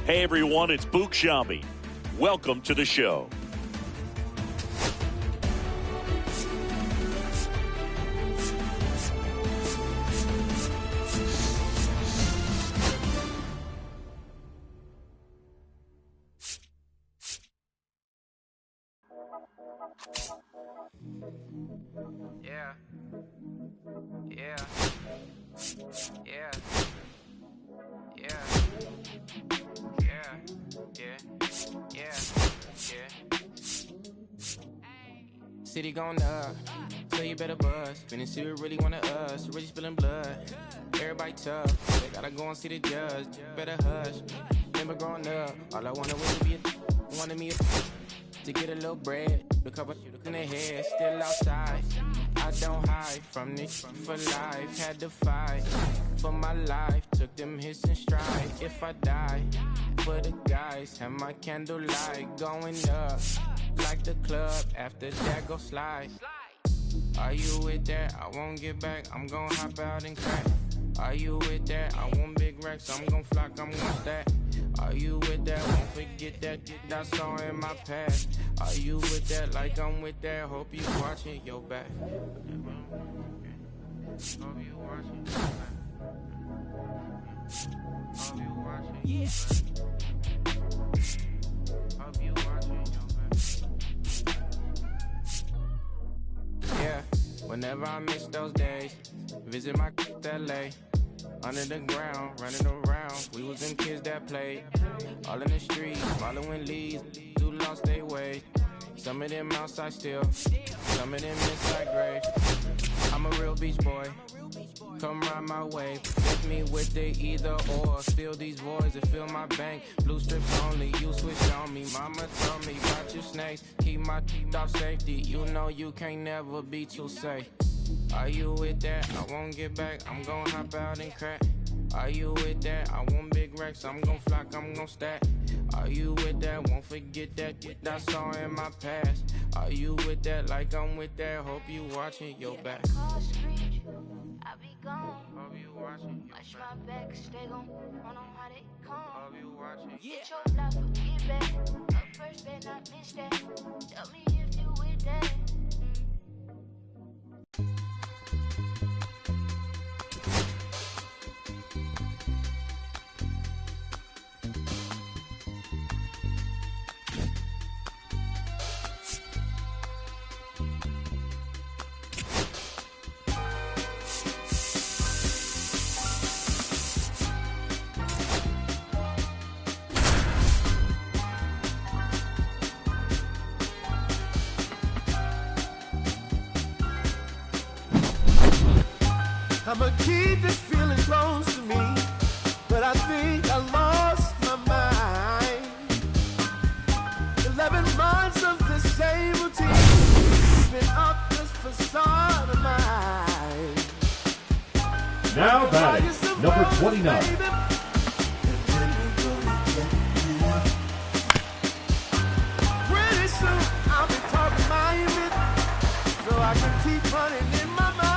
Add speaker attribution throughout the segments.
Speaker 1: Hey everyone, it's Boog Sciambi. Welcome to the show.
Speaker 2: Yeah. Yeah. Yeah. Yeah. Yeah. Yeah. Yeah. Yeah. City going up, so you better buzz. Finna see what really wanna us. Really spilling blood. Everybody tough. They gotta go and see the judge. Better hush. Remember growing up, all I wanted was to be wanted me to get a little bread. The couple in the head, still outside. I don't hide from this for life. Had to fight for my life. Took them hits in stride. If I die for the guys, have my candlelight going up like the club. After that, go slide. Are you with that? I won't get back. I'm gon' hop out and crack. Are you with that? I want big racks. I'm gon' flock. I'm gon' stack. Are you with that? Won't forget that I saw in my past. Are you with that? Like I'm with that. Hope you watching your back. Hope you watching your back. Hope you watching your back. Hope you watching your back. Yeah, whenever I miss those days, visit my LA. Under the ground, running around, we was them kids that played. All in the streets, following leads, who lost their way. Some of them outside still, some of them inside grave. I'm a real beach boy, come ride my way. Lift me with the either or, fill these voids and fill my bank. Blue strips only, you switch on me. Mama told me about you snakes, keep my teeth off safety. You know you can't never be too safe. Are you with that? I won't get back. I'm gon' hop out and crack. Are you with that? I want big racks. I'm gon' flock. I'm gon' stack. Are you with that? Won't forget that I saw in my past. Are you with that? Like I'm with that. Hope you watching your back.
Speaker 3: I be gone.
Speaker 2: Hope you watching your
Speaker 3: Watch my back. Stay gon' run on how they come.
Speaker 2: Hope you watching.
Speaker 3: Get your life, get back. Up first, better not miss that. Tell me if you with that.
Speaker 4: I'ma keep this feeling close to me, but I think I lost my mind. 11 months of the same routine, keeping up this facade of mine.
Speaker 5: Now batting, number 29.
Speaker 4: Pretty soon I'll be talking my image, so I can keep running in my mind.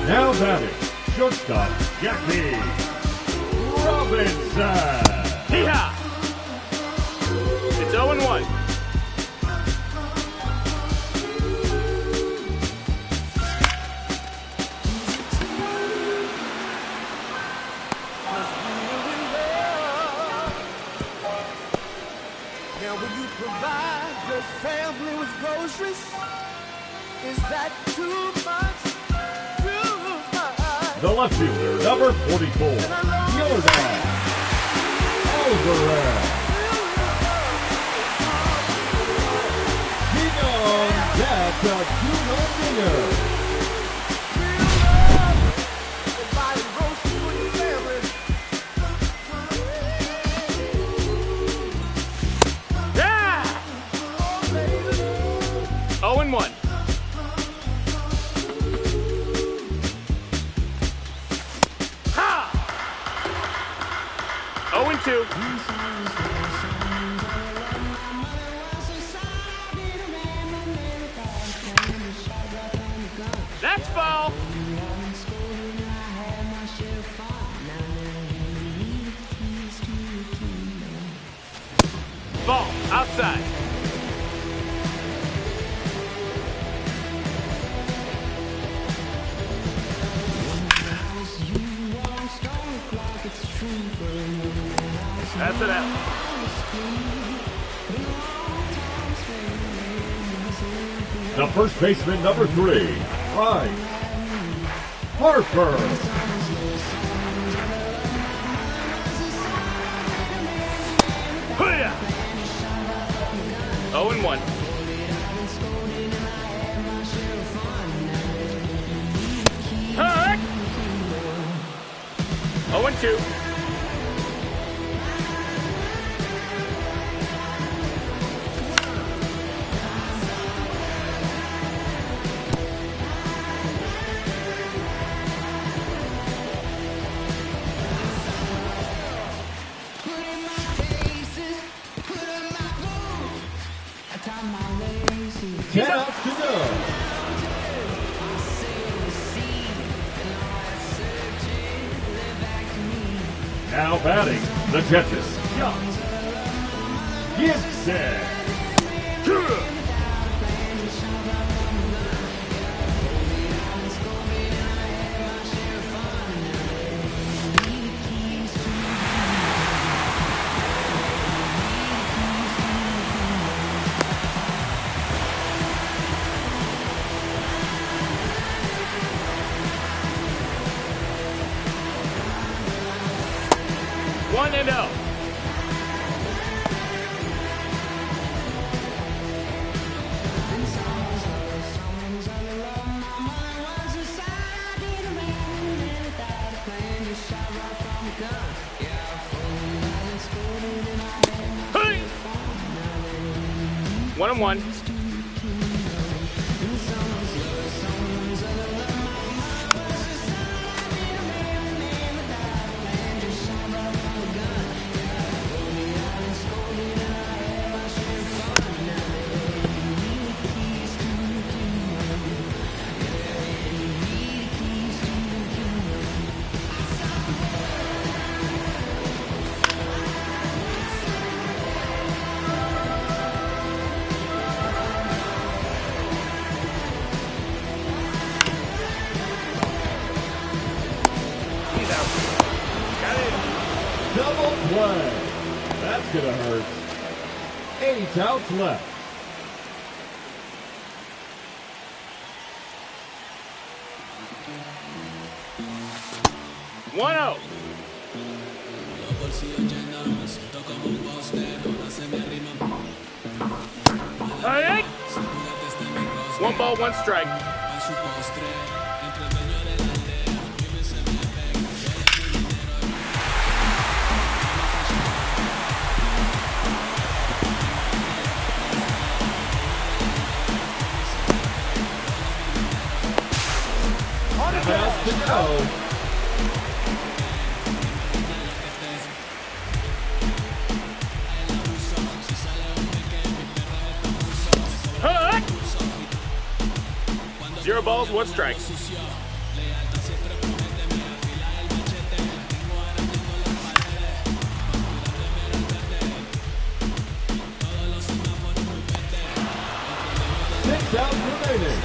Speaker 5: Now batting, shortstop, Jackie Robinson.
Speaker 6: Hee-haw! It's 0-1.
Speaker 4: Now will you provide the family with groceries? Is that too much? Too much?
Speaker 5: The left fielder, number 44, Jordan Alvarez. King Jack Junior Jr.
Speaker 4: Providing groceries for your family.
Speaker 6: Yeah! 0-1. Ha! 2. That's foul. Ball outside. That's it out.
Speaker 5: The first baseman, number 3, Bryce Harper.
Speaker 6: Hoo-yah! 0-1. Heck! 0-2.
Speaker 5: Ten outs to go. Now batting, the catches. Gibson.
Speaker 6: One and out. Hey! 1-1.
Speaker 5: Double play. That's gonna hurt. 8 outs left.
Speaker 6: One out. Hey! 1 ball, 1 strike.
Speaker 5: Outs to go.
Speaker 6: Hey! 0 balls, 1 strike.
Speaker 5: Six outs remaining.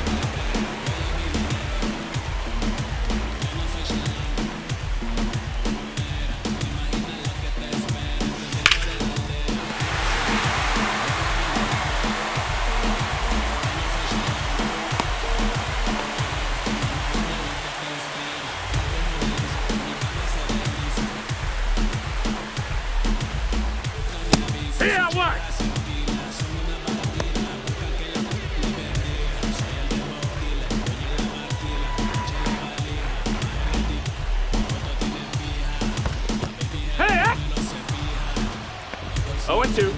Speaker 6: Yeah, what? Hey! 0-2.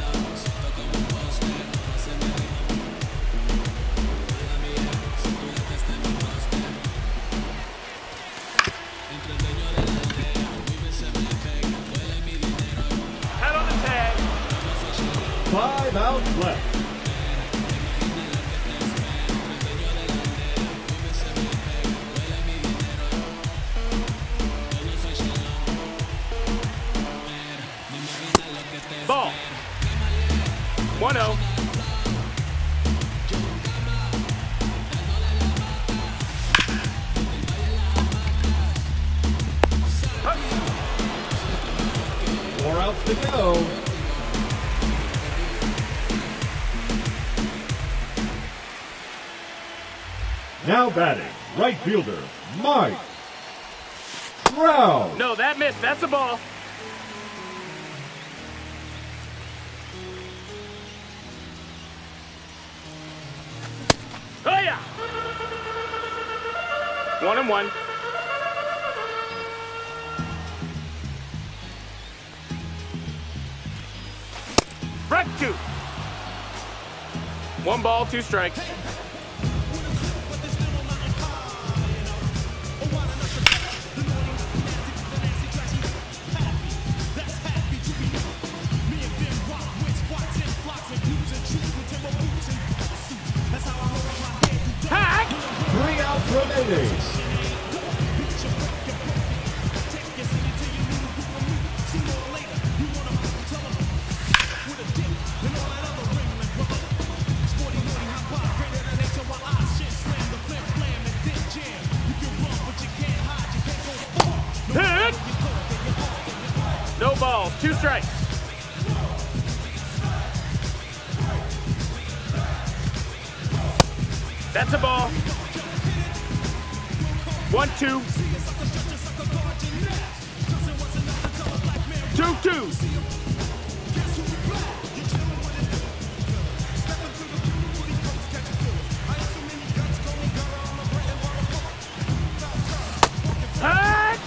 Speaker 5: outs left.
Speaker 6: Ball. 1-0.
Speaker 5: Four outs to go. Now batting, right fielder, Mike Trout.
Speaker 6: No, that missed. That's a ball. Oh, yeah. 1-1. Strike 2. 1 ball, 2 strikes. Hack!
Speaker 5: 3 outs remaining.
Speaker 6: Hit! No balls, 2 strikes. That's a ball. 1-2. 2-2.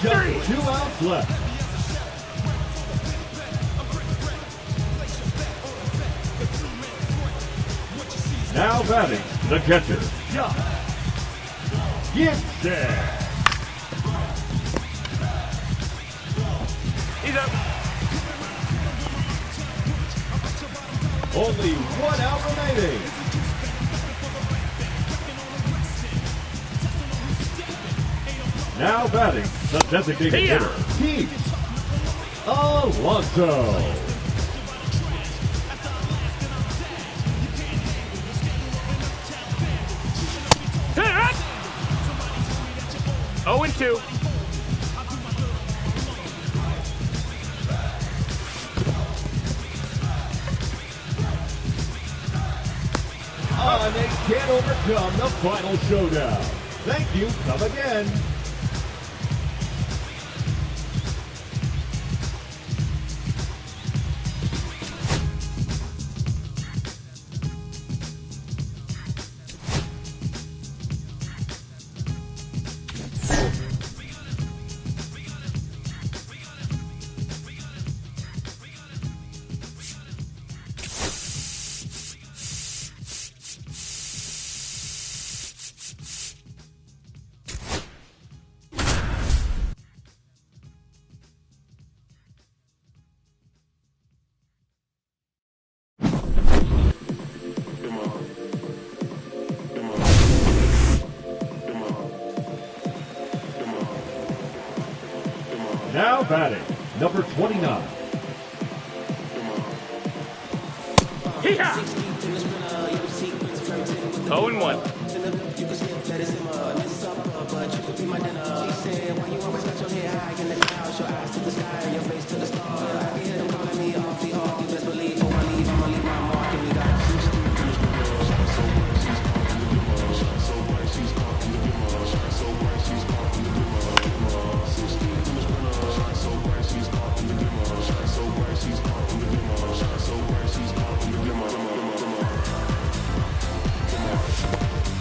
Speaker 5: Just 2 outs left. Now batting, the catcher, Josh Gibson.
Speaker 6: He's up.
Speaker 5: Only 1 out remaining. Now batting, the designated
Speaker 6: Here.
Speaker 5: hitter, Pete Alonso.
Speaker 6: Hit! 0-2.
Speaker 5: And they can't overcome the final showdown. Thank you, come again. Now batting, number 29.
Speaker 6: Hee-haw! 0-1.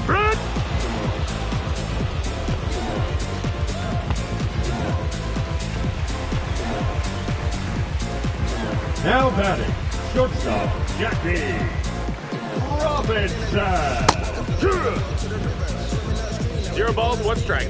Speaker 6: Run!
Speaker 5: Now batting, shortstop, Jackie Robinson.
Speaker 6: 0 balls, 1 strike.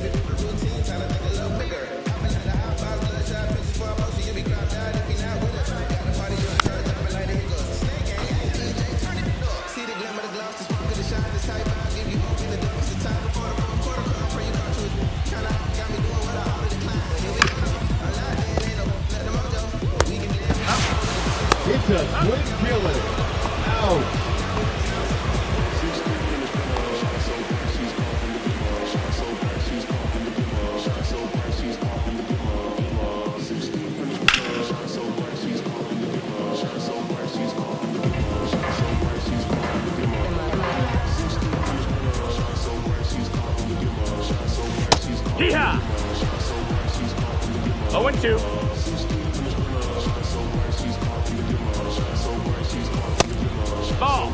Speaker 5: Quick killing. Out.
Speaker 6: Yeehaw! 0-2. Ball.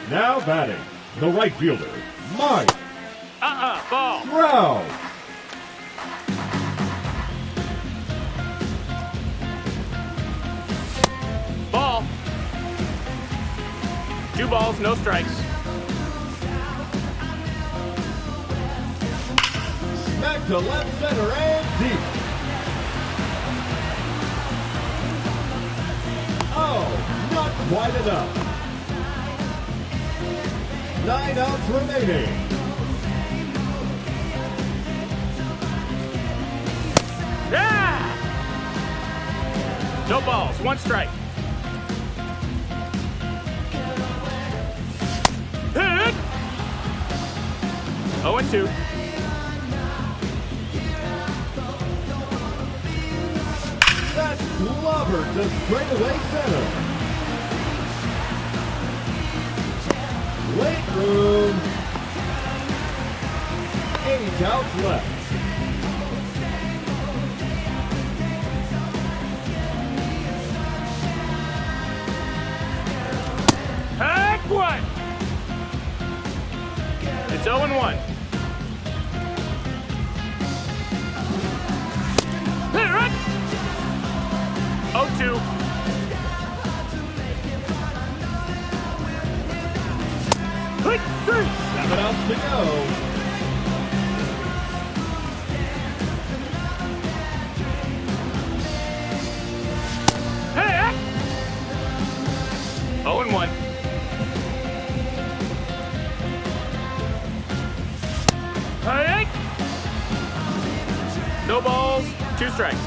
Speaker 5: Now batting, the right fielder, Mike
Speaker 6: Ball.
Speaker 5: Trout.
Speaker 6: Ball. 2 balls, no strikes.
Speaker 5: Smack to left center and deep. Oh, not quite enough. 9 outs remaining.
Speaker 6: Yeah! No balls, 1 strike. Hit! 0-2.
Speaker 5: That's clobbered to straightaway center. Late room. 8 outs left.
Speaker 6: Heck one! It's 0-1. Hit it! 0-2. Hit 3!
Speaker 5: 7 outs to go.
Speaker 6: Heck! 0-1. Heck! No balls, 2 strikes.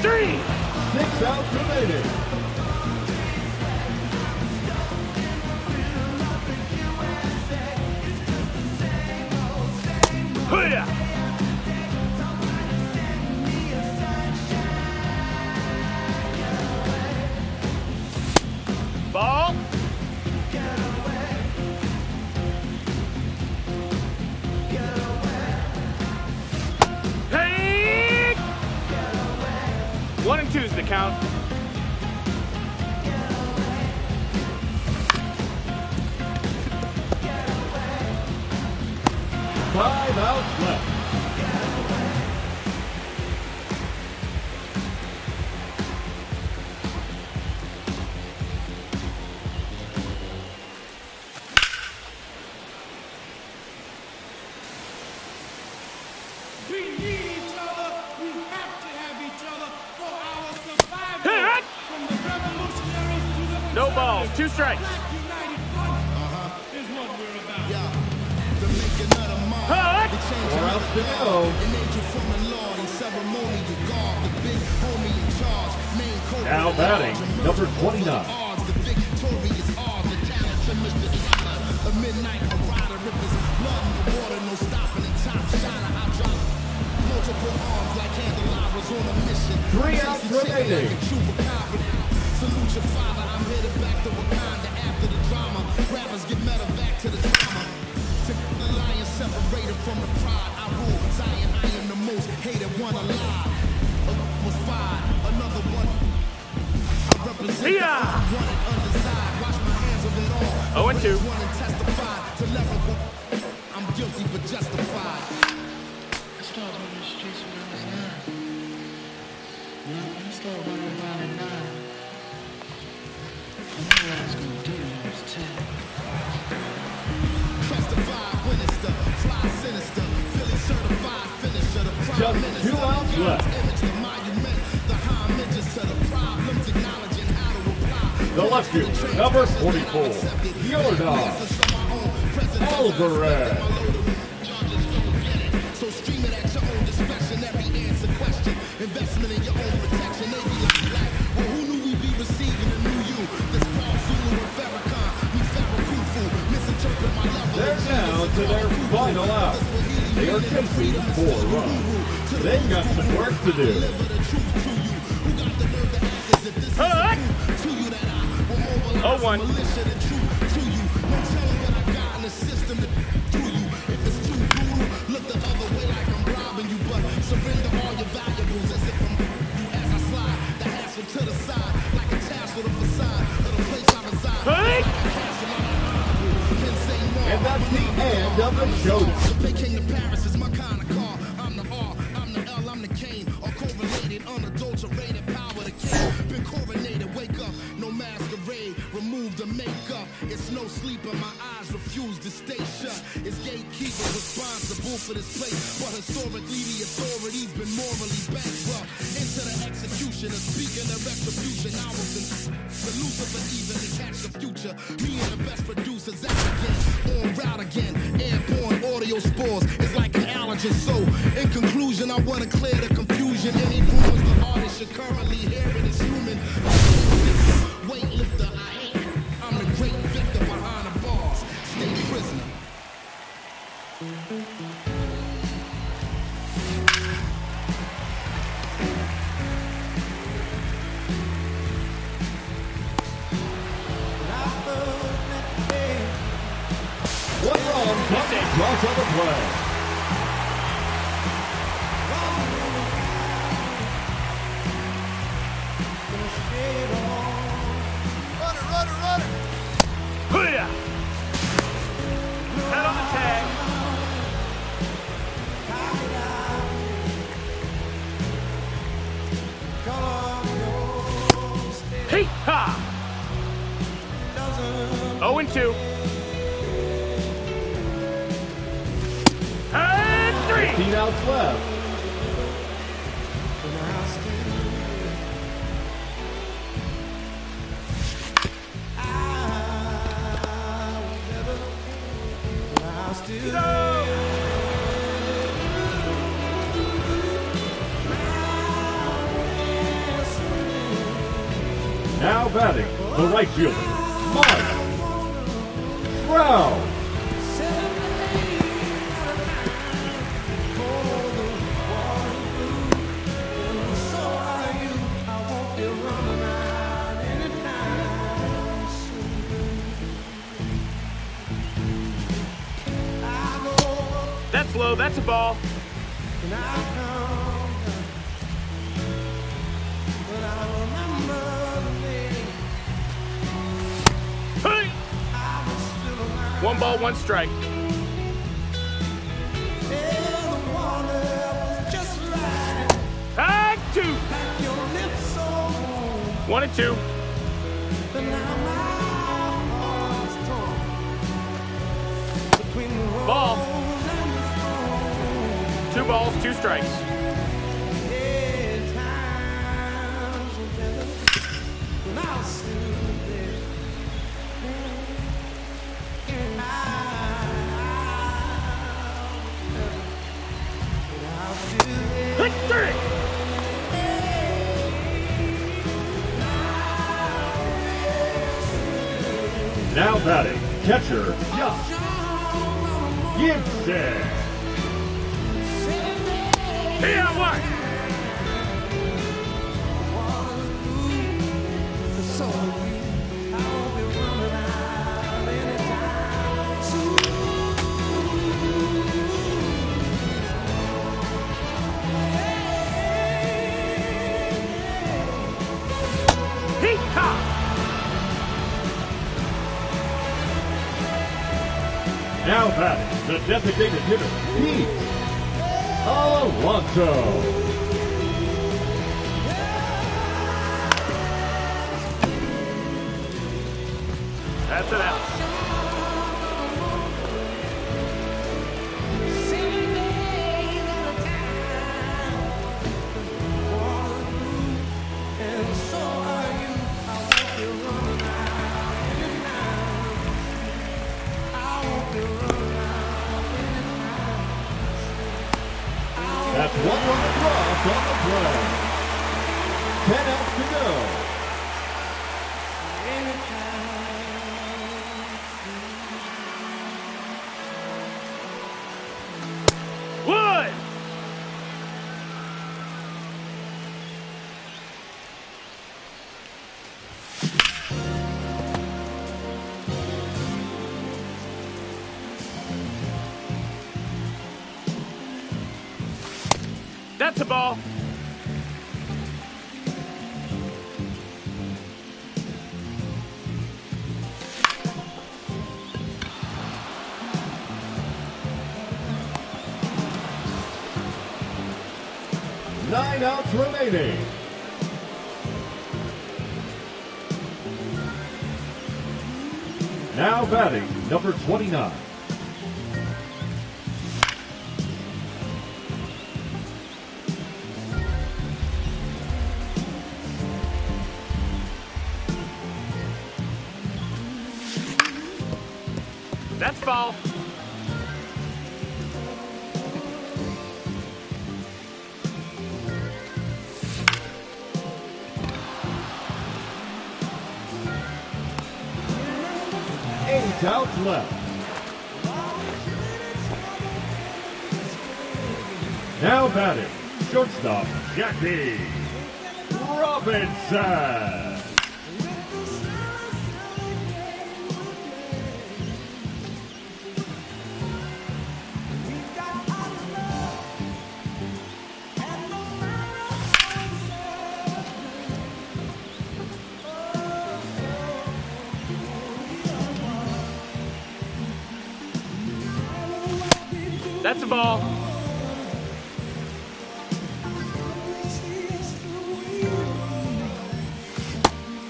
Speaker 6: Three!
Speaker 5: 6 outs remaining.
Speaker 6: Hoo-yah! Ball. Hey! 1-2 is the count.
Speaker 5: Five outs left.
Speaker 7: We need each other. We have to have each other for our survival.
Speaker 6: Hit!
Speaker 7: From the revolutionaries to the
Speaker 6: No balls, 2 strikes.
Speaker 7: Black United Front is what we're about.
Speaker 6: Heck!
Speaker 5: 4 outs to go. Now batting, number 29. Three outs remaining.
Speaker 7: Salute your father, I'm headed back to Wakanda after the drama. Rappers get metal back to the drama. To the lion separated from the pride. I rule Zion, I am the most hated one alive. Was fired, another one. I represent the
Speaker 6: Yeah.
Speaker 7: unwanted, undesired. Wash my hands of it
Speaker 6: 1-2.
Speaker 7: One and testified to lyrical. I'm guilty but justified.
Speaker 8: I started on the streets when I was 9. I started running around at 9. I knew what I was gonna do when I was 10.
Speaker 7: Justified, Winchester, fly sinister, Philly certified finisher, the prime
Speaker 5: Just
Speaker 7: minister.
Speaker 5: 2 outs left.
Speaker 7: Image the monument, the homages to the problems, acknowledging how to reply.
Speaker 5: The left fielder, number 44, Yordan Alvarez.
Speaker 7: So stream it at your own discretion, every answer question. Investment in your own protection, maybe it's black. Well, who knew we'd be receiving a new you? This Paul Zulu and Farrakhan, me Pharaoh Khufu, misinterpret my level.
Speaker 5: They're down to their final out. They are chasing 4 runs. They've got some work to do.
Speaker 6: Hut! 0-1.
Speaker 7: Look the other way like I'm robbing you, but surrender all your valuables as if I'm as I slide the hassle to the side like a tassel to the facade of the place I reside.
Speaker 5: And that's the end of the showdown.
Speaker 7: The King of Paris is my kind of car. I'm the R, I'm the L, I'm the Kane. All correlated, unadulterated power. The king been coronated. Wake up, no masquerade. Remove the makeup. It's no sleep, and my eyes refuse to stay shut. It's gatekeeper responsible for this place, but historically the authority's been morally bankrupt. Into the execution of speaking of retribution. I was in the Lucifer even to catch the future. Me and the best producers out again, on route again. Airborne audio spores. It's like an allergen. So in conclusion, I want to clear the confusion. Any rumors the artist should currently hear it is human. Weightlifter, I hate. I'm the great victor behind the bars. Stay prisoner.
Speaker 5: One run comes across on the play.
Speaker 6: Hoo-yah! Head on the tag. Hey-ha! 0-2. And 3.
Speaker 5: 15 outs left. Now batting, the right fielder, Mike Trout.
Speaker 6: That's low. That's a ball. Hey! 1 ball, 1 strike. Tag 2. 1-2. Ball. 2 balls, 2 strikes. Victory!
Speaker 5: Now batting, catcher, Josh Gibson.
Speaker 6: Here, what?
Speaker 5: Now batting, the designated hitter, Pete Alonso.
Speaker 6: That's an out.
Speaker 5: That's one run across on the play. 10 outs to go.
Speaker 6: Wood! That's a ball.
Speaker 5: Nine outs remaining. Now batting, number 29.
Speaker 6: That's ball.
Speaker 5: Eight outs left. Now batting, shortstop, Jackie Robinson.
Speaker 6: That's a ball.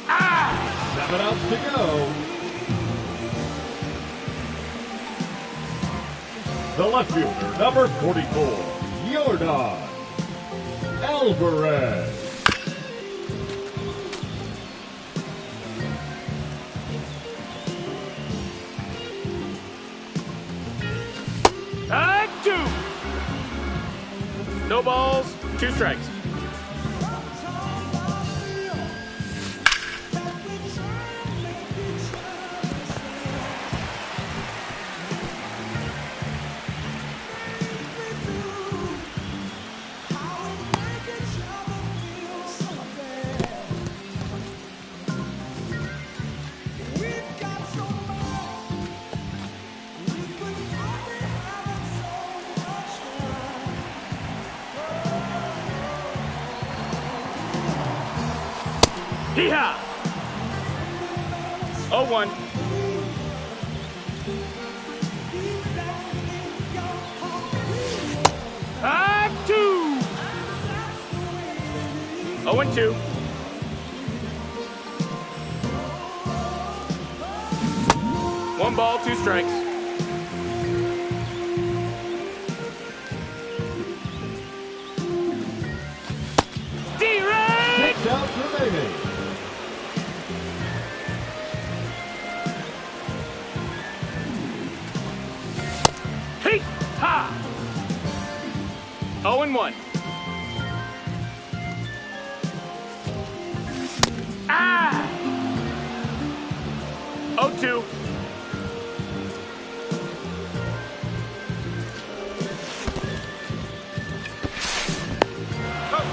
Speaker 5: Ah! 7 outs to go. The left fielder, number 44, Yordan Alvarez.
Speaker 6: Two. No balls, 2 strikes. Hee-haw! 0-1. Two. 0-2. One ball, 2 strikes. D-Ray!
Speaker 5: 6 outs remaining.
Speaker 6: Ha! 0-1. Ah! 0-2. Oh.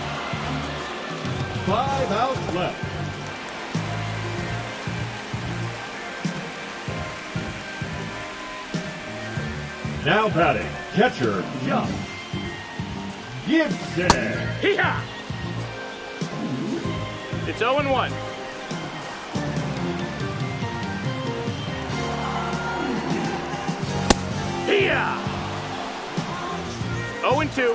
Speaker 5: 5 outs left. Now batting, catcher, Josh Gibson.
Speaker 6: Hee-haw! It's 0-1. Here! 0-2.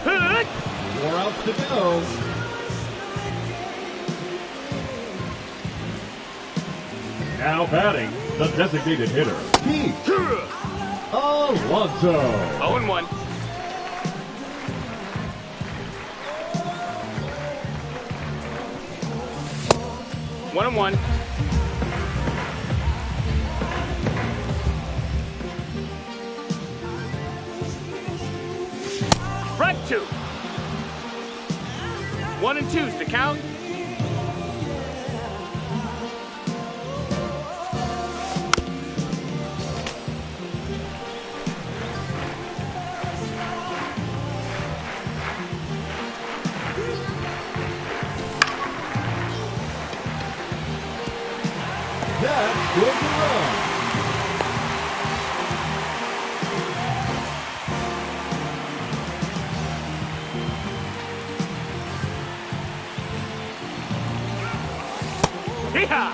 Speaker 6: Hood!
Speaker 5: 4 outs to go. Now batting, the designated hitter, Pete Alonso.
Speaker 6: 0-1. One and one. Strike 2. 1-2's the count.
Speaker 5: That's good to run.
Speaker 6: Yeehaw!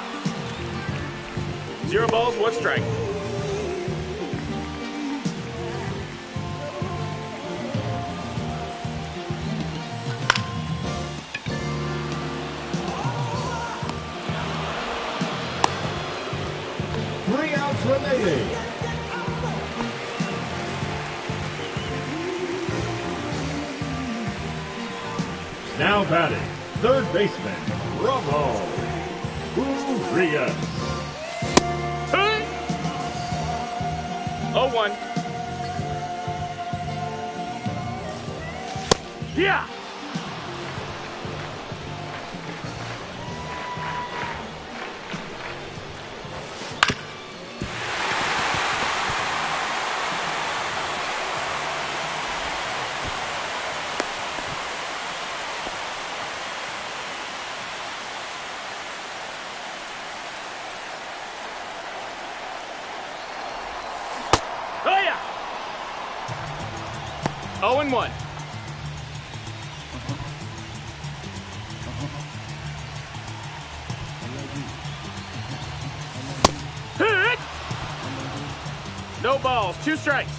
Speaker 6: 0 balls, 1 strike.
Speaker 5: Remaining. Now batting, third baseman, Ramon Urias.
Speaker 6: 0-1. Yeah! Oh yeah! 0-1. Hit! No balls, 2 strikes.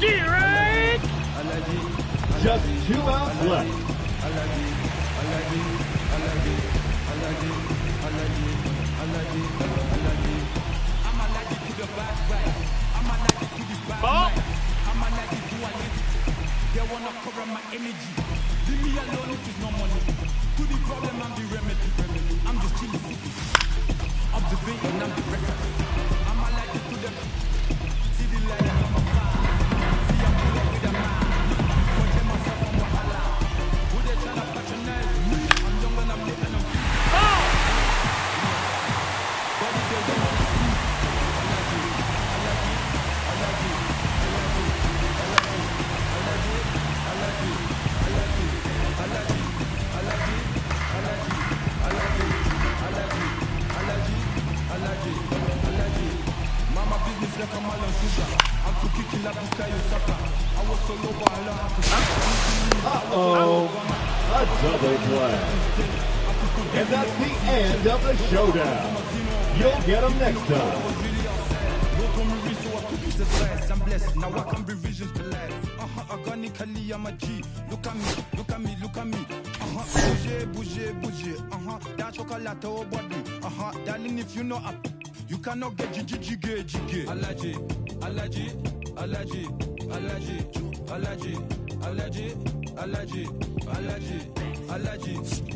Speaker 6: Get right!
Speaker 5: Just 2 outs left.
Speaker 6: Ball!
Speaker 7: They wanna cover my energy. Leave me alone if it's no money. To the problem, I'm the remedy. I'm just chilling. Observation, I'm the reference. I'm allergic to them. See the light, I'm a fan. See, I'm full up with a man. Watching myself on Wahala. Who they tryna patronize me? I'm young and I'm lit and I'm free.
Speaker 6: Ball!
Speaker 7: Body they wanna see. Mama business like a mal and sugar. I'm too kicking like Bukayo Saka. I was so low, but I learned how to
Speaker 5: Uh-oh. A double play. And that's the end of the showdown. You'll get them next time.
Speaker 7: I'm blessed. Now I can be visions to life. Organically, I'm a G. Look at me, look at me, look at me. Bouger, bouger, bouger. That chocolate or body. Darling, if you know up, you cannot get jiggy. Allergy, allergy, allergy, allergy, allergy, allergy, allergy, allergy, allergy,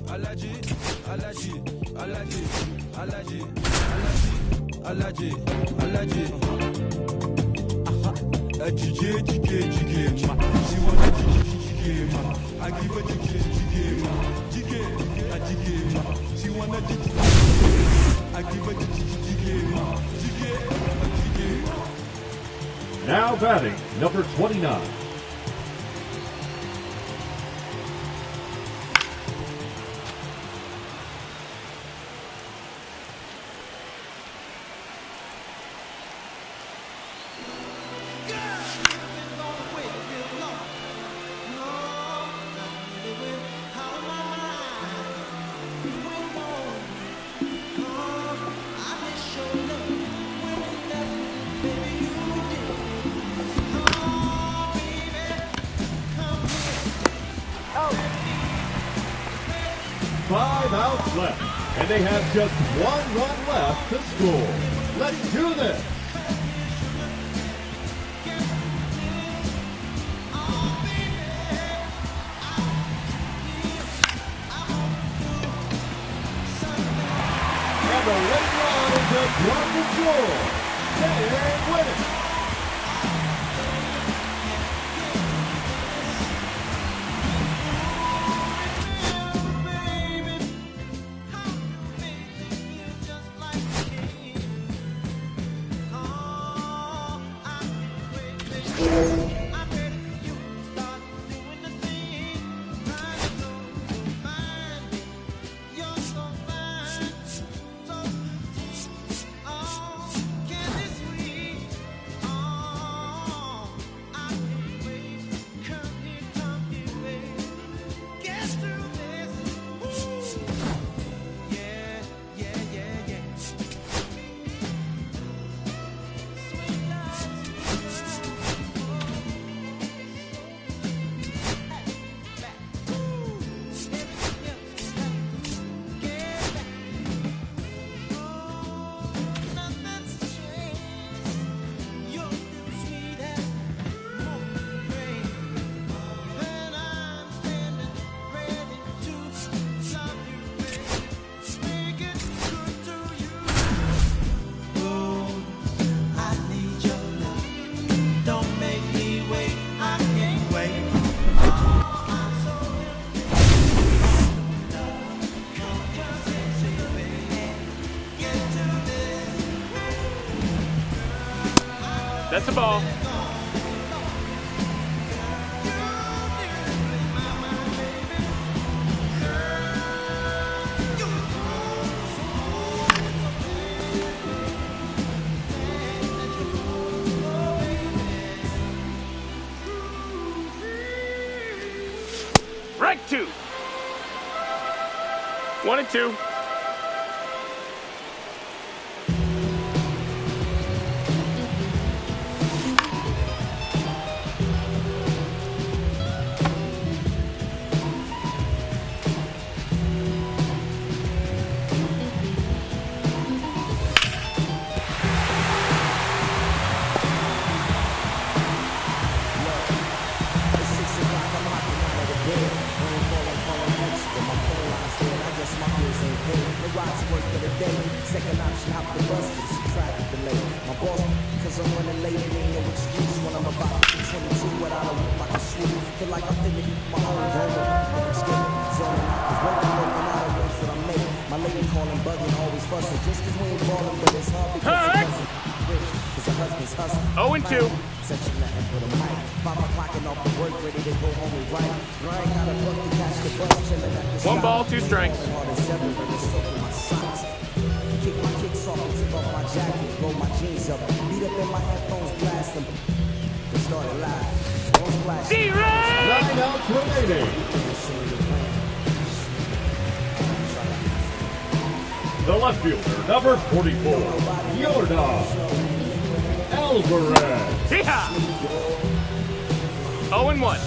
Speaker 7: allergy, allergy, allergy, allergy, allergy, allergy. Jiggy, ma. She wanna jiggy, ma. I give her jiggy, ma. She wanna jiggy, I give her jiggy, ma. Jiggy.
Speaker 5: Now batting, number 29. outs left, and they have just 1 run left to score. Let's do this. And the late run is a drop to score. They win it.
Speaker 6: That's the ball. Strike 2. 1 and 2.
Speaker 9: Second option, hop the bus, but it's traffic delay. My boss, cause I'm running late and ain't no excuse when I'm about to be 22 without a whip I can swoop. Feel like I'm thinking my own home, but I'm skipping, zoning out, cause working out of works that I make. My lady calling, bugging, always fussing, just cause we ain't balling, but it's hard because it's rich, cause her husband's hustling.
Speaker 6: 0 and 2.
Speaker 9: Touching nothing but a mic. 5 o'clock and off the work, ready to go home and write. I ain't got a buck to catch the bus, chilling at the
Speaker 6: 1 ball, 2 strikes.
Speaker 9: Kick my kicks off and take off my jacket, roll my jeans up, beat up in my headphones, blast them. They started live. One splash.
Speaker 5: 9 outs remaining. The left fielder, number 44, Yordan Alvarez.
Speaker 6: Yeehaw! 0 and 1.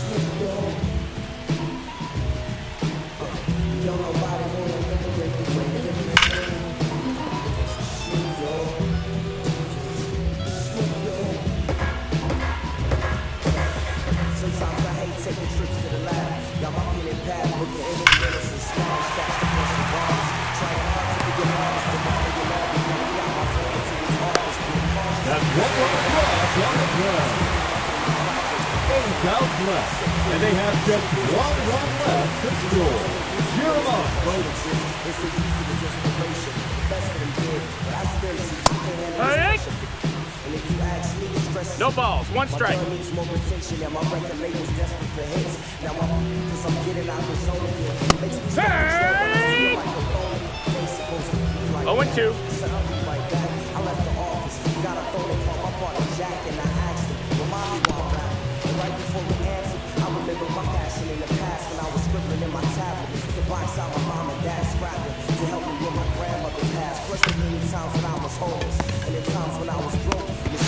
Speaker 9: Sometimes I hate taking trips to the lab. Got my peanut pad, looking in the minutes and smash, catch the bus and bars. Trying hard to get honest, but now you're not because we got my phone into his office.
Speaker 5: That's 1 run across on the ground. 8 outs left, and they have just 1 run left to score. Cheer them up, folks.
Speaker 9: It's a use of desperation. The best of them did, but I still see you can't handle
Speaker 6: Hey!
Speaker 9: and if you ask me, stress
Speaker 6: No balls, 1 strike.
Speaker 9: my needs more attention, and my record label's desperate for hits. Now cause I'm getting out the zone again. It makes me stop and stare when I feel like a phone. They supposed to be like
Speaker 6: 0 and 2.
Speaker 9: Said I'll be right back. I left the office, got a phone and called my partner Jack, and I asked him, remind me why I'm back. And right before we answered, I remember my passion in the past when I was scribbling in my tablet to box out my mom and dad's scrapping to help me with my grandmother passed. Plus the many times when I was homeless, and the times when I was broke. When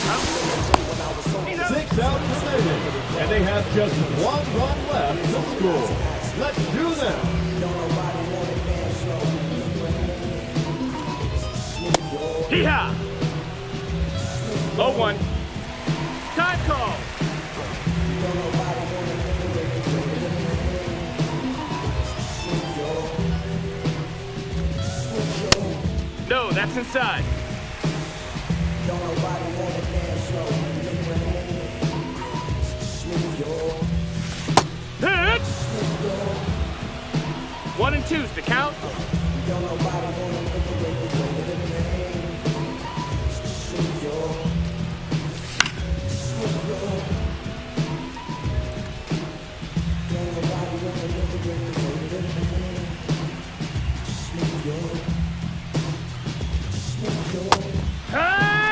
Speaker 9: I was so
Speaker 5: 6 outs remaining, and they have just 1 run left to score. Let's do this.
Speaker 9: don't nobody want it, man.
Speaker 6: Hee-ha! 0-1. Time call. No, that's inside. Hit! 1 and 2's the count.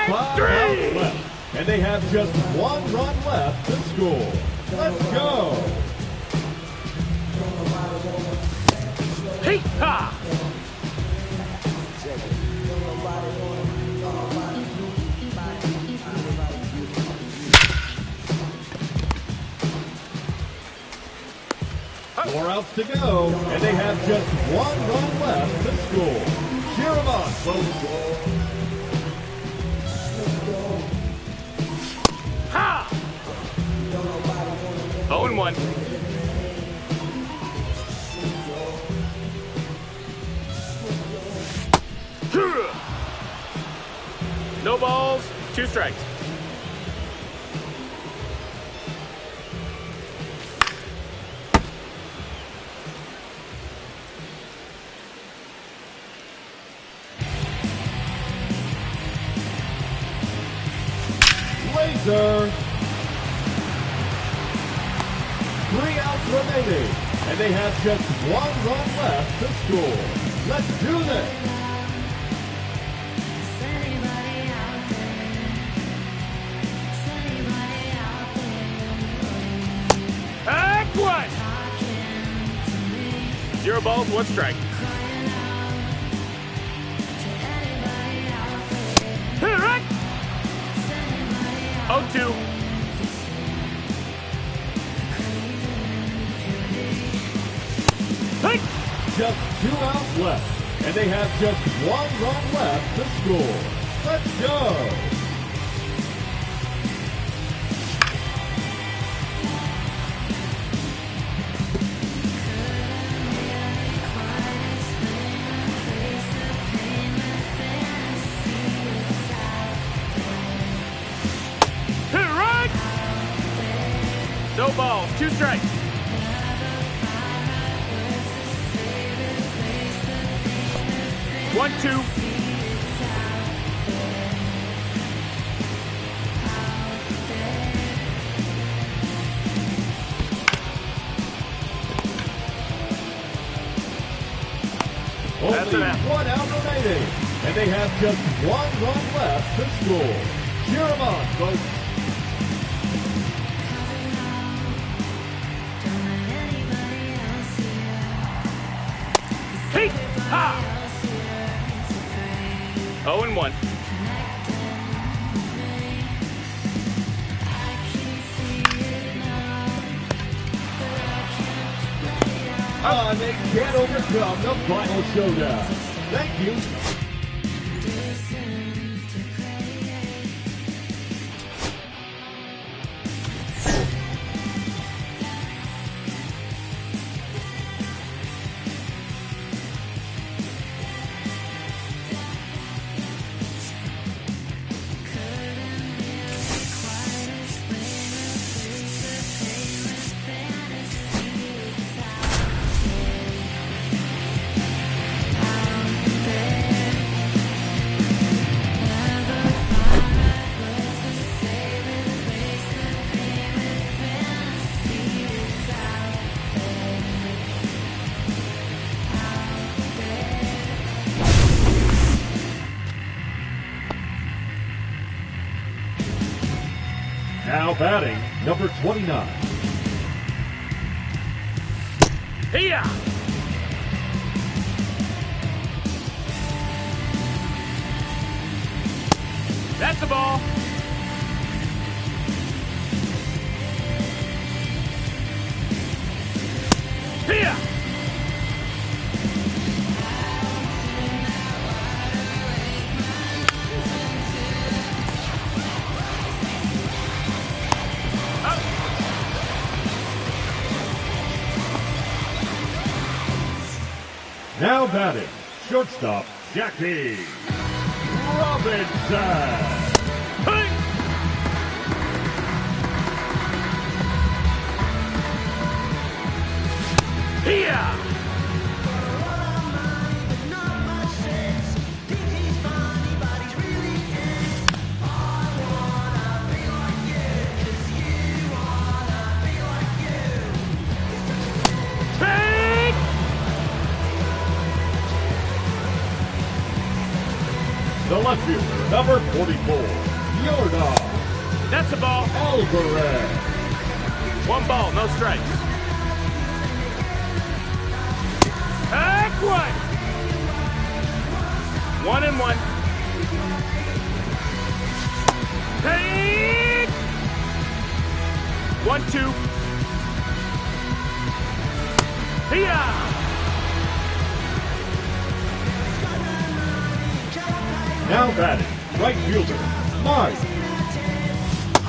Speaker 5: Five outs left, and they have just 1 run left to score. Let's go.
Speaker 6: Hee-ha!
Speaker 5: Four outs to go, and they have just 1 run left to score. Cheer them on, folks.
Speaker 6: Ha! 0-1. No balls, 2 strikes.
Speaker 5: Laser. 3 outs remaining, and they have just 1 run left to score. Let's do this.
Speaker 6: Act 1. 0 balls, 1 strike. Hit! 0-2. Hit!
Speaker 5: Just 2 outs left, and they have just 1 run left to score. Let's go.
Speaker 6: No balls, 2 strikes. One, 2.
Speaker 5: Only 1 out remaining, and they have just 1 run left to score. Cheer them on, folks.
Speaker 6: Ha! 0-1.
Speaker 5: They can't overcome the final showdown. Thank you. Now batting, number 29.
Speaker 6: Here! That's the ball. Here!
Speaker 5: Now batting, shortstop Jackie Robinson.
Speaker 6: Hey! Yeah!
Speaker 5: The left fielder, number 44, Yordan
Speaker 6: That's a ball.
Speaker 5: Alvarez.
Speaker 6: 1 ball, no strikes. Heck, one. 1-1. Take 1-2. Here.
Speaker 5: Now batting, right fielder, Mike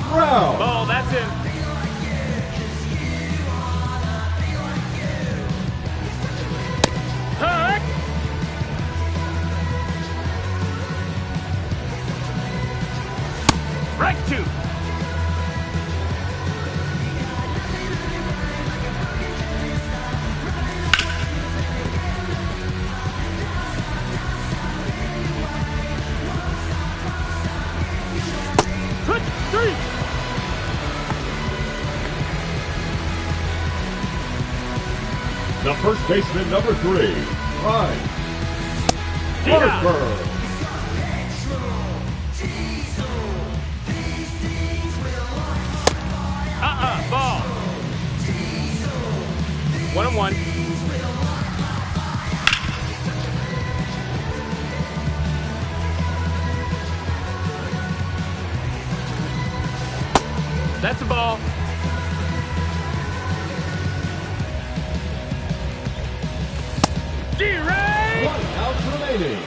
Speaker 5: Brown.
Speaker 6: Ball, that's in. Heck. Right 2.
Speaker 5: The first baseman, number 3, Ryan Harper.
Speaker 6: Ball. 1-1. That's a ball. D-Ray!
Speaker 5: 1 out remaining.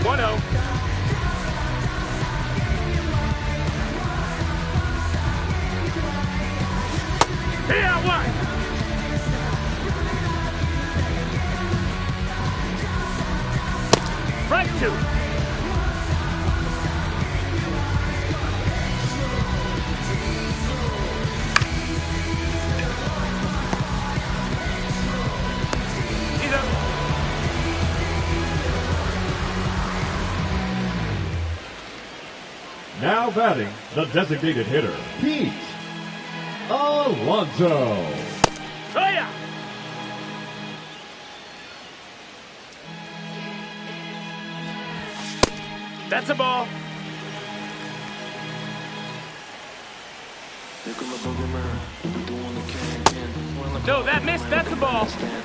Speaker 6: One oh. Here, one. Right 2.
Speaker 5: Now batting, the designated hitter, Pete Alonso.
Speaker 6: Oh, yeah. That's a ball. No, that missed. That's a ball. Hit!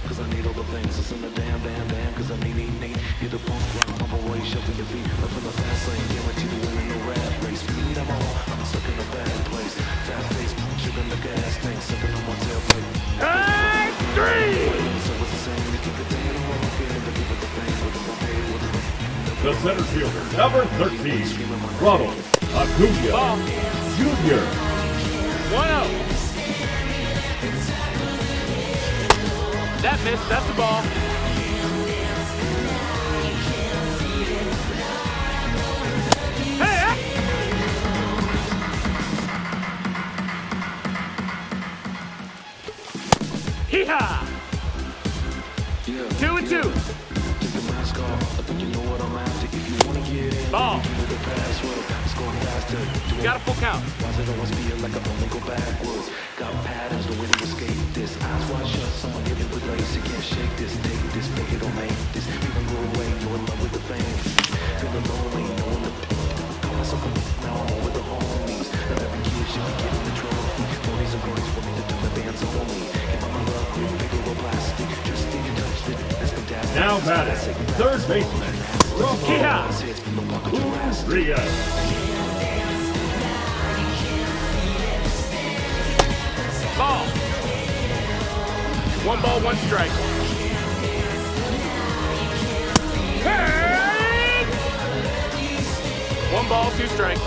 Speaker 10: Cause I need all the things that's in the damn, cause I need. Hit the punk rock, pump away, shuffle your feet. Up in the fast lane, guaranteed to win in the rap race. Speed, I'm on, I'm stuck in a bad place. Fast face, sugar in the gas tank, sucking on my tailplate.
Speaker 6: Hey, 3!
Speaker 5: The center fielder, number 13, Ronald Acuna Jr.
Speaker 6: 1-0. That missed. That's the ball. Hey! Hee-haw! 2-2.
Speaker 10: Take the mask off. I think you know what I'm after. If you wanna get in,
Speaker 6: ball.
Speaker 10: the password. It's going faster.
Speaker 6: You got a full count.
Speaker 10: Why does it always feel like I only go backwards? Got patterns, the way to escape this. Eyes wide shut, someone hit it with lace. You can't shake this, take this, make it or make this. Even go away, you're in love with the fame. Feeling lonely, knowing the call myself now I'm over the homies. Now every kid should be getting the trophy. Ponies and birds for me to turn the bands on me. Give my love, big over plastic. Just think you touched it, that's fantastic.
Speaker 5: Now batting, third baseman,
Speaker 6: Hee-haw!
Speaker 5: Urias.
Speaker 6: Ball. 1 ball, 1 strike. Hey! 1 ball, 2 strikes.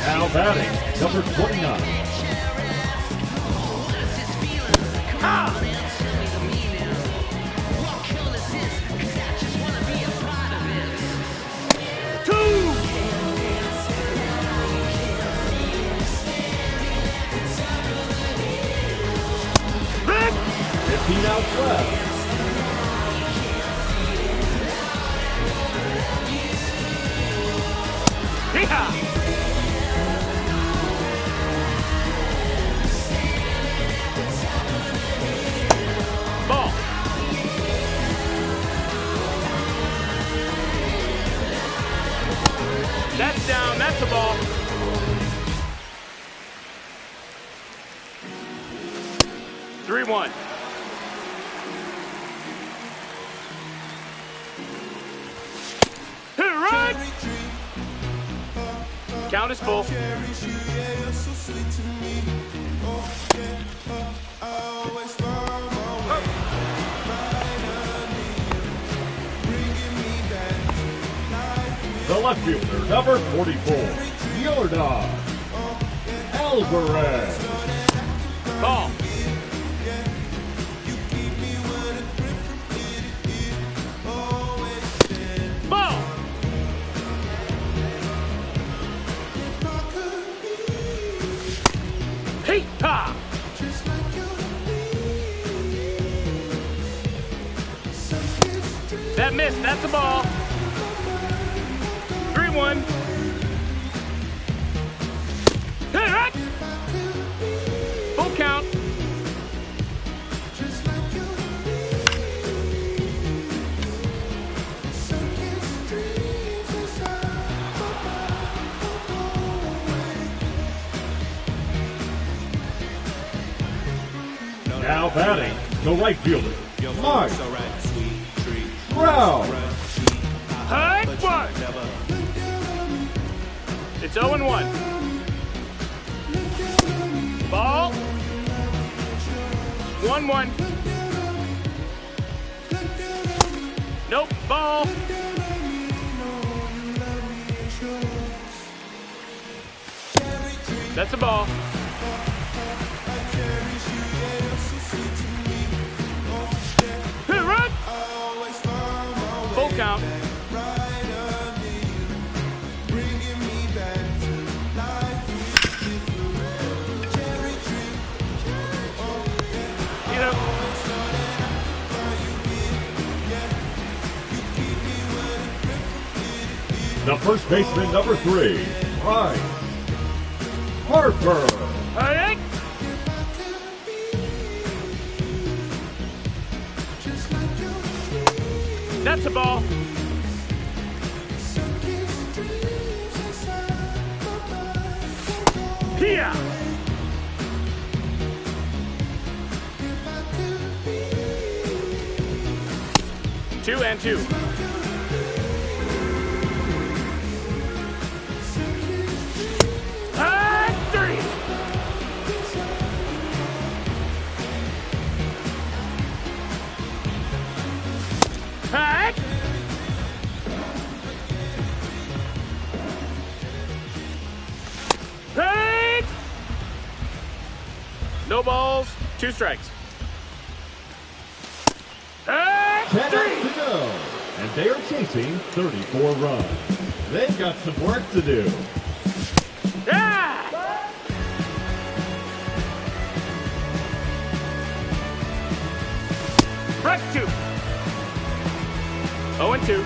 Speaker 5: Now batting, number 29.
Speaker 6: Red!
Speaker 5: 15 outs left.
Speaker 6: Yeehaw! Ball. That's down. That's a ball. Three, 1. Hit it right. Count is full.
Speaker 5: The left fielder, number 44, Yordan Alvarez.
Speaker 6: Ball. Ball. Hey, ha! That missed. That's a ball. 3-1. Hey, right! Full count.
Speaker 5: Now batting, the right fielder, Mike Brown.
Speaker 6: High one. It's 0-1. Ball. 1-1. Nope. Ball. That's a ball. Hit right. Full count.
Speaker 5: The first baseman, number 3, Bryce Harper.
Speaker 6: Hey. That's a ball. Here. Two and 2. Hey! Hey! No balls, 2 strikes. Hey!
Speaker 5: 10 outs to go, and they are chasing 34 runs. They've got some work to do.
Speaker 6: Yeah! Strike 2. 0-2.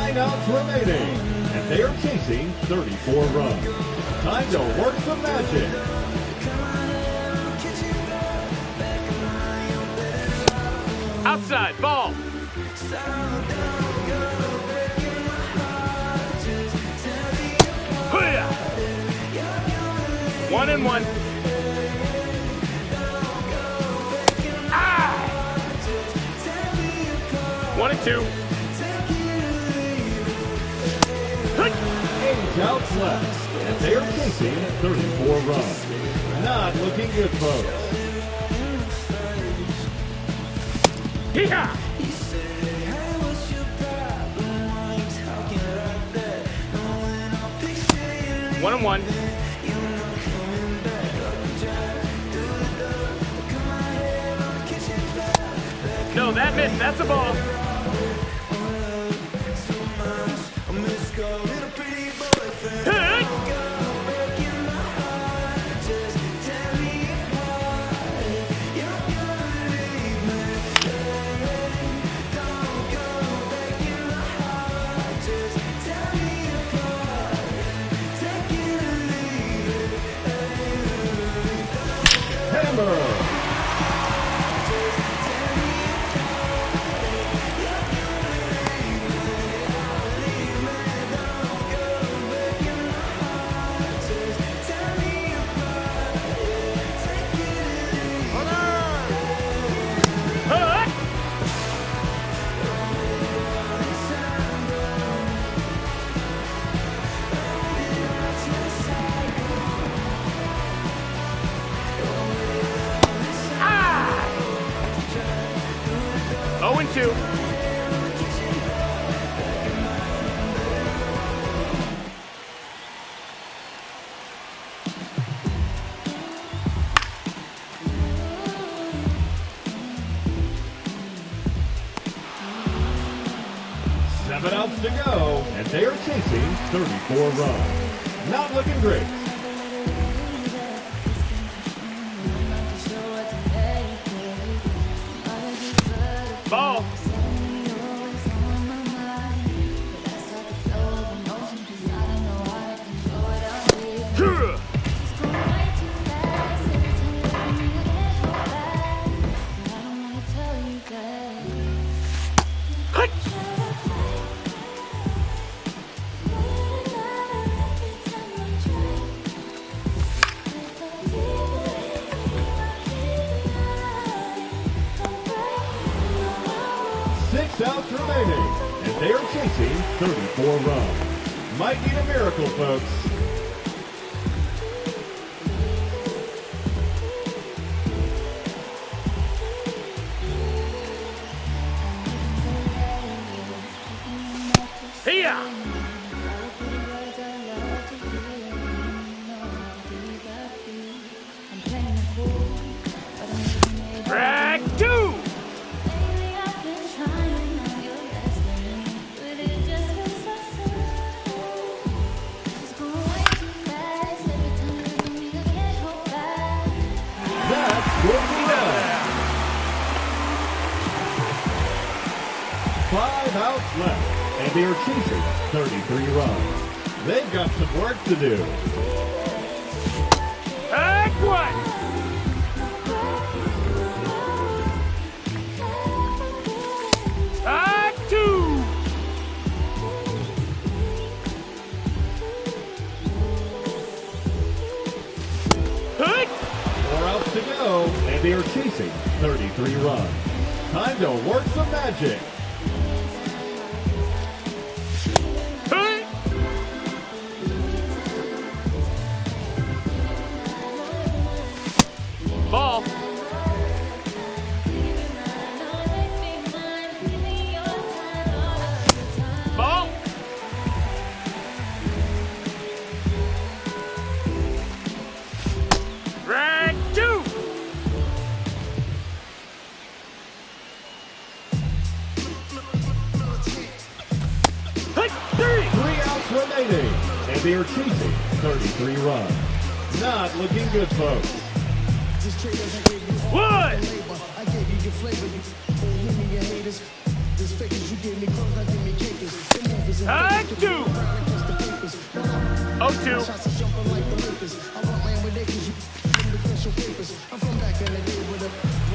Speaker 5: 9 outs remaining, and they are chasing 34 runs. Time to work some magic.
Speaker 6: Outside, ball. Hoo-yah! 1-1. Ah! 1-2.
Speaker 5: 8 outs left, and they are chasing 34 runs. Not looking good, folks.
Speaker 6: Hee-haw! 1-1. No, that missed. That's a ball. Hey!
Speaker 5: Hammer.
Speaker 6: Oh, and 2.
Speaker 5: Seven outs to go, and they are chasing 34 runs. Not looking great.
Speaker 6: Ball. Huh.
Speaker 5: Six outs remaining, and they are chasing 34 runs. Might need a miracle, folks.
Speaker 6: Here. Drag 2.
Speaker 5: That's good enough. 5 outs left, and they are chasing 33 runs. They've got some work to do.
Speaker 6: Act 1. Act 2. Hey!
Speaker 5: 4 outs to go, and they are chasing 33 runs. Time to work some magic.
Speaker 6: Hey! Ball. Ball. Drag 2. Hey,
Speaker 5: 3 outs remaining, and they are chasing 33 runs. Not looking good, folks.
Speaker 6: One.
Speaker 7: I gave you your flavor, you hear me, your haters. This fakers, you give me crumbs, not give me capers. The movers and
Speaker 6: Take two. Oh, two.
Speaker 7: shots is jumping like the Lakers. I want land with acres, you in the special papers. I'm from back in the day with the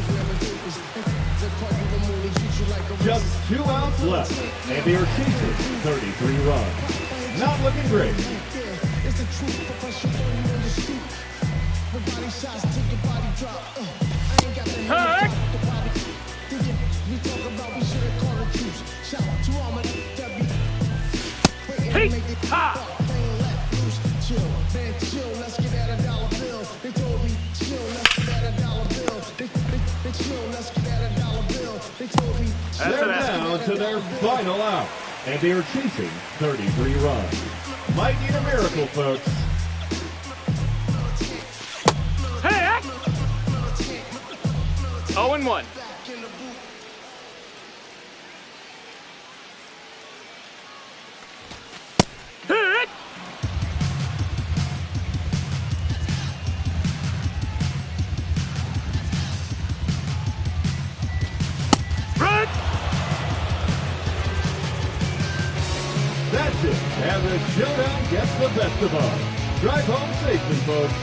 Speaker 7: grabbing papers. And the part you remove, they treat you like a
Speaker 5: Just
Speaker 7: racist.
Speaker 5: 2 outs left, and they are chasing 33 runs. Not looking great.
Speaker 7: Yeah, it's the truth. Professional, you on the street. With body shots, take your body drop. I ain't got the
Speaker 6: Hey.
Speaker 7: hand to the body. Thinking we talk about, we should have called the troops. Shout out to all my that be waiting
Speaker 6: Hey.
Speaker 7: to make it
Speaker 6: Ha.
Speaker 7: pop. Playing let loose. Chill, man, chill. Let's get at a dollar bill. They told me chill. Let's get at a dollar bill. They chill. Let's get at a dollar bill. They told me chill.
Speaker 6: That's
Speaker 5: They're
Speaker 6: an ass.
Speaker 5: down to their final out, and they are chasing 33 runs. Might need a miracle, folks.
Speaker 6: Hey! 0-1. Hit! Run!
Speaker 5: That's it. And the showdown gets the best of us. Drive home safely, folks.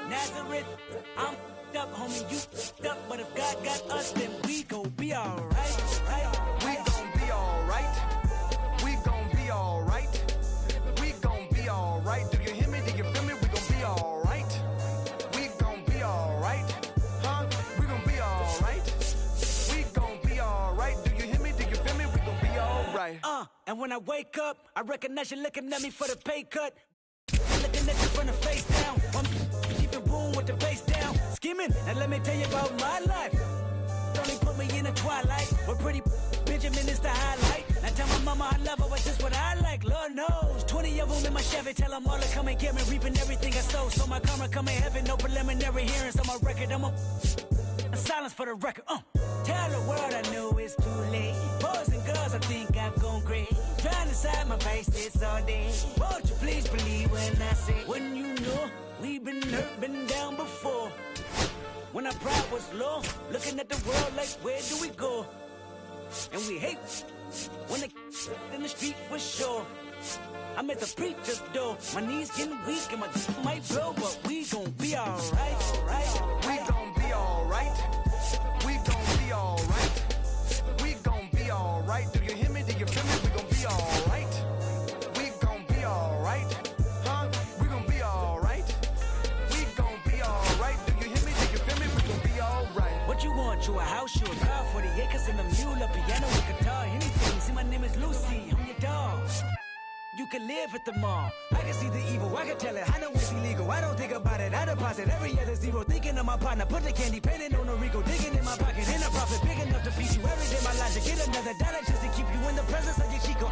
Speaker 11: Nazareth, I'm up, homie, you up, but if God got us, then we gon' be alright.
Speaker 12: We gon' be alright. We gon' be alright. We gon' be alright. Do you hear me? Do you feel me? We gon' be alright. We gon' be alright. Huh? We gon' be alright. We gon' be alright. Do you hear me? Do you feel me? We gon' be alright.
Speaker 11: And when I wake up, I recognize you looking at me for the pay cut. Looking at you from the face down. I'm keeping room with the face down. Skimming, and let me tell you about my life. Only put me in the twilight. But pretty Benjamin is the highlight. I tell my mama I love her, but just what I like. Lord knows. 20 of them in my Chevy. Tell them all to come and get me. Reaping everything I sow. So my karma come in heaven. No preliminary hearings on my record. I'm a silence for the record. Tell the world I know it's too late. Boys and girls, I think I've gone crazy. Trying to decide my face this all day. Won't you please believe when I say, when you know we've been hurt, been down before. When our pride was low, looking at the world like, where do we go? And we I'm at the preacher's door. My knees getting weak and my might blow, but we gon' be alright.
Speaker 12: We gon' be alright. We gon' be alright. We gon' be alright. Do you hear me? Do you feel me? We gon' be alright. We gon' be alright. Huh? We gon' be alright. We gon' be alright. Do you hear me? Do you feel me? We gon' be alright.
Speaker 11: What you want? You a house, you a car, 40 acres and a mule, a piano, a guitar, anything. See, my name is Lucy, I'm your dog. You can live at the mall. I can see the evil, I can tell it. I know it's illegal. I don't think about it. I deposit every other zero. Thinking of my partner, put the candy painting on a Rico. Digging in my pocket, in a profit big enough to feed you every day. My logic, get another dollar just to keep you in the presence of your Chico.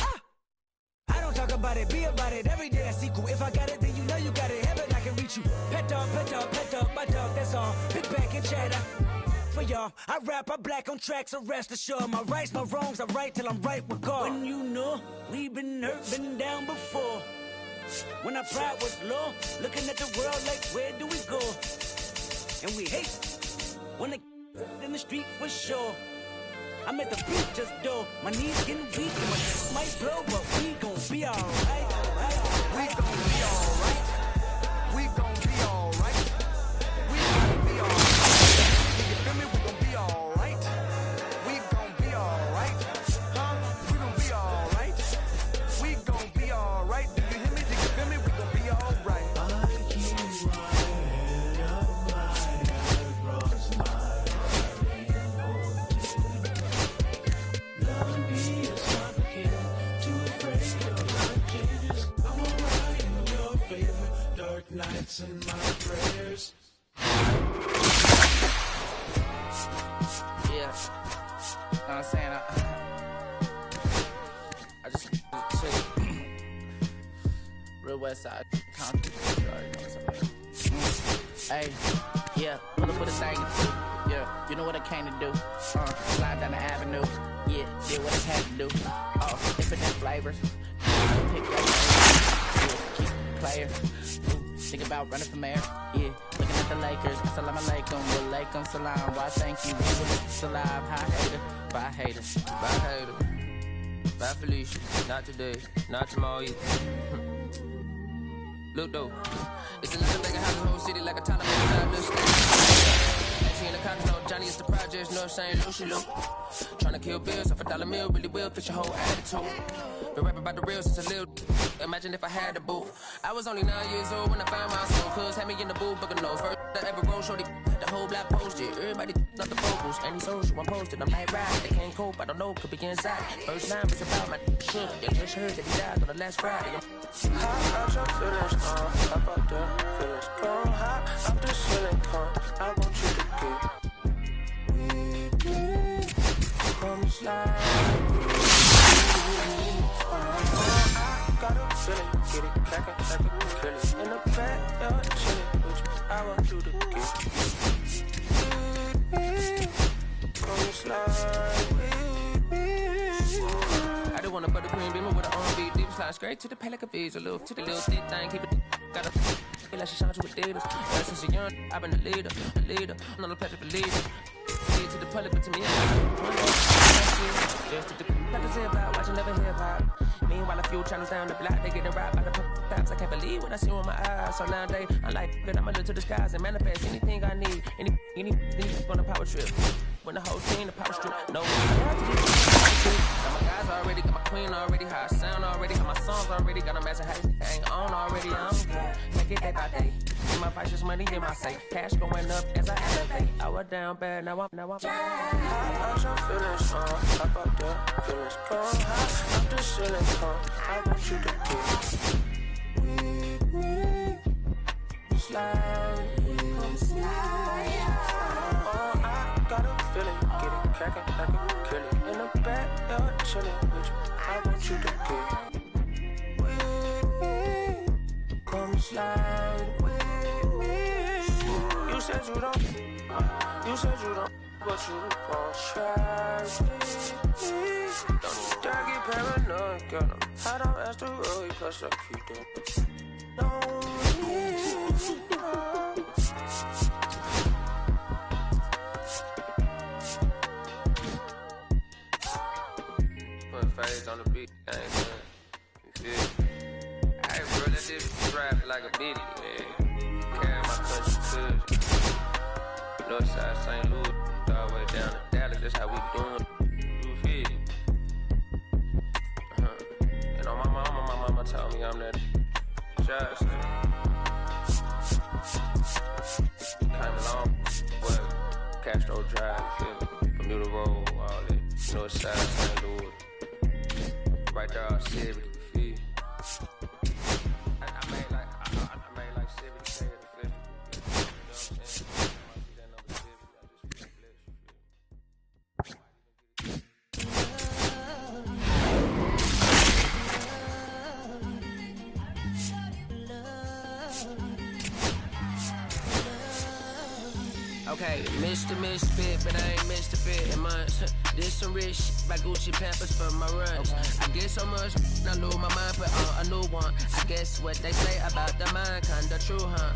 Speaker 11: I don't talk about it, be about it. Every day I sequel. If I got it, then you know you got it. Heaven, I can reach you. Pet dog, my dog, that's all. Big back and chatter. For y'all, I rap, I black on tracks, so rest assured. My rights, my wrongs, I right till I'm right with God. When you know, we been hurt, been down before. When our pride was low, looking at the world like, where do we go? And we hate when they in the street for sure. I'm at the preacher's door, my knees getting weak and my might blow, but we gon' be alright.
Speaker 12: We gon' be alright. We gon' be alright. We gon' be alright. You feel me? We gon' be alright. We gon' be alright. Huh? We gon' be alright. We gon' be alright. Do you hear me? Do you feel me? We gon' be alright.
Speaker 13: Nights in my prayers.
Speaker 14: Yeah, I'm saying I just say real West Side Compton. Hey, yeah, pull up with a thing or two. Yeah, you know what I came to do. Slide down the avenue. Yeah, did what I had to do. Oh, infinite flavors. Pick your favorite. Keep player. Think about running for mayor, yeah. Looking at the Lakers, assalamu alaikum, wa alaikum salam. Why thank you, we were alive. Bye haters, bye hater.
Speaker 15: Bye Felicia, not today, not tomorrow either. Look though, it's a little bag of house, the whole city like a Taliban, little state. Actually in the continent, Johnny is the projects, North St. Lucia, Luke. Tryna kill bills off $1 meal, really will fix your whole attitude. Been rapping about the real since a little. Imagine if I had the booth. I was only 9 years old when I found my soul. Cuz had me in the booth, booking those. First I ever wrote, shorty, the whole block posted. Everybody not the vocals, any social, I'm posted. I'm like, right, they can't cope, I don't know, could be inside. First time was about my shit. You just heard that he died on the last Friday.
Speaker 13: How about your feelings, how about the feelings? Go high, I'm the ceiling, I want you to get. Come slide. Got a feeling, get it crackin', like a kill it. In the backyard, chillin' with you, I want you to get. Come slide.
Speaker 15: I just want a buttercream beamer with an R&B deep slide straight to the pay like a visa, little to the little thick thing, keep it. Got a feel like she shine to Adidas. Ever since a young, I've been a leader. I'm not a pleasure for leading. To the public, but to me, I'm just to the like I about watching never hip hop. Meanwhile, a few channels down the block, they getting robbed by the pops. I can't believe what I see with my eyes. So nowadays, I'm like, good, I'm into the skies and manifest anything I need. Anything on a power trip. When the whole team, the power strip. No, I have to be. Got my guys already, got my queen already, how I sound already, got my songs already, got a massive how I ain't on already. I'm good. Take it day by day. My vices, money in my safe. Cash going up as I elevate. I was down bad, now I'm.
Speaker 13: How about your feelings, how about the feelings? Go high, I'm the ceiling, I want you to get. Slide, come slide. Oh, I got a feeling, get it crackin' like a kill it. In the backyard, chillin' with you, I want you to get. Come slide with me. You said you don't, but you gon' try with me. Don't you dare get paranoid, girl. I don't ask the road, plus I keep them.
Speaker 15: Put phase on the beat, I ain't done. You feel? let this rap like a bitty, man. Carry my country cousin. Northside St. Louis, all the way down to Dallas, that's how we doing. You feel it? And on my mama told me I'm that shot. Came along, what? Castro Drive, feel me? Bermuda Road, all that. Northside St. Louis. Right there, all 70, you feel? I made like 70K at the festival. You know what I'm saying?
Speaker 13: Okay, Mr. Misfit, but I ain't Mr. Fit in months. This some rich shit by Gucci Pampers for my runs. I get so much, I lose my mind, put on a new one. I guess what they say about the mind, kinda true, huh?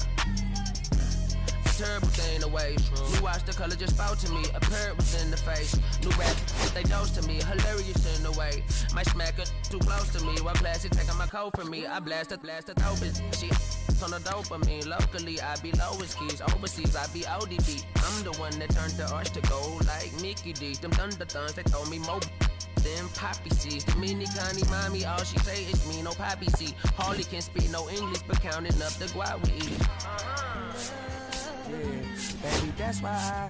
Speaker 13: A terrible thing to waste. You watch the color just spout to me, a parrot was in the face. New rap, they dose to me, hilarious in the way. Might smack it too close to me, while classy taking my coat from me. I blast a dope shit. On the dopamine, locally I be lowest keys, overseas I be ODB. I'm the one that turned the arch to gold like Mickey D. Them thunder thuns, they told me more than poppy seeds. The mini Connie mommy, all she say is me, no poppy seed. Harley can speak no English, but counting up the guap we eat. Yeah, baby, that's why I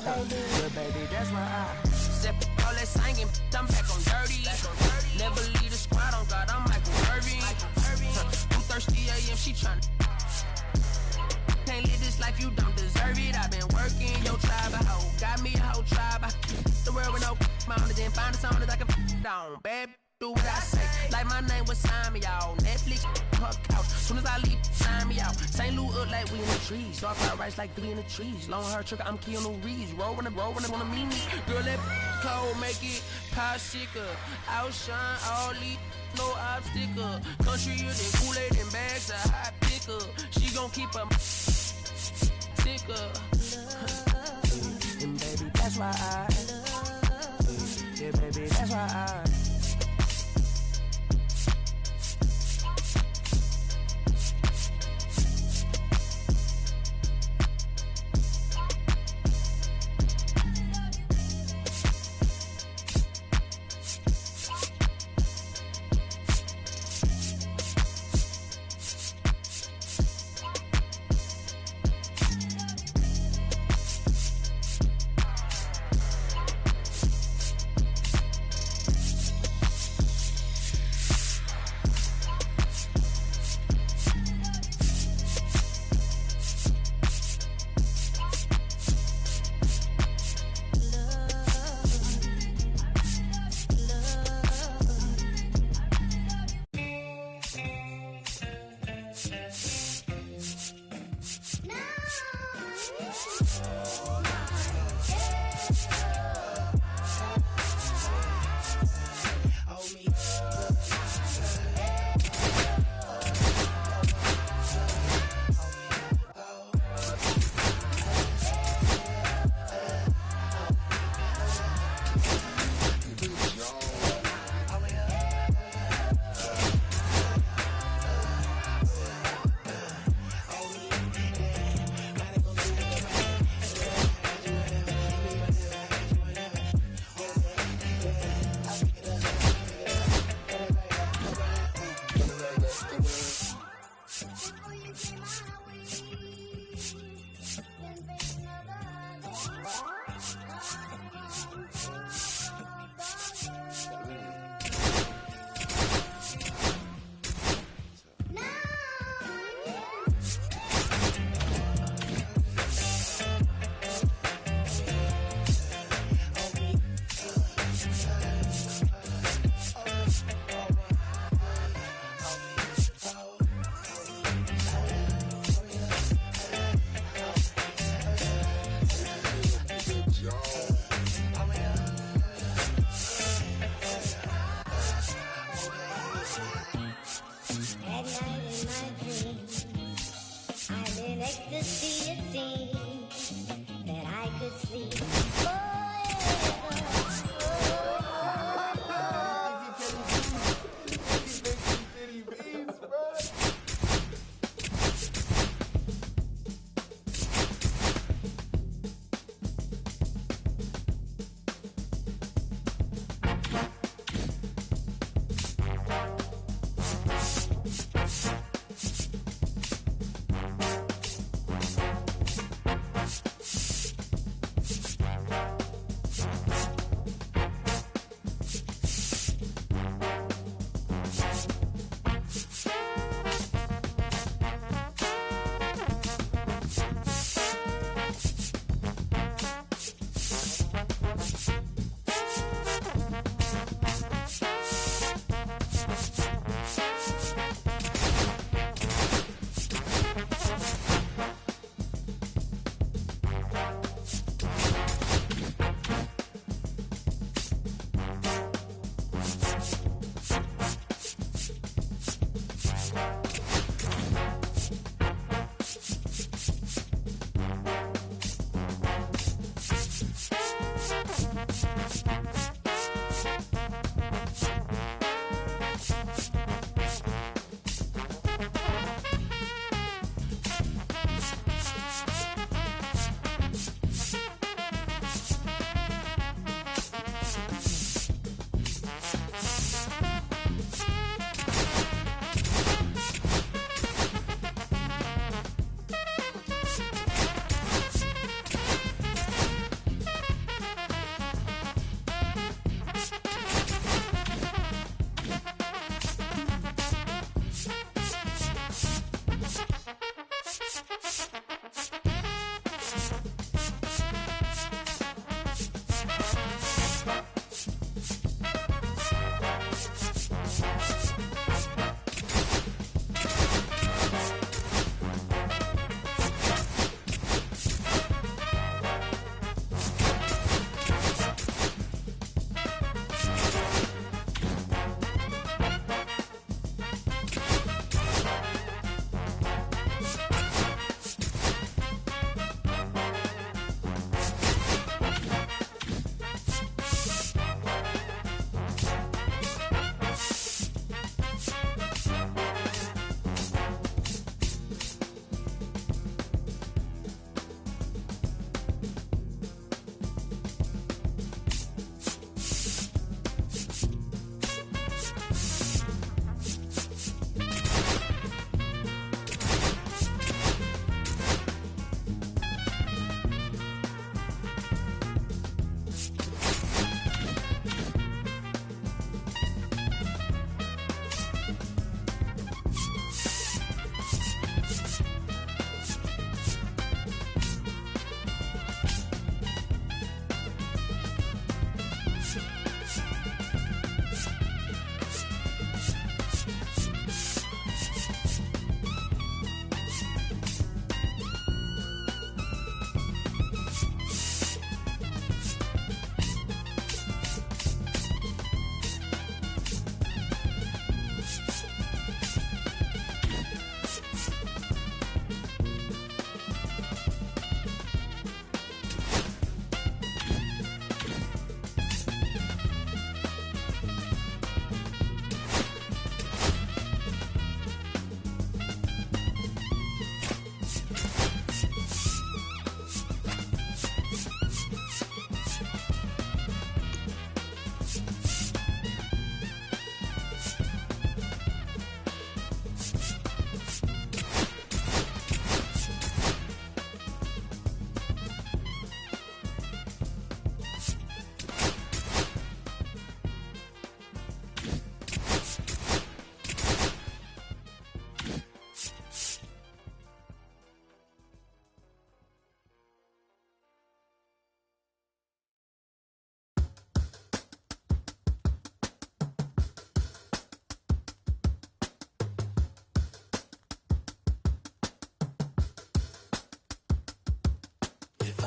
Speaker 13: yeah, baby, that's why I step all that singing, I'm back on dirty. Never leave the squad on God, I'm Michael Irving. 2:30 a.m. she tryna. Can't live this life, you don't deserve it. I've been working your tribe, a hoe. Got me a whole tribe. The world with no mountain, then find a song that I can down. Bad, do what I say. Like my name was sign me out. Netflix, her couch. Soon as I leave, sign me out. St. Louis up like we in the trees. Dark fried rice like 3 in the trees. Long hair trigger, I'm Keanu Reeves. Rolling it, wanna meet me. Girl, that cold, make it popsicle. Outshine all these. No obstacle. Country and Kool-Aid and bags of hot picker. She gon' keep a sticker. And baby, that's why I. Yeah, baby, that's why I.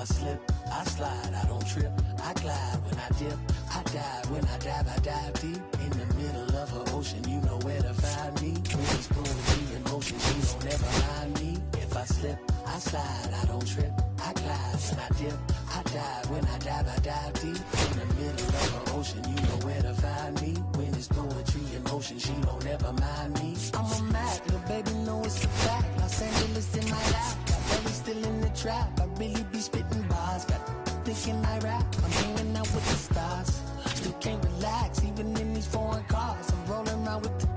Speaker 10: slip, I slide, I don't trip, I glide when I dip, I dive when I dive deep in the middle of an ocean. You know where to find me. When it's poetry in motion, she don't ever mind me. If I slip, I slide, I don't trip, I glide when I dip, I dive when I dive deep in the middle of an ocean. You know where to find me. When it's poetry in motion, she don't ever mind me. I'm a Mac, little baby know it's a fact. Los Angeles in my lap, got belly still in the trap. I really be spitting bars, got thinking I rap. I'm hanging out with the stars, still can't relax even in these foreign cars. I'm rolling around with the,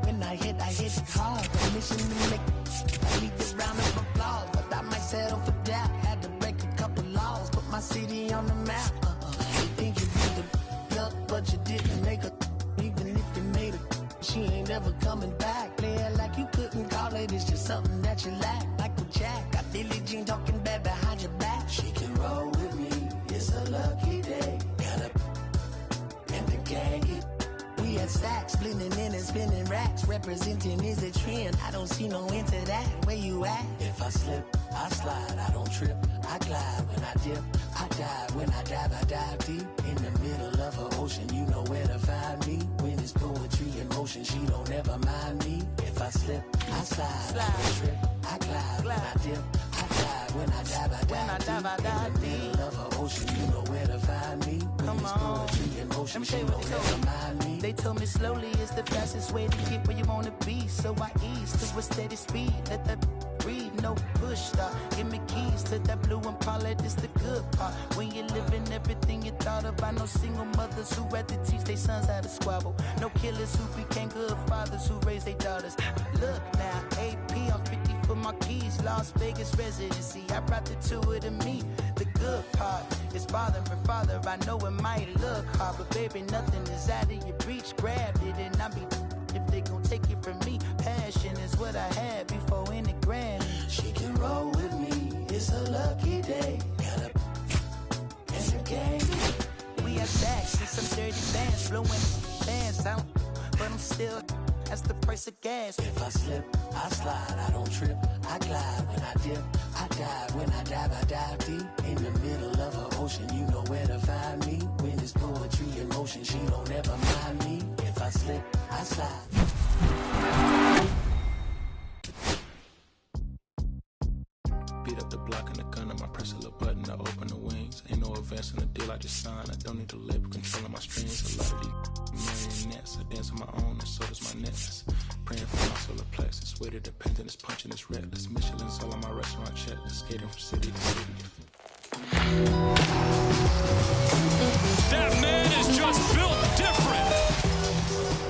Speaker 10: when I hit hard. The mission to make, I need the round of applause, but I might settle for that. Had to break a couple laws, put my city on the map. You think you did the luck, but you didn't make a. Even if you made it, she ain't ever coming back. Play it like you couldn't call it, it's just something that you lack. Michael Jack, got Billie Jean talking bad behind your back. She can roll with me, it's a lucky day. Got up and the gang it. We had stacks, blending in and spinning racks. Representing is a trend, I don't see no end to that. Where you at? If I slip, I slide, I don't trip, I glide when I dip, I dive when I dive deep in the middle of an ocean. You know where to find me. When it's poetry in motion, she don't ever mind me. If I slip, I slide, I don't trip, I glide when I dip, I dive when I dive deep in the middle of an ocean. You know where to find me. When it's poetry in motion, she don't ever mind me.
Speaker 16: They told me slowly is the fastest way to get where you wanna be. So I ease to a steady speed. Let that breathe, no push stop. Give me keys to that blue Impala, this the good part. When you're living everything you thought of. I know single mothers who had to teach their sons how to squabble. No killers who became good fathers who raised their daughters. Look now, AP, I'm 50 for my keys. Las Vegas residency, I brought the two of to me. The good part is father and father. I know it might look hard, but baby, nothing is out of your reach. Grabbed it and I be if they gon' take it from me. Passion is what I had before any Grammy.
Speaker 10: She can roll with me, it's a lucky day. Got up and the gang.
Speaker 16: We have stacks and some dirty bands, blowing bands out, but I'm still, that's the price of gas.
Speaker 10: If I slip, I slide, I don't trip, I glide when I dip, I dive when I dive deep in the middle of an ocean. You know where to find me. When it's poetry in motion, she don't ever mind me. If I slip, I slide.
Speaker 17: Beat up the block and the gun, I press a little button to open the wings. Ain't no advance in the deal, I just sign. I don't need to labor, controlling my strings. A lot of these marionettes, I dance on my own and so does my necklace. Praying for my solar plexus, way to dependent, it's punching, it's reckless. Michelin's all on my restaurant checklist, skating from city to city.
Speaker 1: That man is just built different.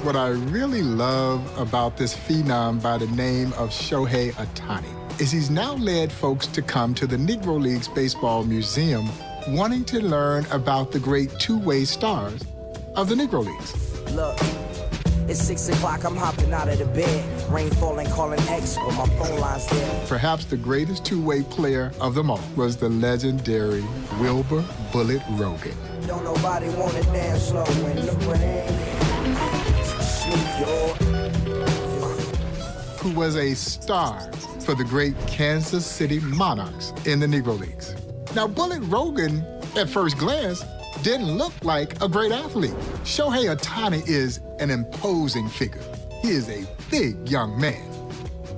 Speaker 18: What I really love about this phenom by the name of Shohei Ohtani is he's now led folks to come to the Negro Leagues Baseball Museum wanting to learn about the great two-way stars of the Negro Leagues.
Speaker 9: Look, it's 6 o'clock, I'm hopping out of the bed. Rain falling, calling X, but my phone line's there.
Speaker 18: Perhaps the greatest two-way player of them all was the legendary Wilbur Bullet Rogan.
Speaker 9: Don't nobody want to dance slow in the rain.
Speaker 18: Who was a star for the great Kansas City Monarchs in the Negro Leagues. Now, Bullet Rogan, at first glance, didn't look like a great athlete. Shohei Ohtani is an imposing figure. He is a big young man.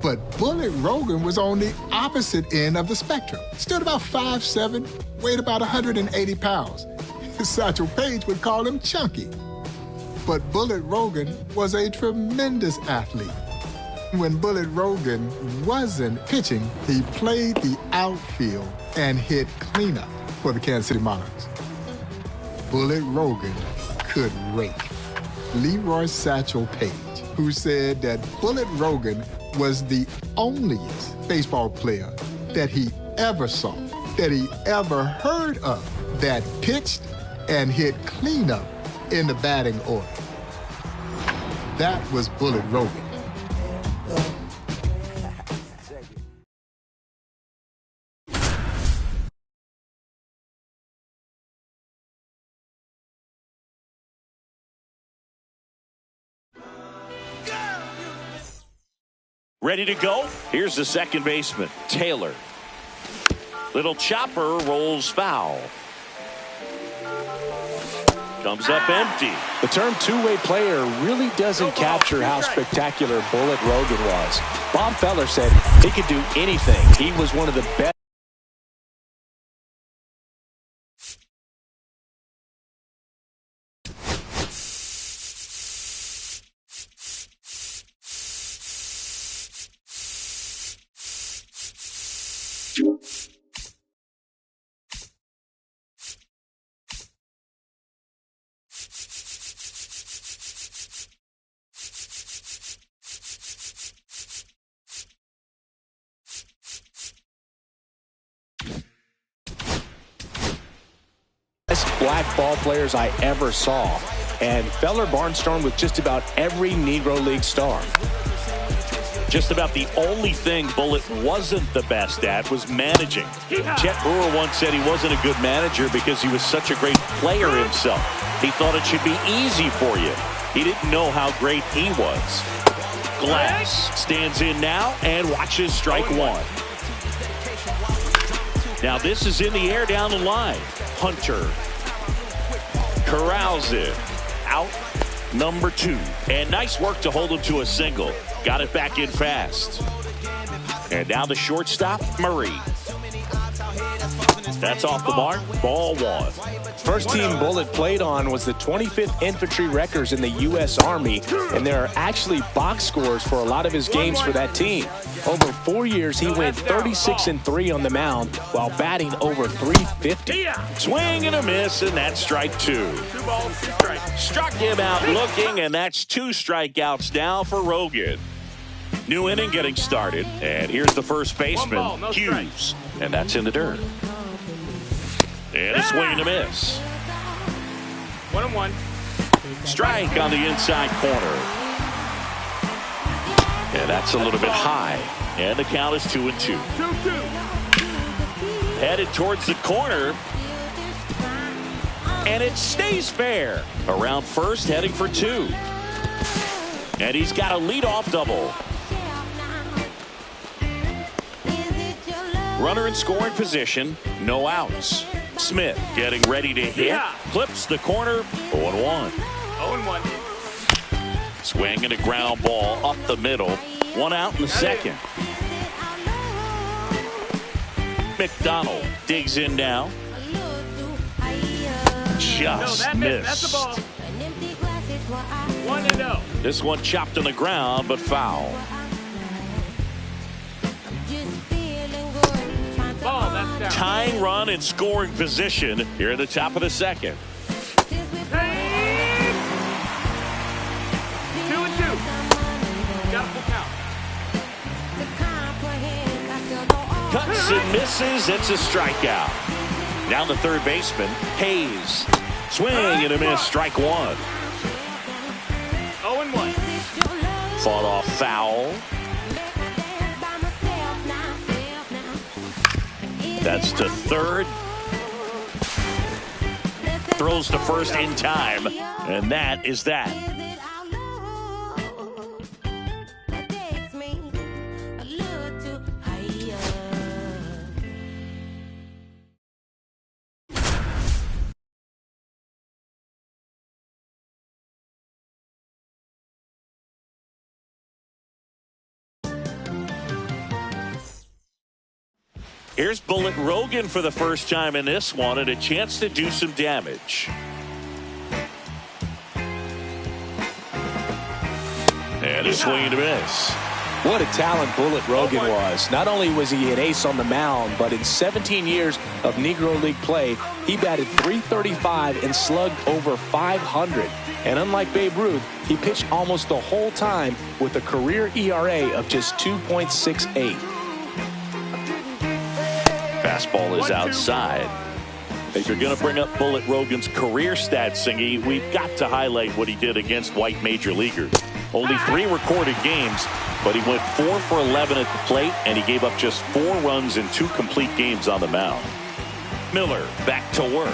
Speaker 18: But Bullet Rogan was on the opposite end of the spectrum. Stood about 5'7", weighed about 180 pounds. Satchel Paige would call him chunky. But Bullet Rogan was a tremendous athlete. When Bullet Rogan wasn't pitching, he played the outfield and hit cleanup for the Kansas City Monarchs. Bullet Rogan could rake. Leroy Satchel Paige, who said that Bullet Rogan was the onlyest baseball player that he ever saw, that he ever heard of, that pitched and hit cleanup in the batting order. That was Bullet Rogan.
Speaker 1: Ready to go? Here's the second baseman, Taylor. Little chopper rolls foul. Comes up empty.
Speaker 19: The term two-way player really doesn't capture how spectacular Bullet Rogan was. Bob Feller said he could do anything. He was one of the best. Black ball players I ever saw, and Feller barnstormed with just about every Negro League star.
Speaker 1: Just about the only thing Bullet wasn't the best at was managing. Chet Brewer once said he wasn't a good manager because he was such a great player himself. He thought it should be easy for you. He didn't know how great he was. Glass stands in now and watches strike one. Now this is in the air down the line. Hunter corrals it. Out number 2. And nice work to hold him to a single. Got it back in fast. And now the shortstop, Murray. That's off the mark. Ball 1.
Speaker 19: First team Bullet played on was the 25th Infantry Wreckers in the U.S. Army, and there are actually box scores for a lot of his games for that team. Over 4 years, he went 36-3 on the mound while batting over 350.
Speaker 1: Swing and a miss, and that's strike 2.
Speaker 6: 2 balls, 2 strikes.
Speaker 1: Struck him out looking, and that's 2 strikeouts now for Rogan. New inning getting started, and here's the first baseman, Hughes, and that's in the dirt. And a swing and a miss.
Speaker 6: 1-1.
Speaker 1: Strike on the inside corner. And that's a little bit high. And the count is 2-2.
Speaker 6: 2-2.
Speaker 1: Headed towards the corner. And it stays fair. Around first, heading for 2. And he's got a leadoff double. Runner in scoring position. No outs. Smith getting ready to hit. Clips the corner. 0-1.
Speaker 6: 0-1.
Speaker 1: Swing and a ground ball up the middle. 1 out in the second. McDonald digs in now. Just missed.
Speaker 6: That's the ball. 1-0.
Speaker 1: This one chopped on the ground, but foul.
Speaker 6: Ball, that's down.
Speaker 1: Tying run in scoring position here at the top of the second.
Speaker 6: 2-2. Got a full count.
Speaker 1: Cuts and misses. It's a strikeout. Down the third baseman, Hayes. Swing and a miss. Strike 1.
Speaker 6: 0-1.
Speaker 1: Fought off foul. That's to third. Throws to first in time. And that is that. Here's Bullet Rogan for the first time in this one, and a chance to do some damage. And a swing and a miss.
Speaker 19: What a talent Bullet Rogan was. Not only was he an ace on the mound, but in 17 years of Negro League play, he batted .335 and slugged over .500. And unlike Babe Ruth, he pitched almost the whole time with a career ERA of just 2.68.
Speaker 1: Fastball is outside. If you're going to bring up Bullet Rogan's career stats, Singy, we've got to highlight what he did against white major leaguers. Only 3 recorded games, but he went 4 for 11 at the plate, and he gave up just 4 runs in 2 complete games on the mound. Miller back to work.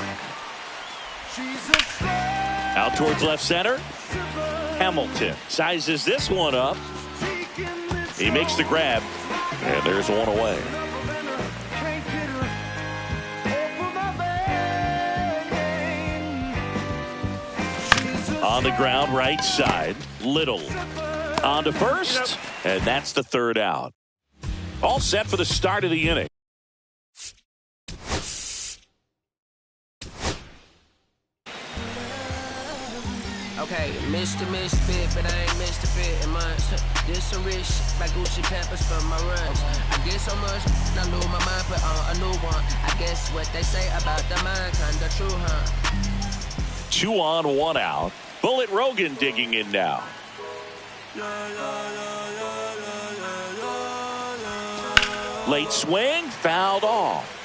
Speaker 1: Out towards left center. Hamilton sizes this one up. He makes the grab, and there's one away. On the ground, right side. Little on to first, and that's the third out. All set for the start of the inning.
Speaker 15: Okay, Mr. Misfit, but I ain't Mr. Fit in much. This some rich by Gucci Pampers for my runs. I get so much, I lose my mind, put on a new one. I guess what they say about the mind, kinda true, huh?
Speaker 1: 2 on, 1 out. Bullet Rogan digging in now. Late swing, fouled off.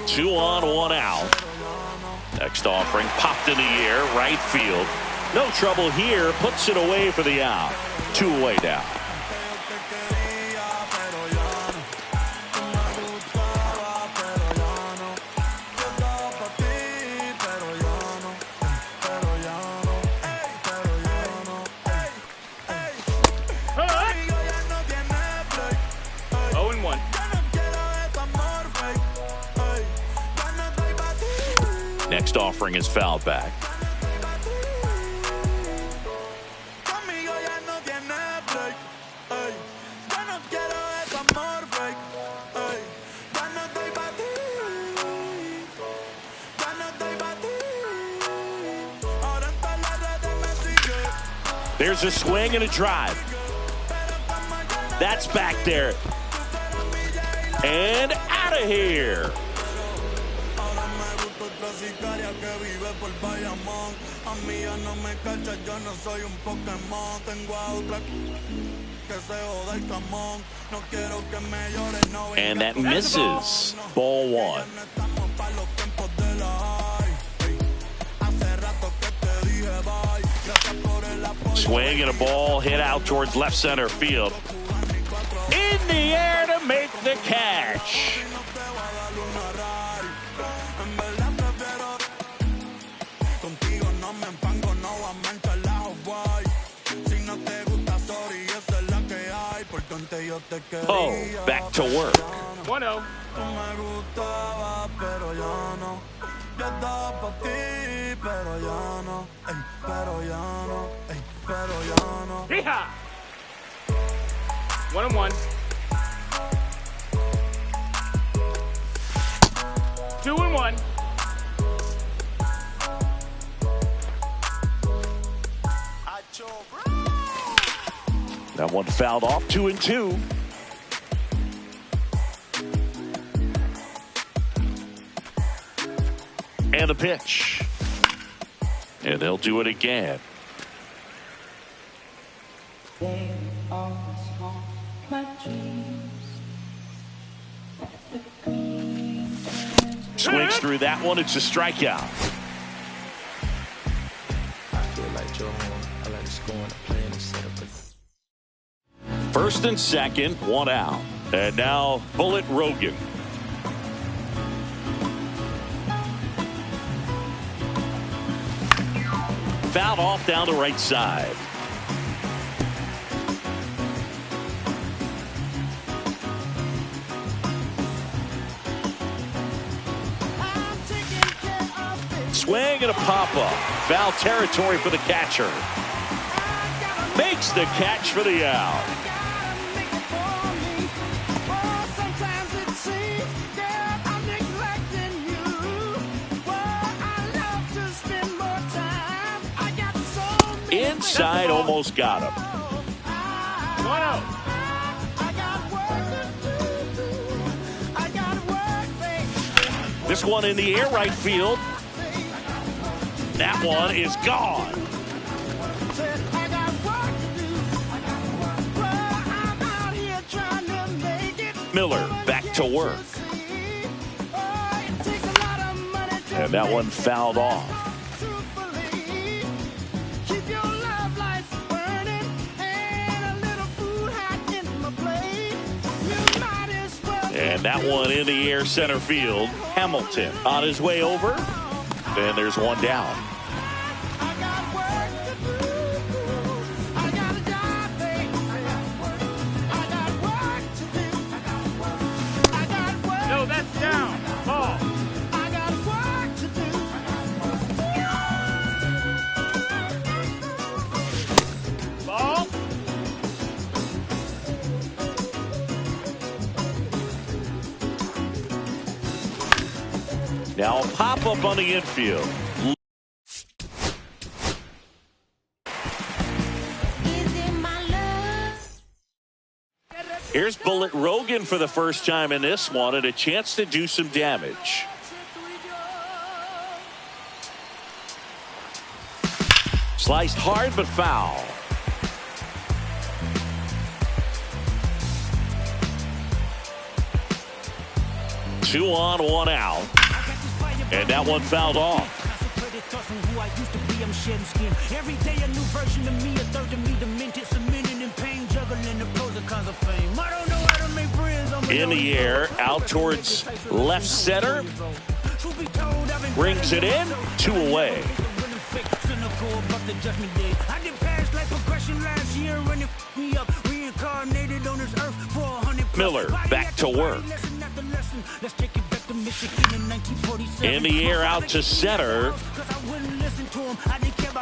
Speaker 1: 2 on, 1 out. Next offering popped in the air, right field. No trouble here, puts it away for the out. 2 away now. Next offering is fouled back. There's a swing and a drive. That's back there. And out of here. And that misses. Ball 1. Swing and a ball hit out towards left center field. In the air to make the catch. Oh, back to work.
Speaker 6: 1-0. Yeehaw! 1-1. 2-1.
Speaker 1: That one fouled off. 2-2. And the pitch. And they'll do it again. Swings through that one. It's a strikeout.
Speaker 17: I feel like Joe Horn. I like to score and play in the setup.
Speaker 1: First and second, 1 out. And now Bullet Rogan. Fouled off down the right side. Swing and a pop-up. Foul territory for the catcher. Makes the catch for the out. Inside, almost got him.
Speaker 6: 1-0.
Speaker 1: This one in the air, right field. That one is gone. Miller back to work. And that one fouled off. And that one in the air center field. Hamilton on his way over. And there's one down.
Speaker 6: That's down. Ball.
Speaker 4: I got work to do.
Speaker 6: Ball.
Speaker 1: Now a pop-up on the infield. Here's Bullet Rogan for the first time in this one, and a chance to do some damage. Sliced hard but foul. Two on, one out. And that one fouled off.
Speaker 11: Every day a new version of me, a third of me demented, cemented in pain, juggling the pros and cons of fame. I don't know how to make friends.
Speaker 1: In the air, out towards left center. Brings it in, 2 away.
Speaker 11: I did past like progression last year and it me up, reincarnated on this earth for 100.
Speaker 1: Miller back to work.
Speaker 11: Let's take it back to Michigan in 1947.
Speaker 1: In the air, out to center.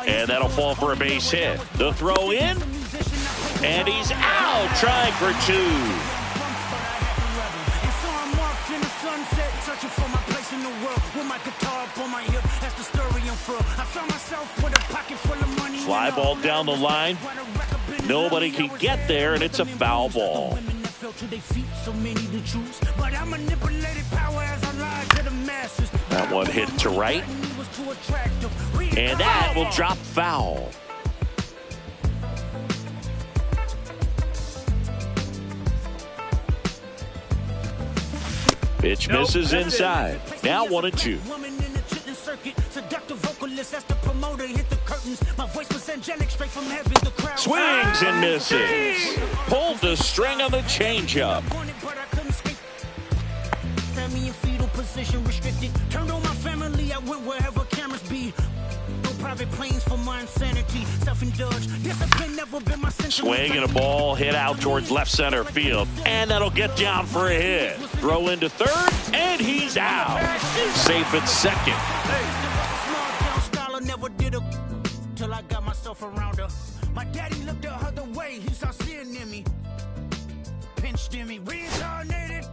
Speaker 1: And that'll fall for a base hit. The throw in. And he's out, trying for 2.
Speaker 11: Searching for my place in the world with my guitar up on my hip. That's the story I'm from. I found myself with a pocket full of money.
Speaker 1: Fly ball down the line. Nobody can get there, and it's a foul ball. That one hit to right. And that will drop foul. Pitch misses inside. Now 1-2. Swings and misses. Pulled the string on the changeup.
Speaker 11: Turned on my family. I went wherever cameras be. No private planes for my insanity. Self-indulged. Discipline never been my central.
Speaker 1: Swing and a ball hit out towards left center field. And that'll get down for a hit. Throw into third, and he's out. Safe at second.
Speaker 11: Never did a till I got myself around her. My daddy looked the other way. He saw sin in me. Pinched in me. Reincarnated.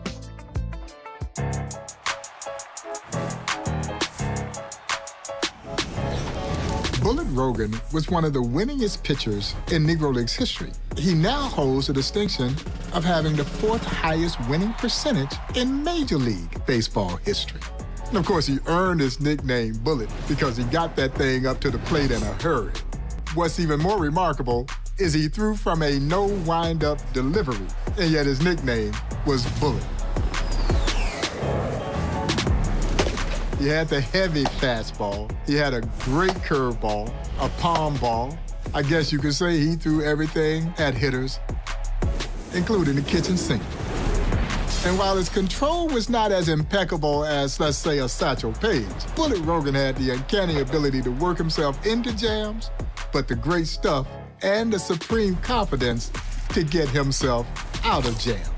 Speaker 18: Bullet Rogan was one of the winningest pitchers in Negro Leagues history. He now holds the distinction of having the 4th highest winning percentage in Major League Baseball history. And of course, he earned his nickname Bullet because he got that thing up to the plate in a hurry. What's even more remarkable is he threw from a no wind-up delivery, and yet his nickname was Bullet. He had the heavy fastball. He had a great curveball, a palm ball. I guess you could say he threw everything at hitters, including the kitchen sink. And while his control was not as impeccable as, let's say, a Satchel Paige, Bullet Rogan had the uncanny ability to work himself into jams, but the great stuff and the supreme confidence to get himself out of jams.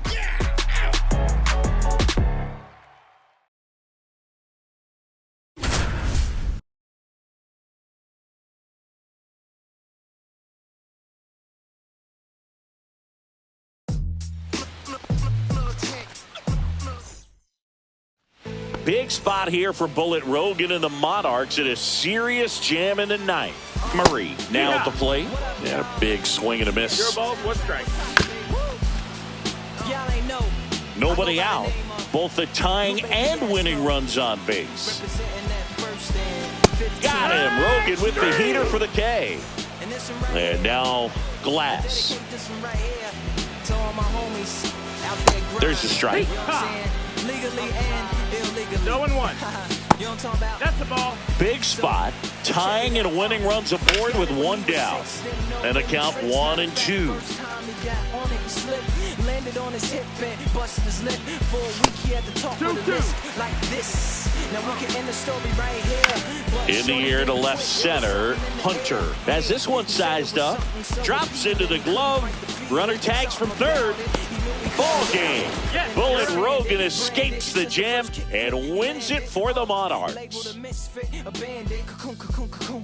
Speaker 1: Big spot here for Bullet Rogan and the Monarchs at a serious jam in the 9th. Murray now at the plate. And a big swing and a miss.
Speaker 6: Zero balls, 1 strike.
Speaker 1: Nobody out. Both the tying and winning runs on base. Got him. Rogan with the heater for the K. And now Glass. There's the strike.
Speaker 6: Legally and illegally. 0-1. That's the ball.
Speaker 1: Big spot. Tying and winning runs aboard with 1 down. And a count 1-2.
Speaker 11: Landed on his hip and busted his lip. For a week he had to talk with a list like this. Now we can end the story right here.
Speaker 1: In the air to left center, Hunter. As this one sized up, drops into the glove. Runner tags from third. Ball game. Bullet Rogan escapes the jam and wins it for the Monarchs.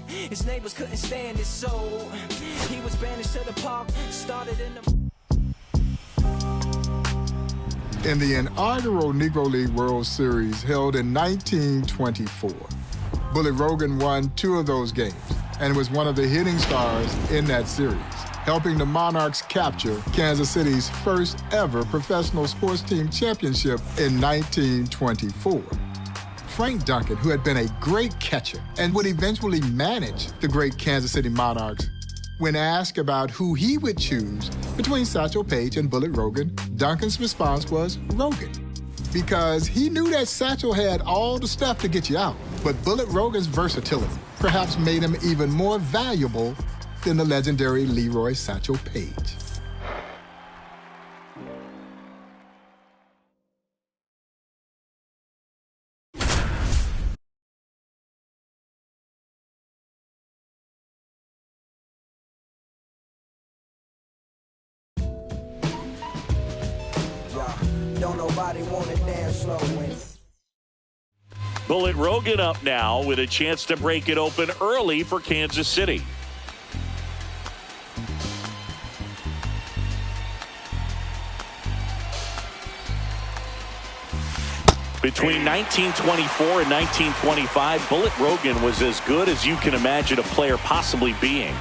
Speaker 11: His neighbors couldn't stand it, so he was banished to the park. Started in the
Speaker 18: In the inaugural Negro League World Series held in 1924, Bullet Rogan won 2 of those games and was one of the hitting stars in that series, helping the Monarchs capture Kansas City's first ever professional sports team championship in 1924. Frank Duncan, who had been a great catcher and would eventually manage the great Kansas City Monarchs, when asked about who he would choose between Satchel Paige and Bullet Rogan, Duncan's response was Rogan, because he knew that Satchel had all the stuff to get you out, but Bullet Rogan's versatility perhaps made him even more valuable than the legendary Leroy Satchel Paige.
Speaker 9: Don't nobody want it damn slow when
Speaker 1: Bullet Rogan up now with a chance to break it open early for Kansas City. Between 1924 and 1925, Bullet Rogan was as good as you can imagine a player possibly being.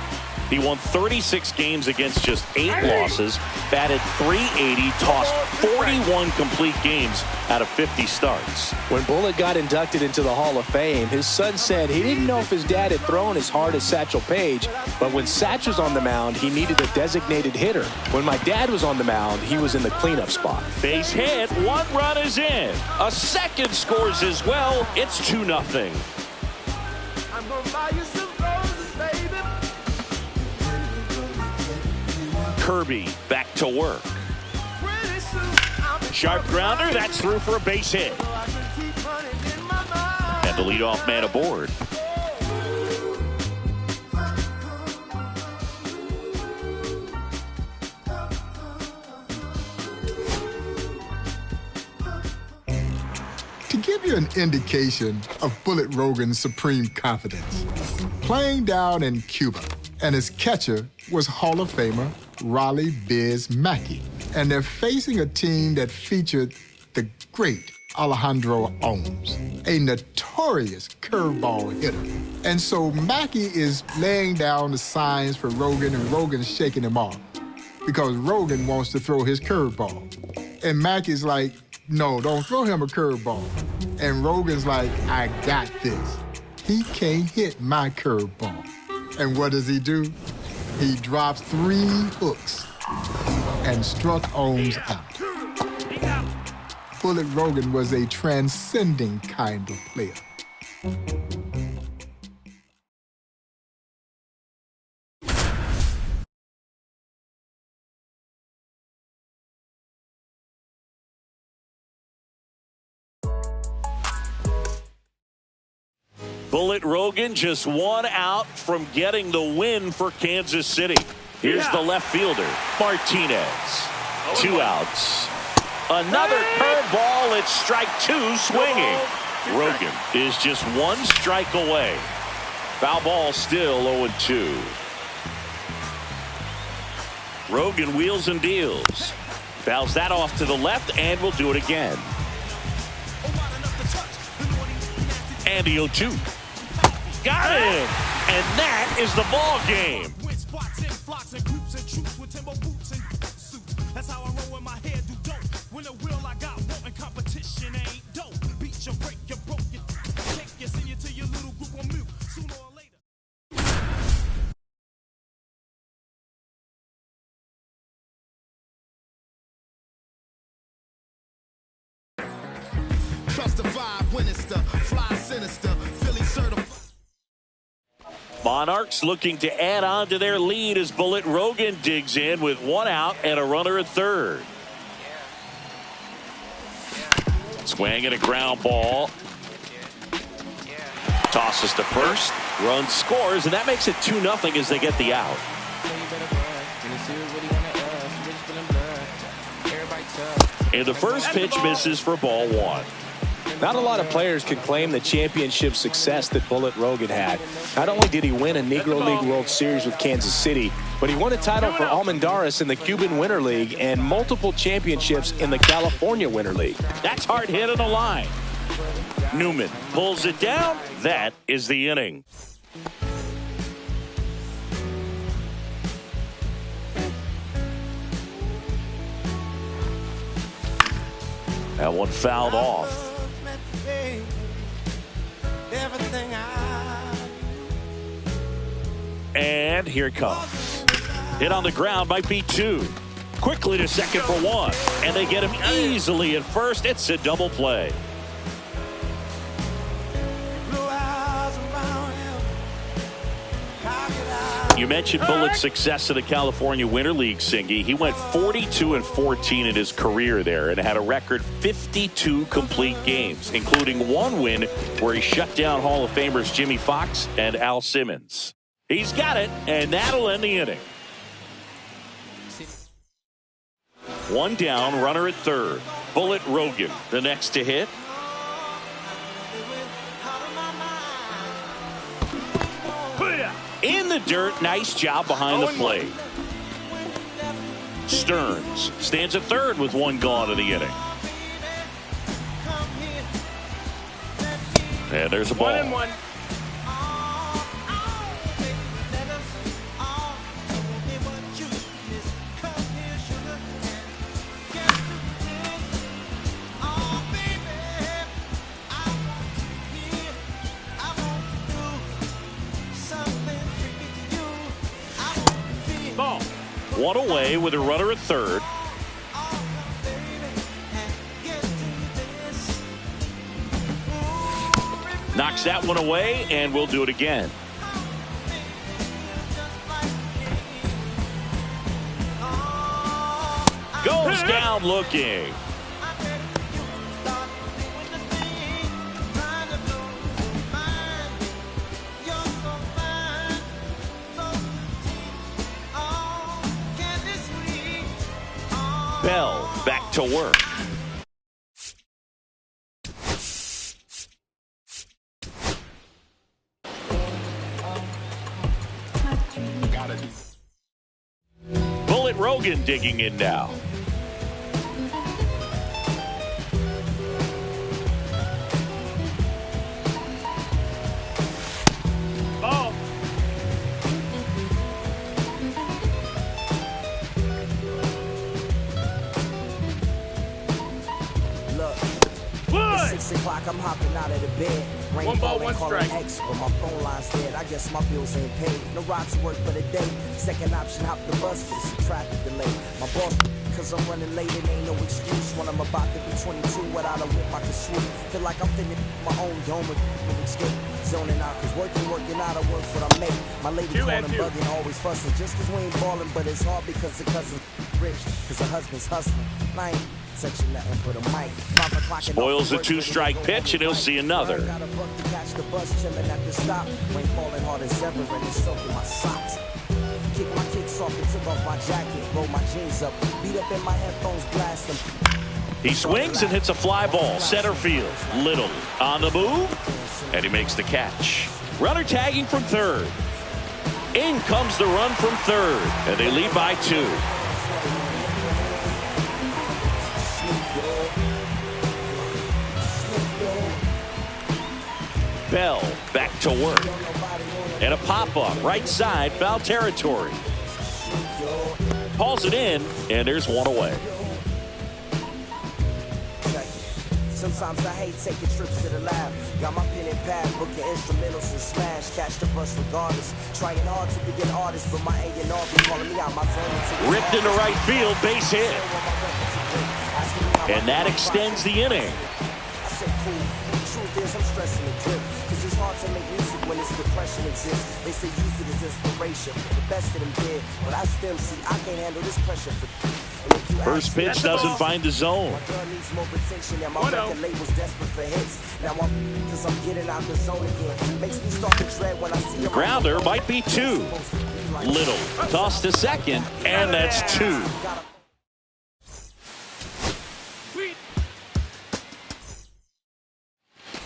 Speaker 1: He won 36 games against just 8 losses, batted .380, tossed 41 complete games out of 50 starts.
Speaker 19: When Bullet got inducted into the Hall of Fame, his son said he didn't know if his dad had thrown as hard as Satchel Paige, but when Satch was on the mound, he needed a designated hitter. When my dad was on the mound, he was in the cleanup spot.
Speaker 1: Base hit, 1 run is in. A second scores as well. It's 2-0.
Speaker 4: I'm gonna buy you some roses, baby.
Speaker 1: Kirby back to work. Sharp grounder, that's through for a base hit. And the leadoff man aboard.
Speaker 18: To give you an indication of Bullet Rogan's supreme confidence, playing down in Cuba, and his catcher was Hall of Famer Raleigh Biz Mackey. And they're facing a team that featured the great Alejandro Ohms, a notorious curveball hitter. And so Mackey is laying down the signs for Rogan, and Rogan's shaking him off because Rogan wants to throw his curveball. And Mackey's like, no, don't throw him a curveball. And Rogan's like, I got this. He can't hit my curveball. And what does he do? He drops 3 hooks and struck Ohms out. Bullet Rogan was a transcending kind of player.
Speaker 1: Bullet Rogan just 1 out from getting the win for Kansas City. Here's the left fielder, Martinez. 2 outs. Another curveball. It's strike 2 swinging. Rogan is just 1 strike away. Foul ball still 0-2. Rogan wheels and deals. Fouls that off to the left and will do it again. And the 0-2. Got it! And that is the ball game.
Speaker 4: That's how I roll in my head, do dope. When the will I got wanting competition ain't dope. Beat you, break you, broke you, take you, send you to your little group on mute. Sooner or later.
Speaker 7: Trust the vibe when it's the fly sinister, Philly certified.
Speaker 1: Monarchs looking to add on to their lead as Bullet Rogan digs in with 1 out and a runner at third. Swing and a ground ball. Tosses to first. Run scores, and that makes it 2-0 as they get the out.
Speaker 2: Everybody tough.
Speaker 1: And the first pitch misses for ball one.
Speaker 19: Not a lot of players can claim the championship success that Bullet Rogan had. Not only did he win a Negro League World Series with Kansas City, but he won a title for Almendares in the Cuban Winter League and multiple championships in the California Winter League.
Speaker 1: That's hard hit on the line. Newman pulls it down. That is the inning. That one fouled off. And here it comes. Hit on the ground, might be two. Quickly to second for one. And they get him easily at first. It's a double play. You mentioned Bullet's success in the California Winter League, Singy. He went 42-14 in his career there and had a record 52 complete games, including one win where he shut down Hall of Famers Jimmy Fox and Al Simmons. He's got it, and that'll end the inning. One down, runner at third. Bullet Rogan, the next to hit. In the dirt, nice job behind the plate. Stearns stands at third with one gone in the inning. And there's a ball.
Speaker 6: 1-1.
Speaker 1: One away with a runner at third. Knocks that one away, and we'll do it again. Goes down looking. Bell back to work. Bullet Rogan digging in now.
Speaker 6: Ball.
Speaker 9: It's 6 o'clock, I'm hopping out of the bed. Rain
Speaker 6: One ball,
Speaker 9: falling,
Speaker 6: one
Speaker 9: calling
Speaker 6: strike.
Speaker 9: X, but my phone line's dead. I guess my bills ain't paid. No ride to work for the day. Second option, hop the bus, but it's a traffic delay. My boss, cause I'm running late, it ain't no excuse. When I'm about to be 22, without a whip I can swoop. Feel like I'm finna my own dome with escape. Zoning out, cause working out, I work what I make. My lady calling, bugging, always fussing. Just cause we ain't ballin', but it's hard because the cousin's rich. Cause her husband's hustling. I ain't touching nothing but a mic.
Speaker 1: Spoils a two-strike pitch, and he'll see another.
Speaker 9: Got a buck to catch the bus, chillin' at the stop. Rain falling hard as ever, and it's soaking my socks. Kick my kicks off and took off my jacket. Roll my jeans up, beat up in my headphones, blast them.
Speaker 1: He swings and hits a fly ball, center field. Little on the move, and he makes the catch. Runner tagging from third. In comes the run from third, and they lead by 2. Bell back to work. And a pop-up, right side, foul territory. Hauls it in, and there's one away.
Speaker 9: Sometimes I hate taking trips to the lab. Got my pen and pad, booking instrumentals and smash. Catch the bus regardless. Trying hard to be an artist, but my A&R be calling me out my zone.
Speaker 1: Ripped into right field, base hit. And that extends the inning.
Speaker 9: I said cool. The truth is I'm stressing the grip. Cause it's hard to make music when this depression exists. They say use it as inspiration. The best of them did. But I still see I can't handle this pressure for.
Speaker 1: First pitch doesn't find the zone.
Speaker 9: My girl needs more protection and my record label's desperate for hits. Now I'm cause I'm getting out the zone again. Makes me start to dread when I see him.
Speaker 1: Grounder might be 2. Little toss to second, and that's 2.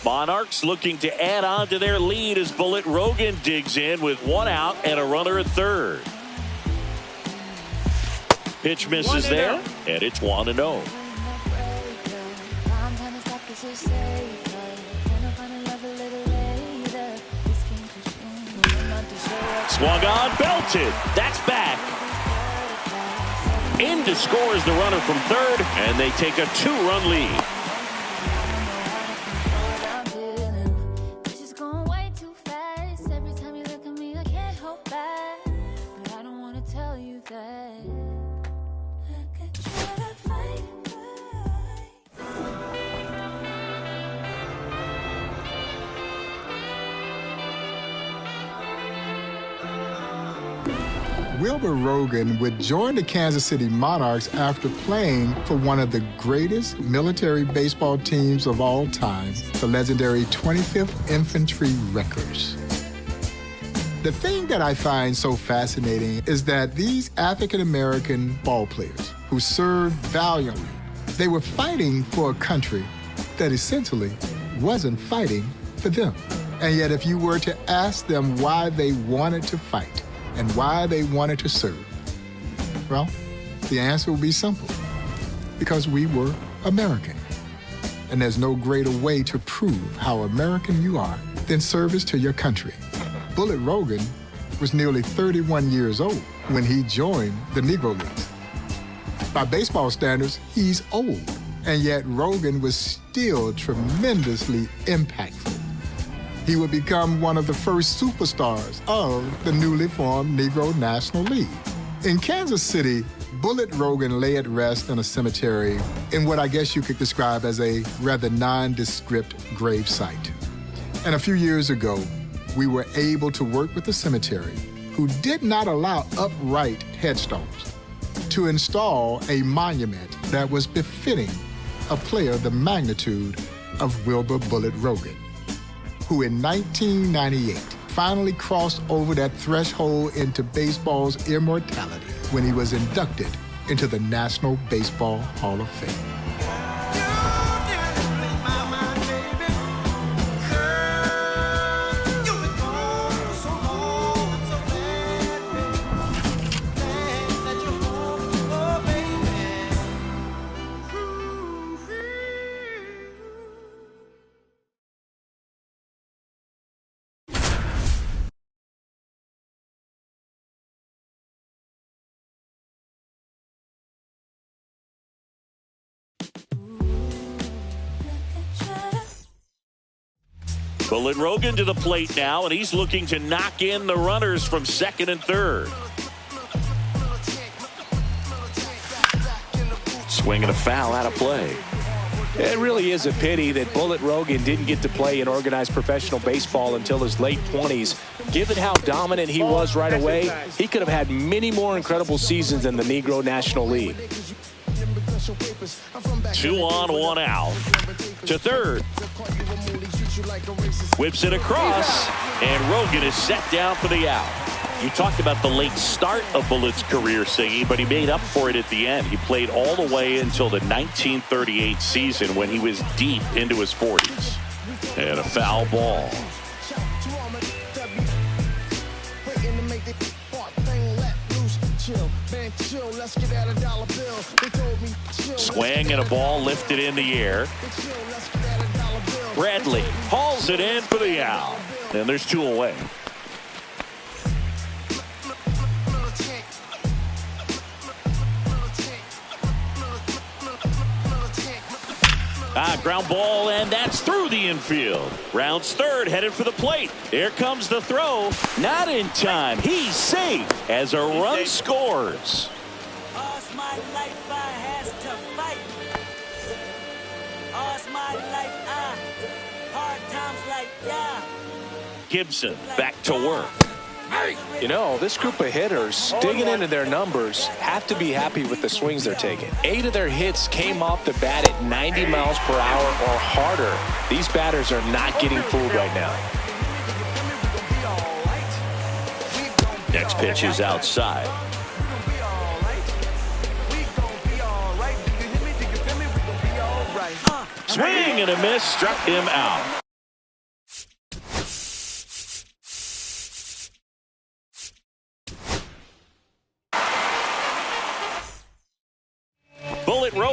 Speaker 1: Monarchs looking to add on to their lead as Bullet Rogan digs in with one out and a runner at third. Pitch misses there, and it's 1-0. Swung on, belted. That's back. In to score is the runner from third, and they take a 2-run lead.
Speaker 18: Wilbur Rogan would join the Kansas City Monarchs after playing for one of the greatest military baseball teams of all time, the legendary 25th Infantry Wreckers. The thing that I find so fascinating is that these African-American ball players who served valiantly, they were fighting for a country that essentially wasn't fighting for them. And yet if you were to ask them why they wanted to fight, and why they wanted to serve? Well, the answer will be simple. Because we were American. And there's no greater way to prove how American you are than service to your country. Bullet Rogan was nearly 31 years old when he joined the Negro Leagues. By baseball standards, he's old. And yet Rogan was still tremendously impactful. He would become one of the first superstars of the newly formed Negro National League. In Kansas City, Bullet Rogan lay at rest in a cemetery in what I guess you could describe as a rather nondescript grave site. And a few years ago, we were able to work with the cemetery, who did not allow upright headstones, to install a monument that was befitting a player the magnitude of Wilbur Bullet Rogan, who in 1998 finally crossed over that threshold into baseball's immortality when he was inducted into the National Baseball Hall of Fame.
Speaker 1: Bullet Rogan to the plate now, and he's looking to knock in the runners from second and third. Swinging a foul out of play.
Speaker 19: It really is a pity that Bullet Rogan didn't get to play in organized professional baseball until his late 20s. Given how dominant he was right away, he could have had many more incredible seasons in the Negro National League.
Speaker 1: 2 on, 1 out. To third. Whips it across, and Rogan is set down for the out. You talked about the late start of Bullet's career, Singy, but he made up for it at the end. He played all the way until the 1938 season when he was deep into his 40s. And a foul ball. Swing and a ball lifted in the air. Bradley hauls it in for the out. And there's 2 away. Ground ball, and that's through the infield. Rounds third, headed for the plate. Here comes the throw. Not in time. He's safe as a run scores.
Speaker 11: All's my life I has to fight. All's my life hard times like yeah.
Speaker 1: Gibson back to work.
Speaker 19: You know, this group of hitters, digging into their numbers, have to be happy with the swings they're taking. 8 of their hits came off the bat at 90 miles per hour or harder. These batters are not getting fooled right now.
Speaker 1: Next pitch is outside. Swing and a miss, struck him out.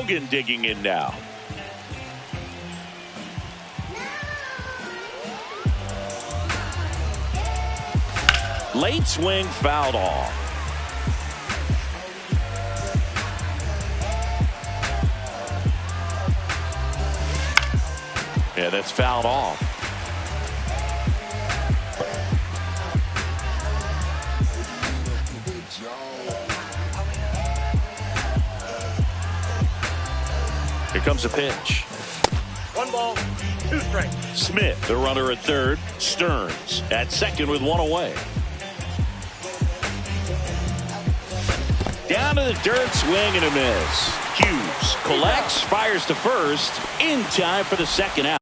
Speaker 1: Rogan digging in now. Late swing fouled off. Yeah, that's fouled off. Here comes a pitch.
Speaker 6: 1 ball, 2 strikes.
Speaker 1: Smith, the runner at third. Stearns at second with 1 away. Down to the dirt, swing and a miss. Hughes collects, fires to first, in time for the second out.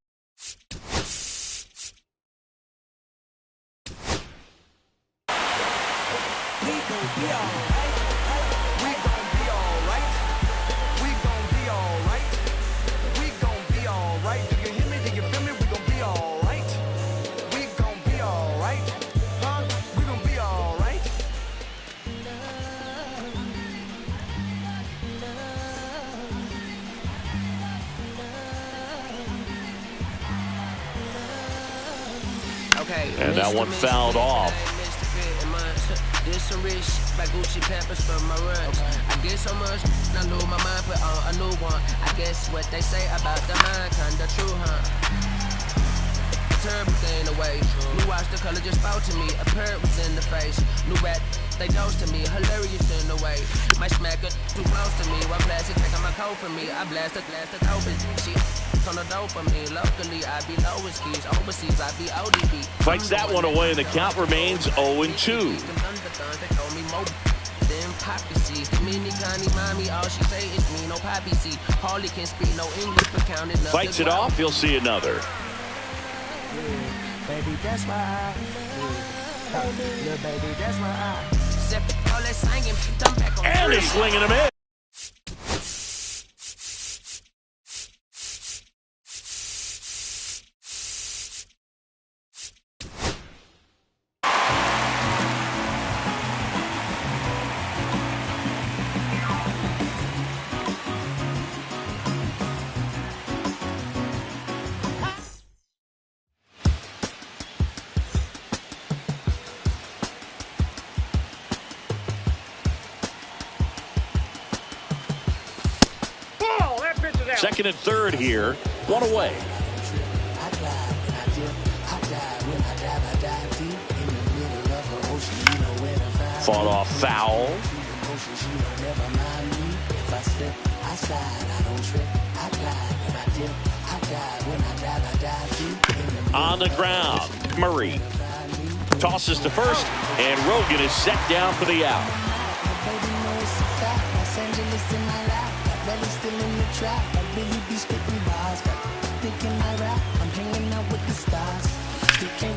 Speaker 1: And that one fouled off.
Speaker 15: This some rich by Gucci Pampers for my runs. I get so much, I lose my mind, put on a new one. I guess what they say about the mind, kinda true, huh? Terrible thing away. New watch, the color just spoke to me. A bird was in the face. New rap, they dose to me. Hilarious in the way. My smacker too close to me. One plastic taking my coat from me. I blast the open. She on the dope for me. Locally, I be low with skis. Overseas, I be ODB.
Speaker 1: Fights that one away, and the count remains 0-2.
Speaker 15: Poppy see, mini Connie, mommy, all she say is me, no poppy see. Harley can speak no English, but counted nothing.
Speaker 1: Fights it off, you'll see another.
Speaker 15: Baby, that's why I little baby, that's why I set all that singing, dumb back on.
Speaker 1: And he's swinging him in. Second and third here, 1 away. Fought off foul. On the ground, Murray tosses to first, and Rogan is set down for the out.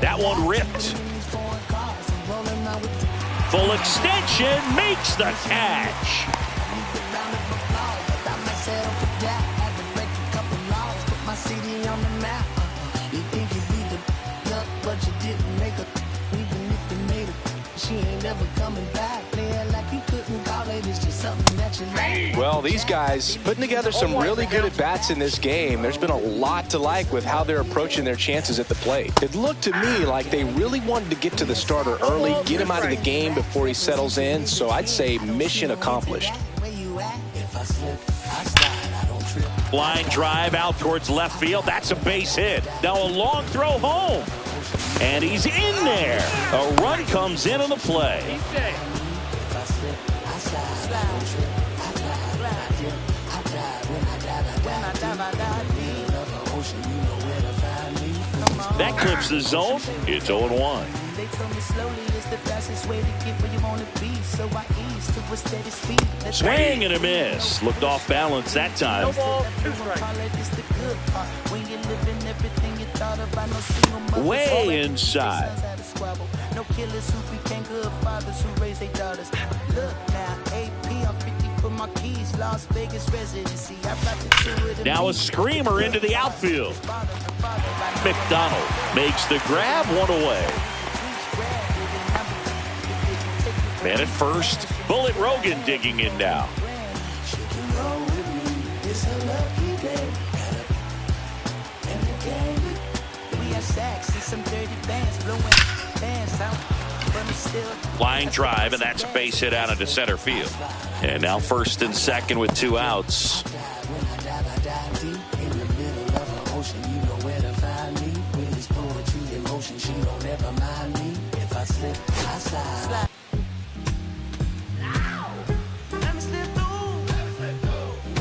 Speaker 1: That one ripped. Full extension, makes the catch.
Speaker 19: Well, these guys putting together some really good at-bats in this game. There's been a lot to like with how they're approaching their chances at the plate. It looked to me like they really wanted to get to the starter early, get him out of the game before he settles in. So I'd say mission accomplished.
Speaker 1: Line drive out towards left field. That's a base hit. Now a long throw home. And he's in there. A run comes in on the play. That clips the zone. It's 0-1.
Speaker 16: They told me slowly is the fastest way to get where you want to be. So I ease to a steady speed.
Speaker 1: Swing and a miss. Looked off balance that time.
Speaker 6: No ball, 2 strikes.
Speaker 1: Way inside.
Speaker 16: No killers who became good fathers who raised their daughters. Look now, AP, I'm 50 for my keys. Las Vegas residency.
Speaker 1: Now a screamer into the outfield. McDonald makes the grab, 1 away. Man at first, Bullet Rogan digging in now.
Speaker 16: It's a lucky day. In the game, we had sacks and some dirty bands, blowing bands out. But I'm still
Speaker 1: Line drive, and that's a base hit out into center field. And now first and second with 2 outs.
Speaker 16: She don't ever mind me. If I slip, I slide. Let me slip through.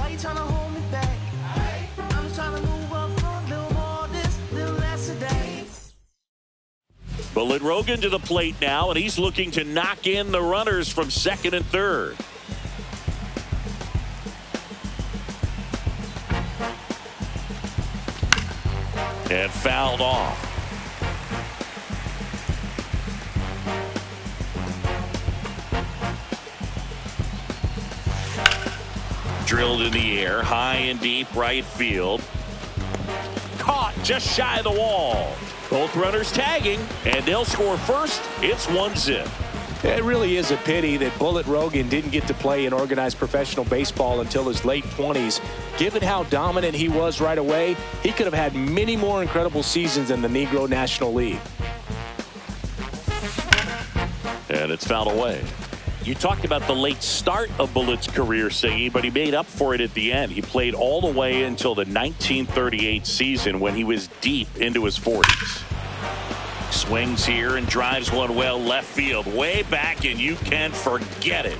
Speaker 16: Why you trying to hold me back? I'm just trying to move up front, little more this, little less today.
Speaker 1: Bullet Rogan to the plate now, and he's looking to knock in the runners from second and third. And fouled off. Drilled in the air, high and deep right field. Caught just shy of the wall. Both runners tagging, and they'll score first. It's 1-0.
Speaker 19: It really is a pity that Bullet Rogan didn't get to play in organized professional baseball until his late 20s. Given how dominant he was right away, he could have had many more incredible seasons in the Negro National League.
Speaker 1: And it's fouled away. You talked about the late start of Bullet's career, Singy, but he made up for it at the end. He played all the way until the 1938 season when he was deep into his 40s. Swings here and drives one well left field, way back, and you can forget it.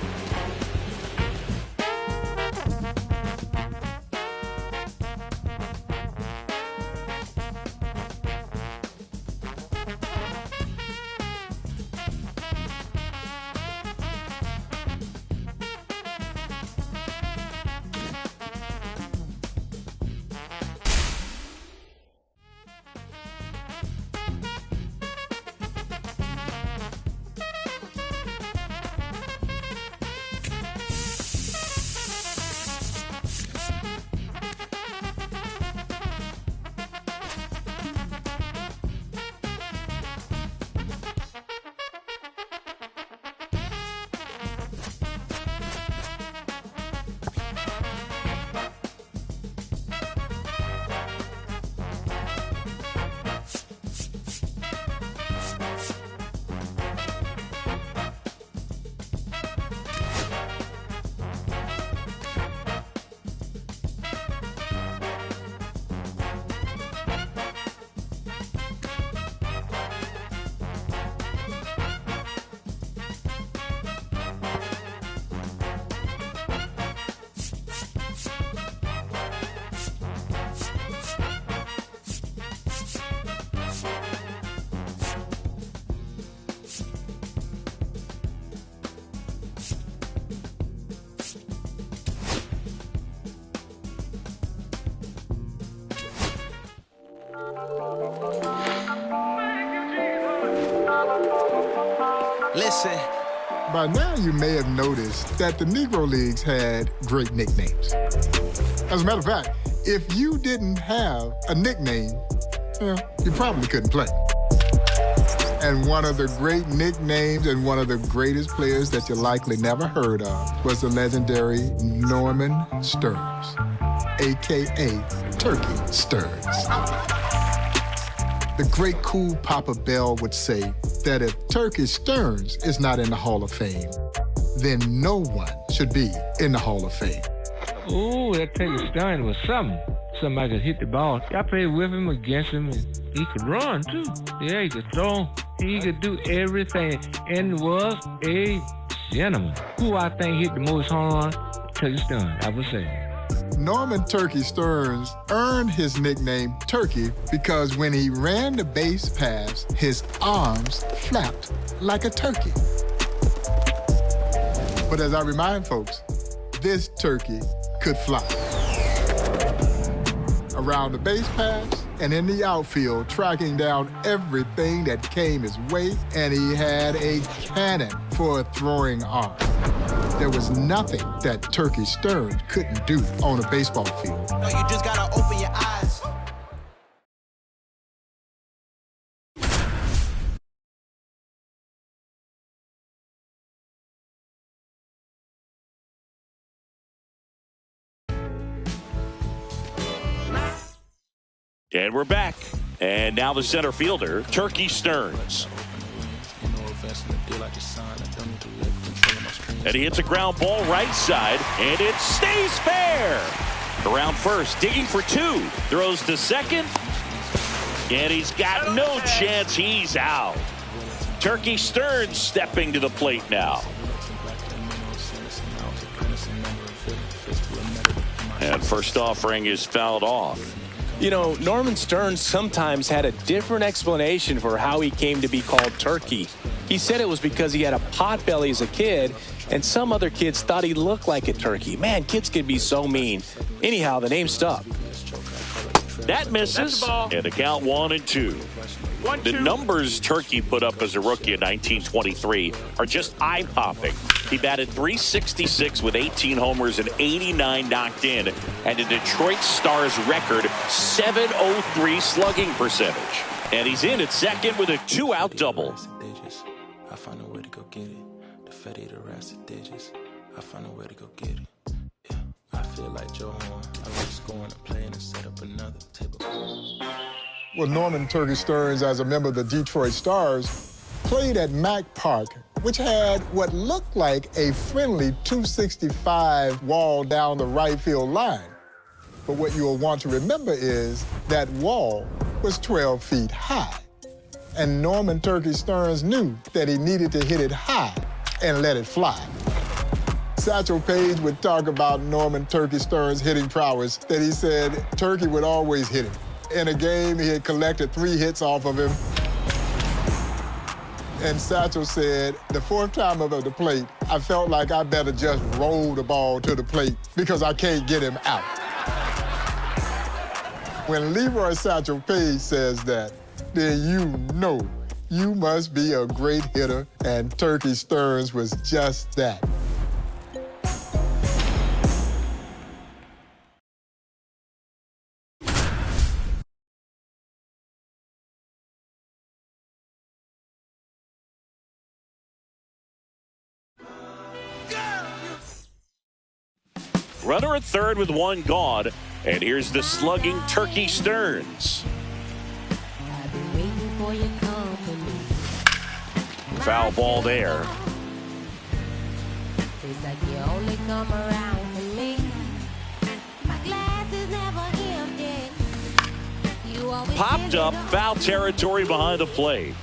Speaker 12: Listen.
Speaker 18: By now, you may have noticed that the Negro Leagues had great nicknames. As a matter of fact, if you didn't have a nickname, well, you probably couldn't play. And one of the great nicknames and one of the greatest players that you likely never heard of was the legendary Norman Stearns, a.k.a. Turkey Stearns. The great cool Papa Bell would say that if Turkey Stearns is not in the Hall of Fame, then no one should be in the Hall of Fame.
Speaker 20: Ooh, that Turkey Stearns was something. Somebody could hit the ball. I played with him, against him, and he could run, too. Yeah, he could throw. He could do everything, and was a gentleman. Who I think hit the most home run? Turkey Stearns, I would say.
Speaker 18: Norman Turkey Stearns earned his nickname Turkey because when he ran the base paths, his arms flapped like a turkey. But as I remind folks, this turkey could fly. Around the base paths and in the outfield, tracking down everything that came his way, and he had a cannon for a throwing arm. There was nothing that Turkey Stearns couldn't do on a baseball field.
Speaker 12: No, you just gotta open your eyes.
Speaker 1: And we're back. And now the center fielder, Turkey Stearns. And he hits a ground ball right side, and it stays fair. Around first, digging for 2. Throws to second, and he's got no chance. He's out. Turkey Stearns stepping to the plate now. And first offering is fouled off.
Speaker 19: You know, Norman Stearns sometimes had a different explanation for how he came to be called Turkey. He said it was because he had a pot belly as a kid, and some other kids thought he looked like a turkey. Man, kids can be so mean. Anyhow, the name stuck.
Speaker 1: That misses, and the count 1-2. The numbers Turkey put up as a rookie in 1923 are just eye-popping. He batted .366 with 18 homers and 89 knocked in, and a Detroit Stars record .703 slugging percentage. And he's in at second with a 2-out double.
Speaker 17: I find a way to go get it. The Fetty, the Rasted Digits. I find a way to go get it. Yeah, I feel like Joe Horn. I like scoring a play and set up another table.
Speaker 18: Well, Norman Turkey Stearns, as a member of the Detroit Stars, played at Mack Park, which had what looked like a friendly .265 wall down the right field line. But what you'll want to remember is that wall was 12 feet high. And Norman Turkey Stearns knew that he needed to hit it high and let it fly. Satchel Paige would talk about Norman Turkey Stearns' hitting prowess, that he said Turkey would always hit him. In a game, he had collected 3 hits off of him. And Satchel said, the 4th time up at the plate, I felt like I better just roll the ball to the plate because I can't get him out. When Leroy Satchel Paige says that, then you know you must be a great hitter, and Turkey Stearns was just that.
Speaker 1: Runner at third with 1 gone, and here's the slugging Turkey Stearns. Foul ball there. Popped up, foul territory behind the plate.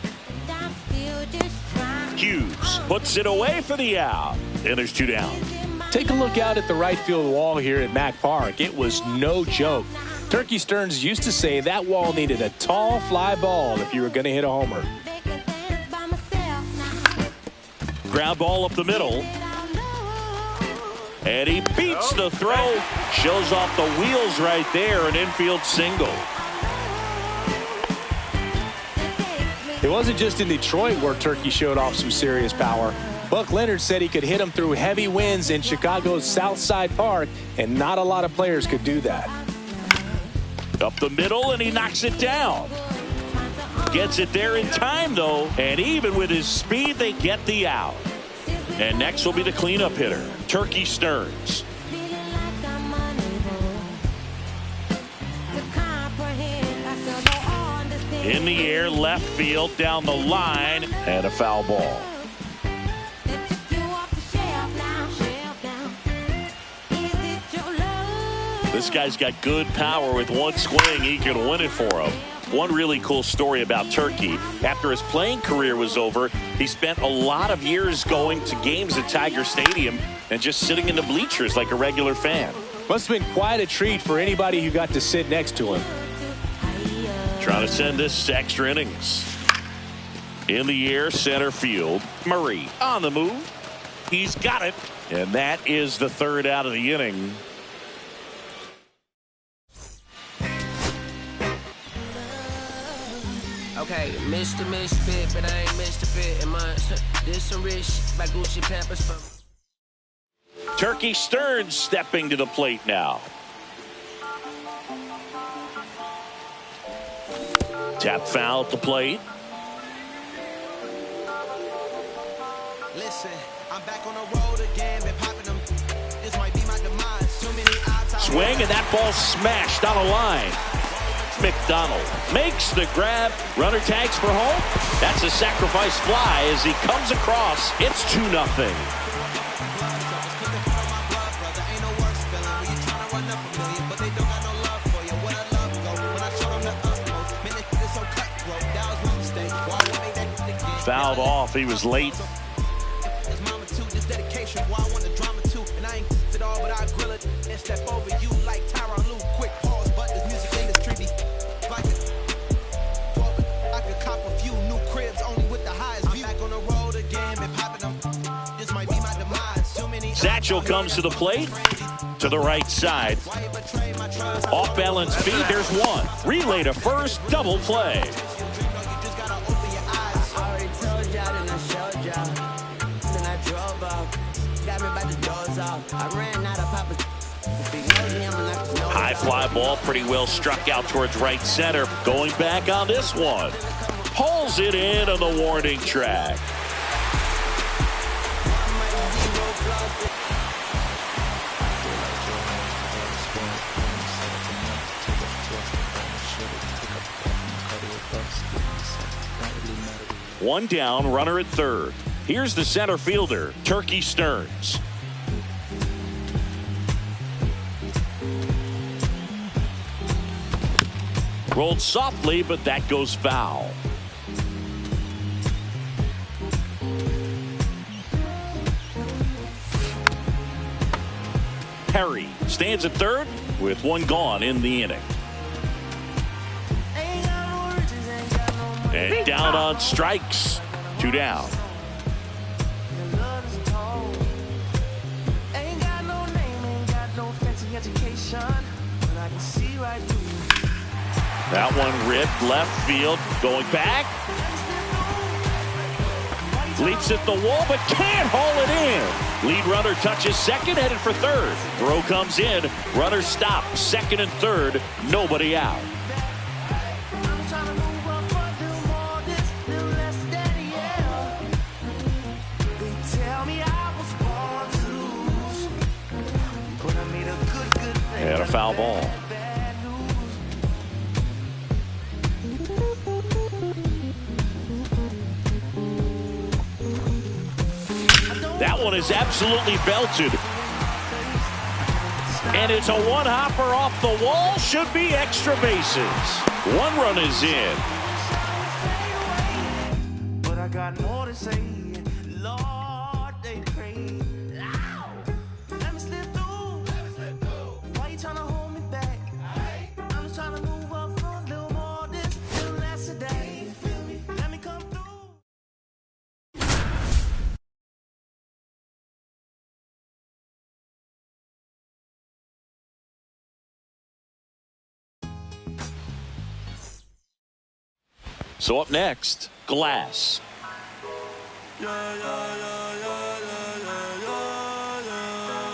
Speaker 1: Hughes puts it away for the out, and there's 2 down.
Speaker 19: Take a look out at the right field wall here at Mack Park. It was no joke. Turkey Stearns used to say that wall needed a tall fly ball if you were going to hit a homer.
Speaker 1: Ground ball up the middle. And he beats the throw. Shows off the wheels right there. An infield single.
Speaker 19: It wasn't just in Detroit where Turkey showed off some serious power. Buck Leonard said he could hit him through heavy winds in Chicago's Southside Park, and not a lot of players could do that.
Speaker 1: Up the middle, and he knocks it down. Gets it there in time, though, and even with his speed, they get the out. And next will be the cleanup hitter, Turkey Stearns. In the air, left field, down the line, and a foul ball. This guy's got good power. With 1 swing, he can win it for him. One really cool story about Turkey. After his playing career was over, he spent a lot of years going to games at Tiger Stadium and just sitting in the bleachers like a regular fan.
Speaker 19: Must have been quite a treat for anybody who got to sit next to him.
Speaker 1: Trying to send this to extra innings. In the air, center field. Murray on the move. He's got it. And that is the 3rd out of the inning.
Speaker 15: Okay, Mr. Misfit, but I ain't Mr. Fit. And mine, this some rich by Gucci Pampers from.
Speaker 1: Turkey Stearns stepping to the plate now. Tap foul at the plate.
Speaker 12: Listen, I'm back on the road again, been popping them. This might be my demise. Too many odds.
Speaker 1: Swing, and that ball smashed on a line. McDonald makes the grab. Runner tags for home. That's a sacrifice fly as he comes across. It's 2-0. Fouled off. He was late. Satchel comes to the plate, to the right side. Off balance feet, there's one. Relay to first, double play. High fly ball, pretty well struck out towards right center. Going back on this one. Pulls it in on the warning track. One down, runner at third. Here's the center fielder, Turkey Stearns. Rolled softly, but that goes foul. Perry stands at third with one gone in the inning. And down on strikes. 2 down. That one ripped left field. Going back. Leaps at the wall, but can't haul it in. Lead runner touches second, headed for third. Throw comes in. Runner stopped. Second and third. Nobody out. And a foul ball. That one is absolutely belted. And it's a one-hopper off the wall. Should be extra bases. One run is in.
Speaker 11: But I got more to say. Lord, they pray. Let me slip through. Why you trying to hold me back? I'm just trying to move up for a little more this, little less today. Let me come through.
Speaker 1: So up next, Glass.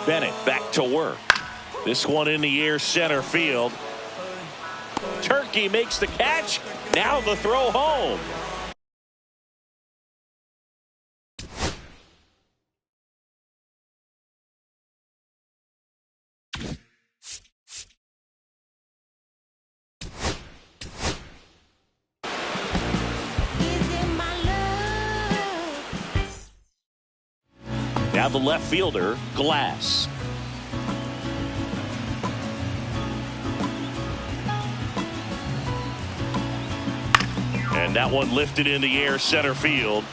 Speaker 1: Bennett back to work. This one in the air, center field. Turkey makes the catch. Now the throw home. Now the left fielder, Glass. And that one lifted in the air, center field.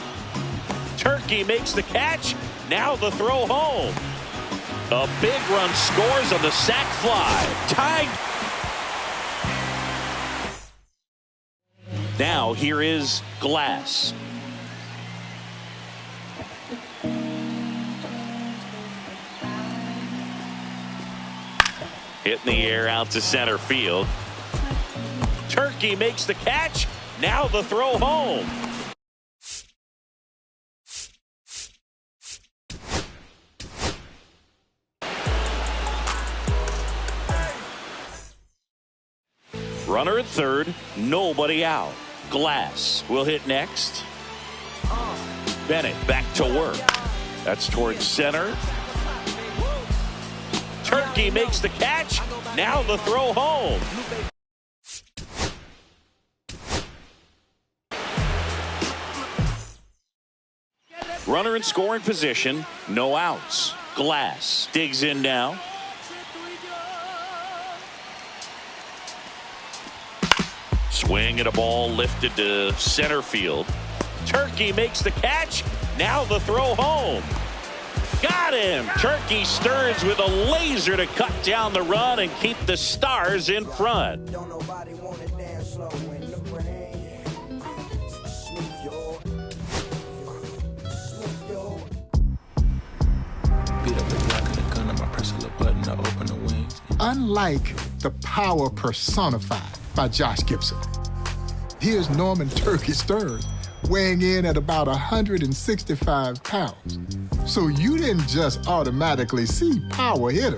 Speaker 1: Turkey makes the catch. Now the throw home. A big run scores on the sac fly. Tied. Now here is Glass. Hit in the air out to center field. Turkey makes the catch. Now the throw home. Runner at third, nobody out. Glass will hit next. Bennett back to work. That's towards center. Turkey makes the catch. Now the throw home. Runner in scoring position, no outs. Glass digs in now. Swing and a ball lifted to center field. Turkey makes the catch. Now the throw home. Got him. Turkey Stearns with a laser to cut down the run and keep the Stars in front.
Speaker 9: Don't nobody want to dance slow in the rain. Smooth your.
Speaker 17: Beat up the block of the gun, I'ma press a little button to open the wings.
Speaker 18: Unlike the power personified by Josh Gibson, here's Norman Turkey Stearns weighing in at about 165 pounds. So you didn't just automatically see power hitter.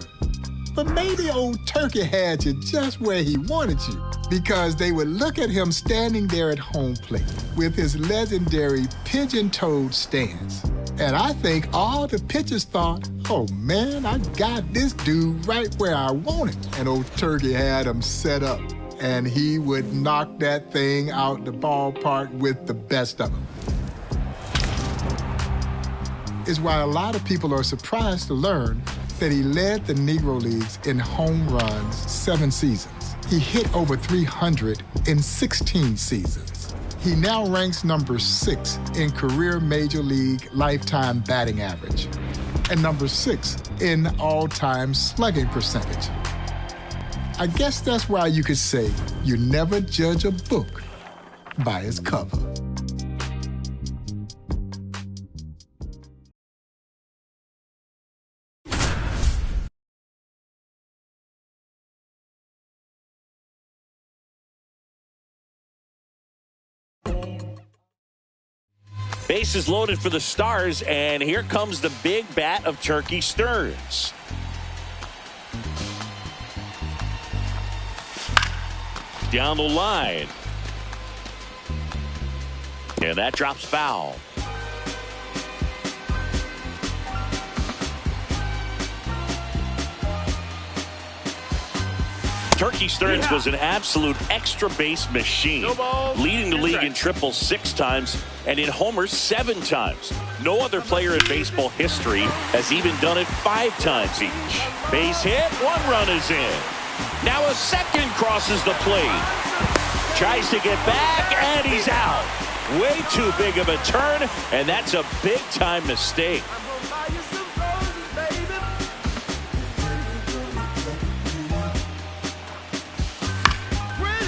Speaker 18: But maybe old Turkey had you just where he wanted you, because they would look at him standing there at home plate with his legendary pigeon-toed stance. And I think all the pitchers thought, oh man, I got this dude right where I want him. And old Turkey had him set up, and he would knock that thing out the ballpark with the best of them. Is why a lot of people are surprised to learn that he led the Negro Leagues in home runs 7 seasons. He hit over 300 in 16 seasons. He now ranks number 6 in career Major League lifetime batting average and number 6 in all-time slugging percentage. I guess that's why you could say you never judge a book by its cover.
Speaker 1: Bases loaded for the Stars, and here comes the big bat of Turkey Stearns. Down the line. And that drops foul. Turkey Stearns was an absolute extra base machine, leading the league in triples 6 times and in homers 7 times. No other player in baseball history has even done it 5 times each. Base hit, 1 run is in. Now a second crosses the plate. Tries to get back, and he's out. Way too big of a turn, and that's a big-time mistake.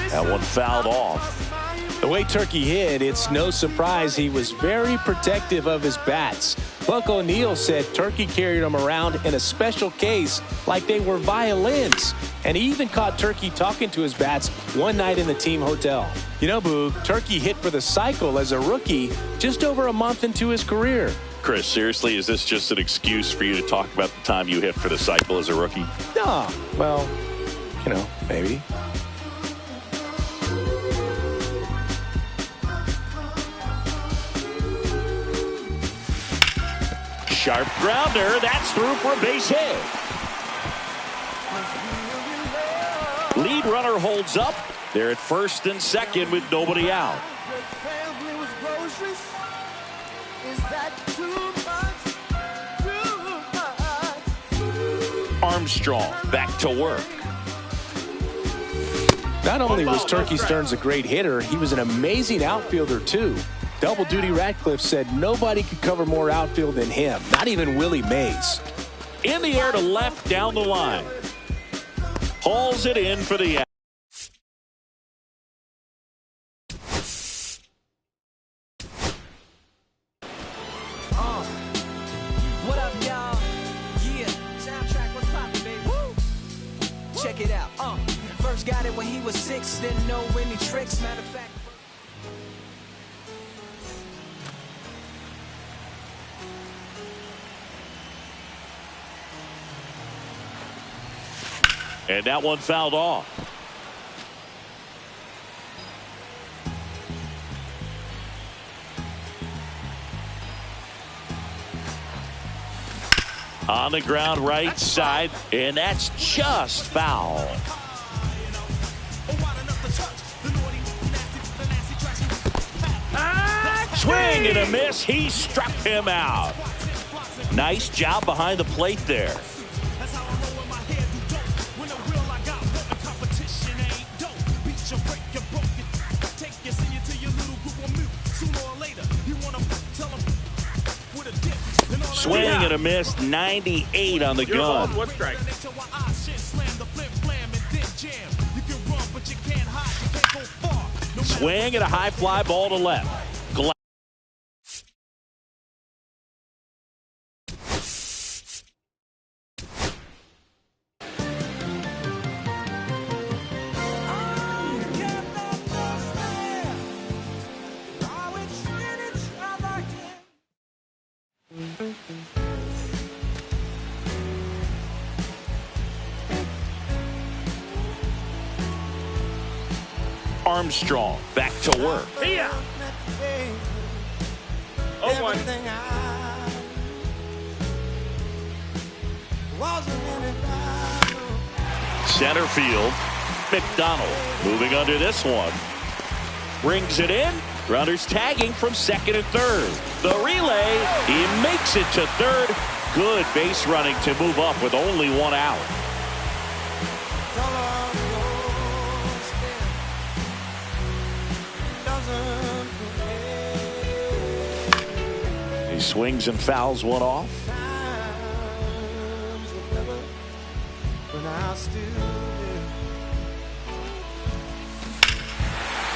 Speaker 1: That one fouled off.
Speaker 19: The way Turkey hit, it's no surprise he was very protective of his bats. Buck O'Neil said Turkey carried them around in a special case like they were violins. And he even caught Turkey talking to his bats one night in the team hotel. You know, Boog, Turkey hit for the cycle as a rookie just over a month into his career.
Speaker 1: Chris, seriously, is this just an excuse for you to talk about the time you hit for the cycle as a rookie?
Speaker 19: No, well, you know, maybe.
Speaker 1: Sharp grounder, that's through for a base hit. Lead runner holds up. They're at first and second with nobody out. Armstrong back to work.
Speaker 19: Not only was Turkey Stearns a great hitter, he was an amazing outfielder too. Double Duty Ratcliffe said nobody could cover more outfield than him, not even Willie Mays.
Speaker 1: In the air to left down the line. Hauls it in for the out.
Speaker 11: What up, y'all? Yeah, soundtrack, what's poppin', baby? Woo! Check it out. First got it when he was 6, didn't know any tricks. Matter of fact.
Speaker 1: And that one fouled off. On the ground right side, and that's just foul. Swing Swing and a miss. He struck him out. Nice job behind the plate there. Swing and a miss, 98 on the gun.
Speaker 6: One strike.
Speaker 1: Swing and a high fly ball to left. Armstrong back to work.
Speaker 6: Yeah. 0-1.
Speaker 1: Center field. McDonald moving under this one. Brings it in. Runners tagging from second and third. The relay. He makes it to third. Good base running to move up with only one out. He swings and fouls one off.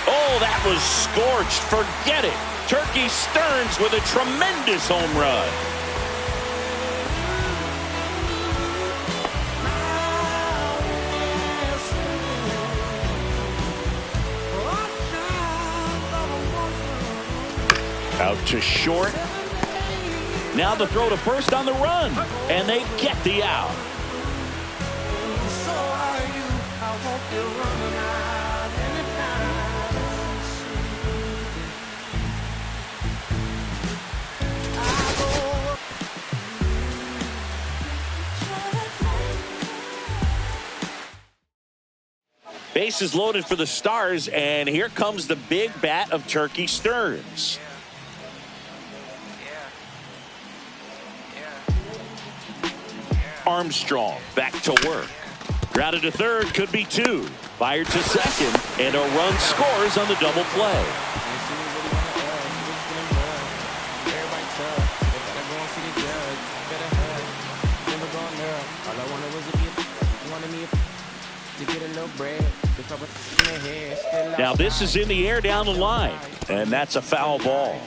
Speaker 1: Oh, that was scorched. Forget it. Turkey Stearns with a tremendous home run. Out to short. Now the throw to first on the run, and they get the out. Bases loaded for the Stars, and here comes the big bat of Turkey Stearns. Armstrong back to work. Grounded to third, could be two. Fired to second, and a run scores on the double play. Now this is in the air down the line, and that's a foul ball.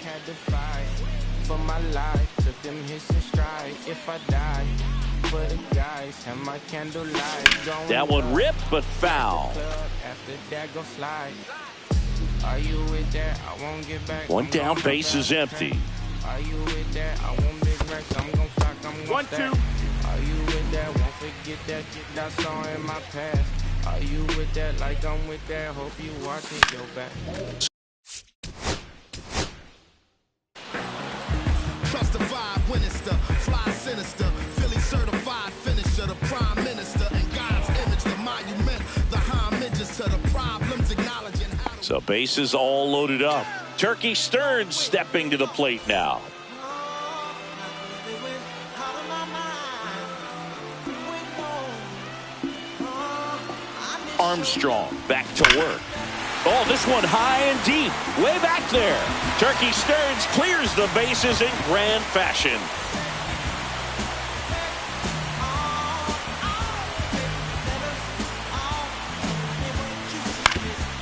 Speaker 2: For my life, took them hits and stride. If I die, for the guys, have my candlelight.
Speaker 1: That one ripped, but foul.
Speaker 2: After that, go slide. Are you with that? I won't get back.
Speaker 1: One down, base is empty.
Speaker 2: Are you with that? I won't big racks. I'm gon' flock. I'm gon'
Speaker 6: 1-2.
Speaker 2: Are you with that? Won't forget that kid I saw in my past. Are you with that? Like I'm with that. Hope you watching your back.
Speaker 7: Trust the vibe, Winchester, fly sinister, Philly certified finisher, the prime minister, and God's image, the monument, the homages to the problems, acknowledging.
Speaker 1: So bases all loaded up. Turkey Stearns stepping to the plate now. Armstrong back to work. Oh, this one high and deep, way back there. Turkey Stearns clears the bases in grand fashion.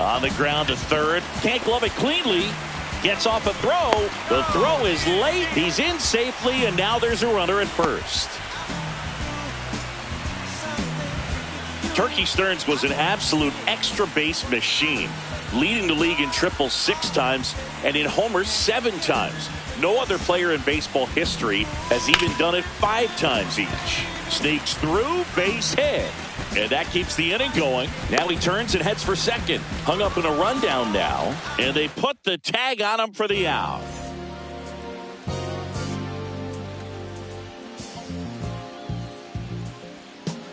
Speaker 1: On the ground to third, can't glove it cleanly. Gets off a throw. The throw is late. He's in safely, and now there's a runner at first. Turkey Stearns was an absolute extra base machine, leading the league in triples 6 times and in homers 7 times. No other player in baseball history has even done it 5 times each. Sneaks through, base hit. And that keeps the inning going. Now he turns and heads for second. Hung up in a rundown now, and they put the tag on him for the out.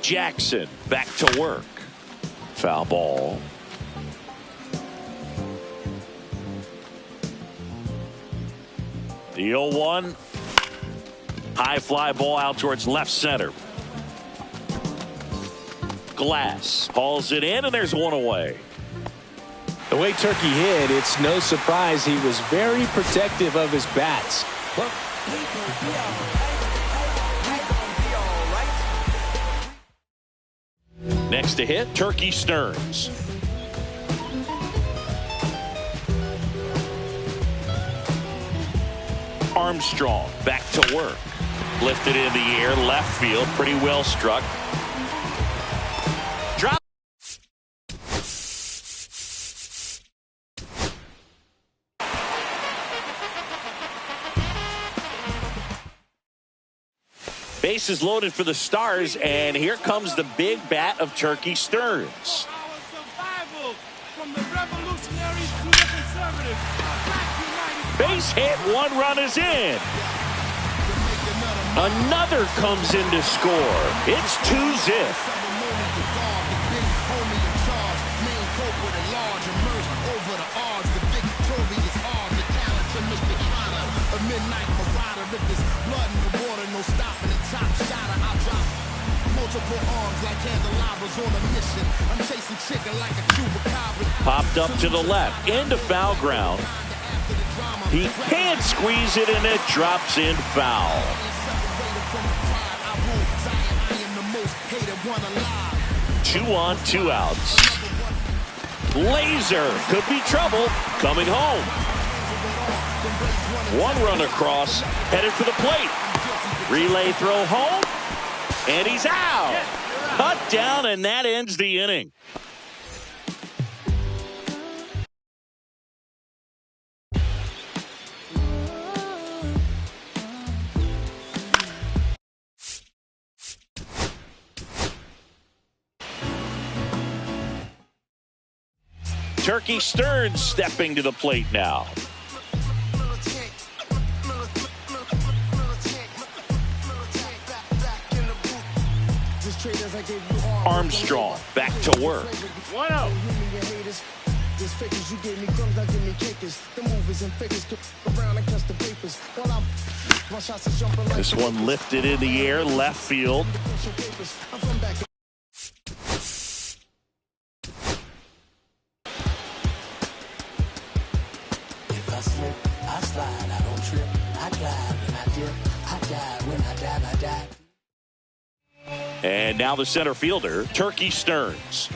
Speaker 1: Jackson back to work. Foul ball. The 0-1. High fly ball out towards left center. Glass hauls it in, and there's one away.
Speaker 19: The way Turkey hit, it's no surprise he was very protective of his bats.
Speaker 1: Next to hit, Turkey Stearns. Armstrong back to work. Lifted in the air, left field, pretty well struck. Drop. Bases loaded for the Stars, and here comes the big bat of Turkey Stearns. Base hit, 1 run is in. Another comes in to score. It's 2-zip. Popped up to the left, into foul ground. He can't squeeze it, and it drops in foul. 2 on, 2 outs. Laser could be trouble coming home. 1 run across, headed for the plate. Relay throw home, and he's out. Cut down, and that ends the inning. Turkey Stearns stepping to the plate now. Armstrong back to work.
Speaker 6: 1-0.
Speaker 1: This one lifted in the air, left field.
Speaker 11: If I slip, I slide, I don't trip, I glide. When I dip, I die. When I dive, I die.
Speaker 1: And now the center fielder, Turkey Stearns.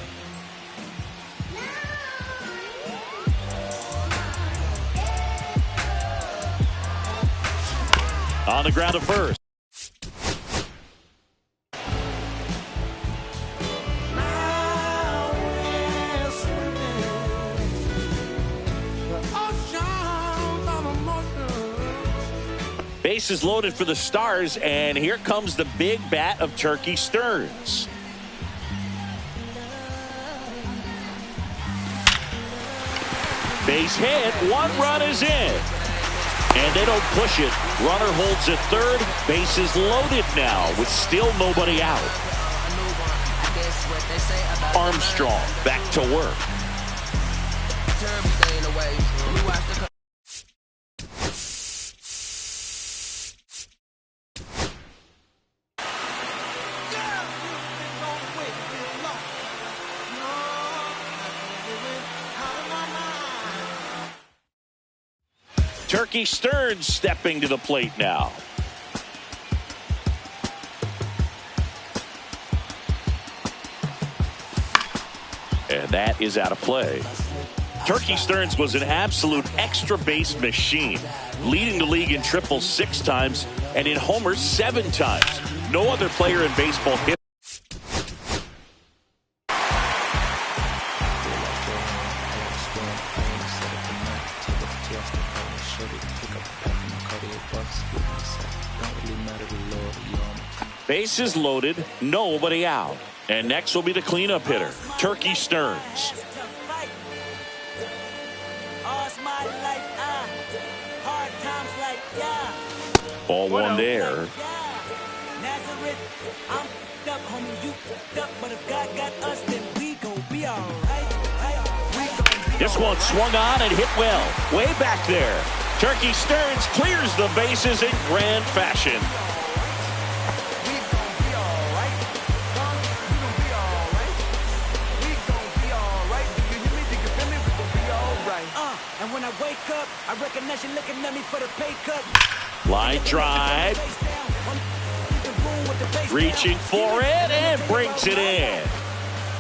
Speaker 1: On the ground at first. Bases loaded for the Stars, and here comes the big bat of Turkey Stearns. Base hit, 1 run is in. And they don't push it. Runner holds at third. Bases loaded now with still nobody out. Armstrong back to work. Turkey Stearns stepping to the plate now. And that is out of play. Turkey Stearns was an absolute extra base machine, leading the league in triples 6 times and in homers 7 times. No other player in baseball hit. Bases loaded, nobody out. And next will be the cleanup hitter, Turkey Stearns. Ball 1 there. This one swung on and hit well, way back there. Turkey Stearns clears the bases in grand fashion.
Speaker 11: And when I wake up, I recognize you looking at me for the pay cut.
Speaker 1: Line drive. Reaching for it and brings it in.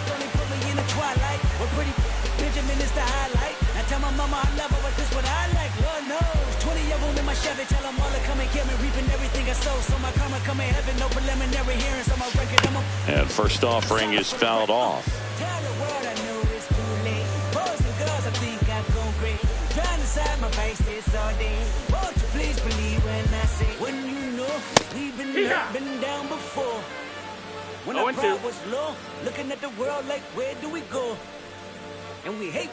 Speaker 11: Put me in the twilight. We're pretty Benjamin is the highlight. I tell my mama I love her, but this what I like. Lord knows. 20 of them in my Chevy. Tell them all to come and get me. Reaping everything I sow. So my karma come in heaven. No preliminary hearings on my record.
Speaker 1: And first offering is fouled off.
Speaker 11: Tell the world I know it's too late. Boys and girls, I think I've gone great. Trying to side my faces all day. Won't you please believe when I say, when you know we've been hurt, been down before. When our pride was low, looking at the world like, where do we go? And we hate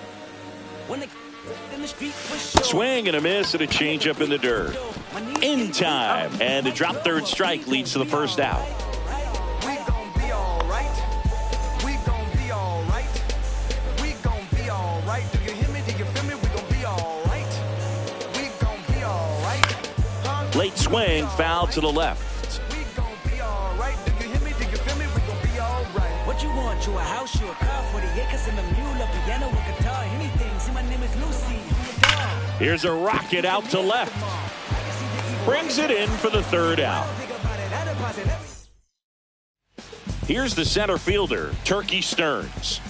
Speaker 11: when they in the street for sure.
Speaker 1: Swing and a miss and a changeup in the dirt. In time, and the drop third strike leads to the first out.
Speaker 12: We gon' be alright. We gon' be alright. We gon' be alright. Do you hear me? Do you feel me? We gon' be alright. We gon' be alright.
Speaker 1: Late swing, foul to the left.
Speaker 12: We gon' be alright. Do you hear me? Do you feel me? We gon' be alright.
Speaker 11: What you want? You a house, you a car, 40 acres and a mule, a piano, a guitar, anything. See, my name is Lucy.
Speaker 1: Here's a rocket out to left. Brings it in for the third out. Here's the center fielder, Turkey Stearns.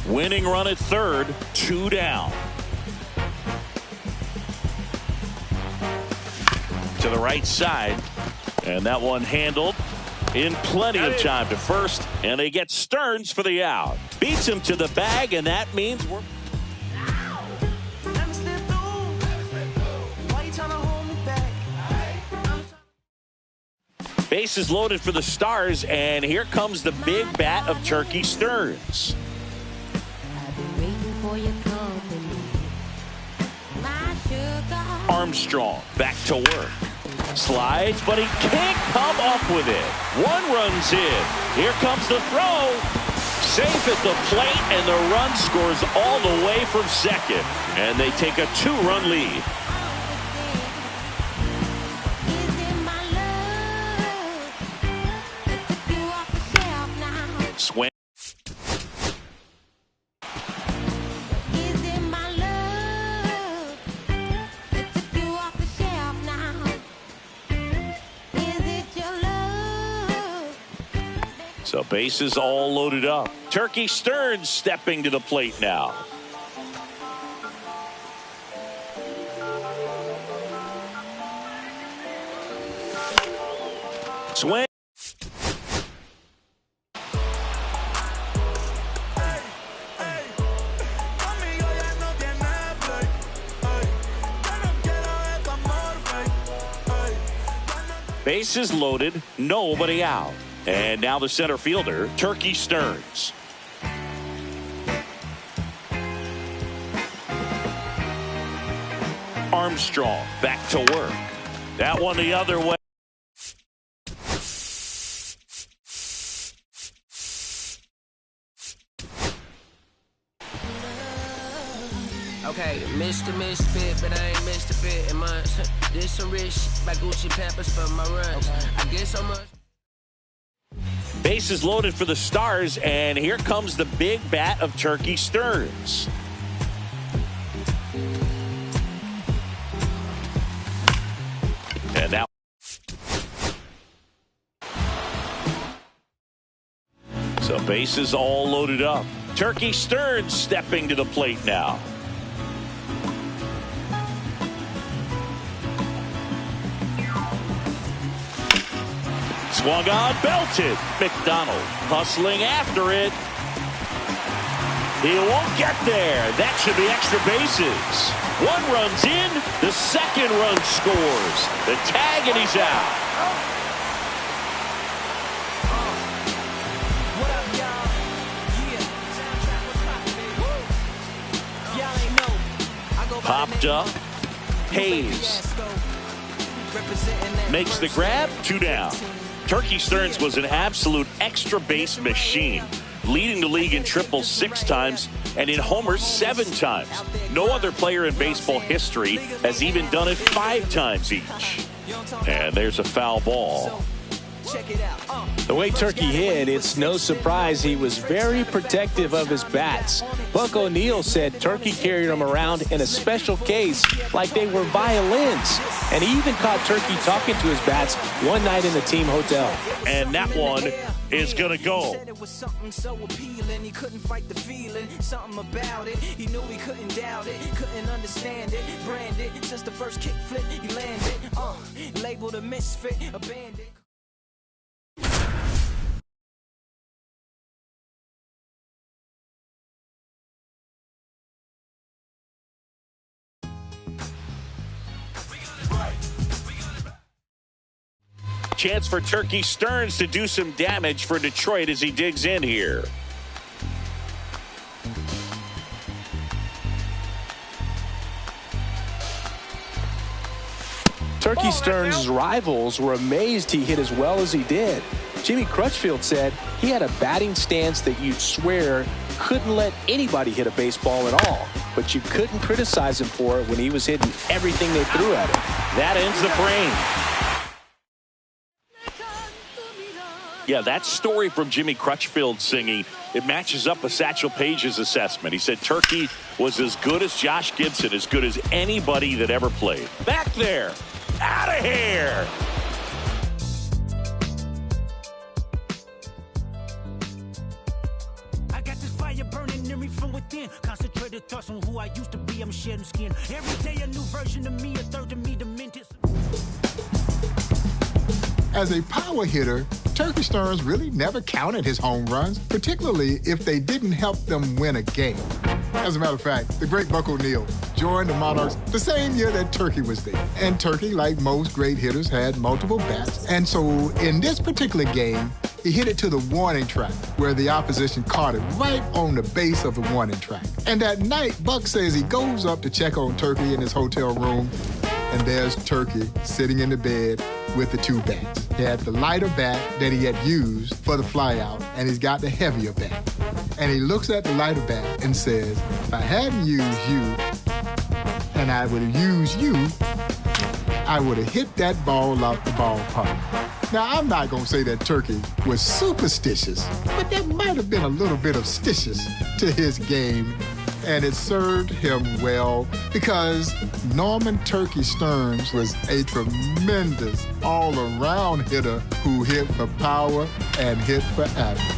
Speaker 1: Winning run at third, 2 down. To the right side, and that one handled in plenty of time to first, and they get Stearns for the out. Beats him to the bag, and that means we're... Bases loaded for the Stars, and here comes the big bat of Turkey Stearns. Armstrong back to work. Slides, but he can't come up with it. 1 run's in. Here comes the throw. Safe at the plate, and the run scores all the way from second. And they take a 2-run lead. Swing. So bases all loaded up. Turkey Stearns stepping to the plate now. Swing. Bases loaded, nobody out. And now the center fielder, Turkey Stearns. Armstrong back to work. That one the other way.
Speaker 15: Okay, Mr. Misfit, but I ain't missed a bit in months. Did some rich shit by Gucci Pampers for my runs. I get so much.
Speaker 1: Bases loaded for the Stars, and here comes the big bat of Turkey Stearns. And now, so bases all loaded up. Turkey Stearns stepping to the plate now. Swung on, belted. McDonald hustling after it. He won't get there. That should be extra bases. 1 run's in. The second run scores. The tag, and he's out. Popped up. Hayes makes the grab. 2 down. Turkey Stearns was an absolute extra base machine. leading the league in triples 6 times and in homers 7 times. No other player in baseball history has even done it 5 times each. And there's a foul ball.
Speaker 19: The way Turkey hit, it's no surprise he was very protective of his bats. Buck O'Neil said Turkey carried them around in a special case like they were violins. And he even caught Turkey talking to his bats one night in the team hotel.
Speaker 1: And that one is going to go.
Speaker 11: It was something so appealing, he couldn't fight the feeling, something about it, he knew he couldn't doubt it, couldn't understand it, branded, since the first kick flip he landed, labeled a misfit, a bandit.
Speaker 1: Chance for Turkey Stearns to do some damage for Detroit as he digs in here.
Speaker 19: Turkey Stearns' rivals were amazed he hit as well as he did. Jimmy Crutchfield said he had a batting stance that you'd swear couldn't let anybody hit a baseball at all, but you couldn't criticize him for it when he was hitting everything they threw at him.
Speaker 1: That ends the frame. Yeah, that story from Jimmy Crutchfield singing, it matches up with Satchel Paige's assessment. He said Turkey was as good as Josh Gibson, as good as anybody that ever played. Back there, out of here.
Speaker 11: I got this fire burning in me from within. Concentrated thoughts on who I used to be. I'm shedding skin. Every day a new version of me, a third of me demented.
Speaker 18: As a power hitter, Turkey Stearns really never counted his home runs, particularly if they didn't help them win a game. As a matter of fact, the great Buck O'Neil joined the Monarchs the same year that Turkey was there. And Turkey, like most great hitters, had multiple bats. And so in this particular game, he hit it to the warning track, where the opposition caught it right on the base of the warning track. And that night, Buck says he goes up to check on Turkey in his hotel room, and there's Turkey sitting in the bed with the 2 bats. He had the lighter bat that he had used for the flyout, and he's got the heavier bat. And he looks at the lighter bat and says, if I hadn't used you, and I would have used you, I would have hit that ball out the ballpark. Now, I'm not going to say that Turkey was superstitious, but there might have been a little bit of stitious to his game, and it served him well because Norman Turkey Stearns was a tremendous all-around hitter who hit for power and hit for average.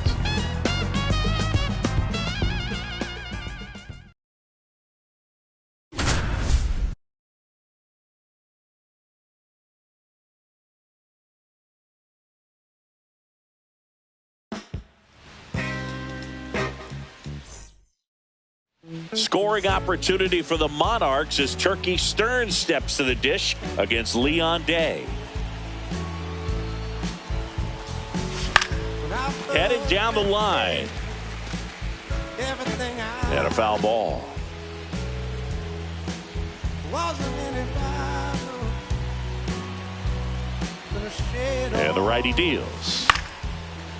Speaker 1: Scoring opportunity for the Monarchs as Turkey Stearns steps to the dish against Leon Day. Headed down the line. And a foul ball. And the righty deals.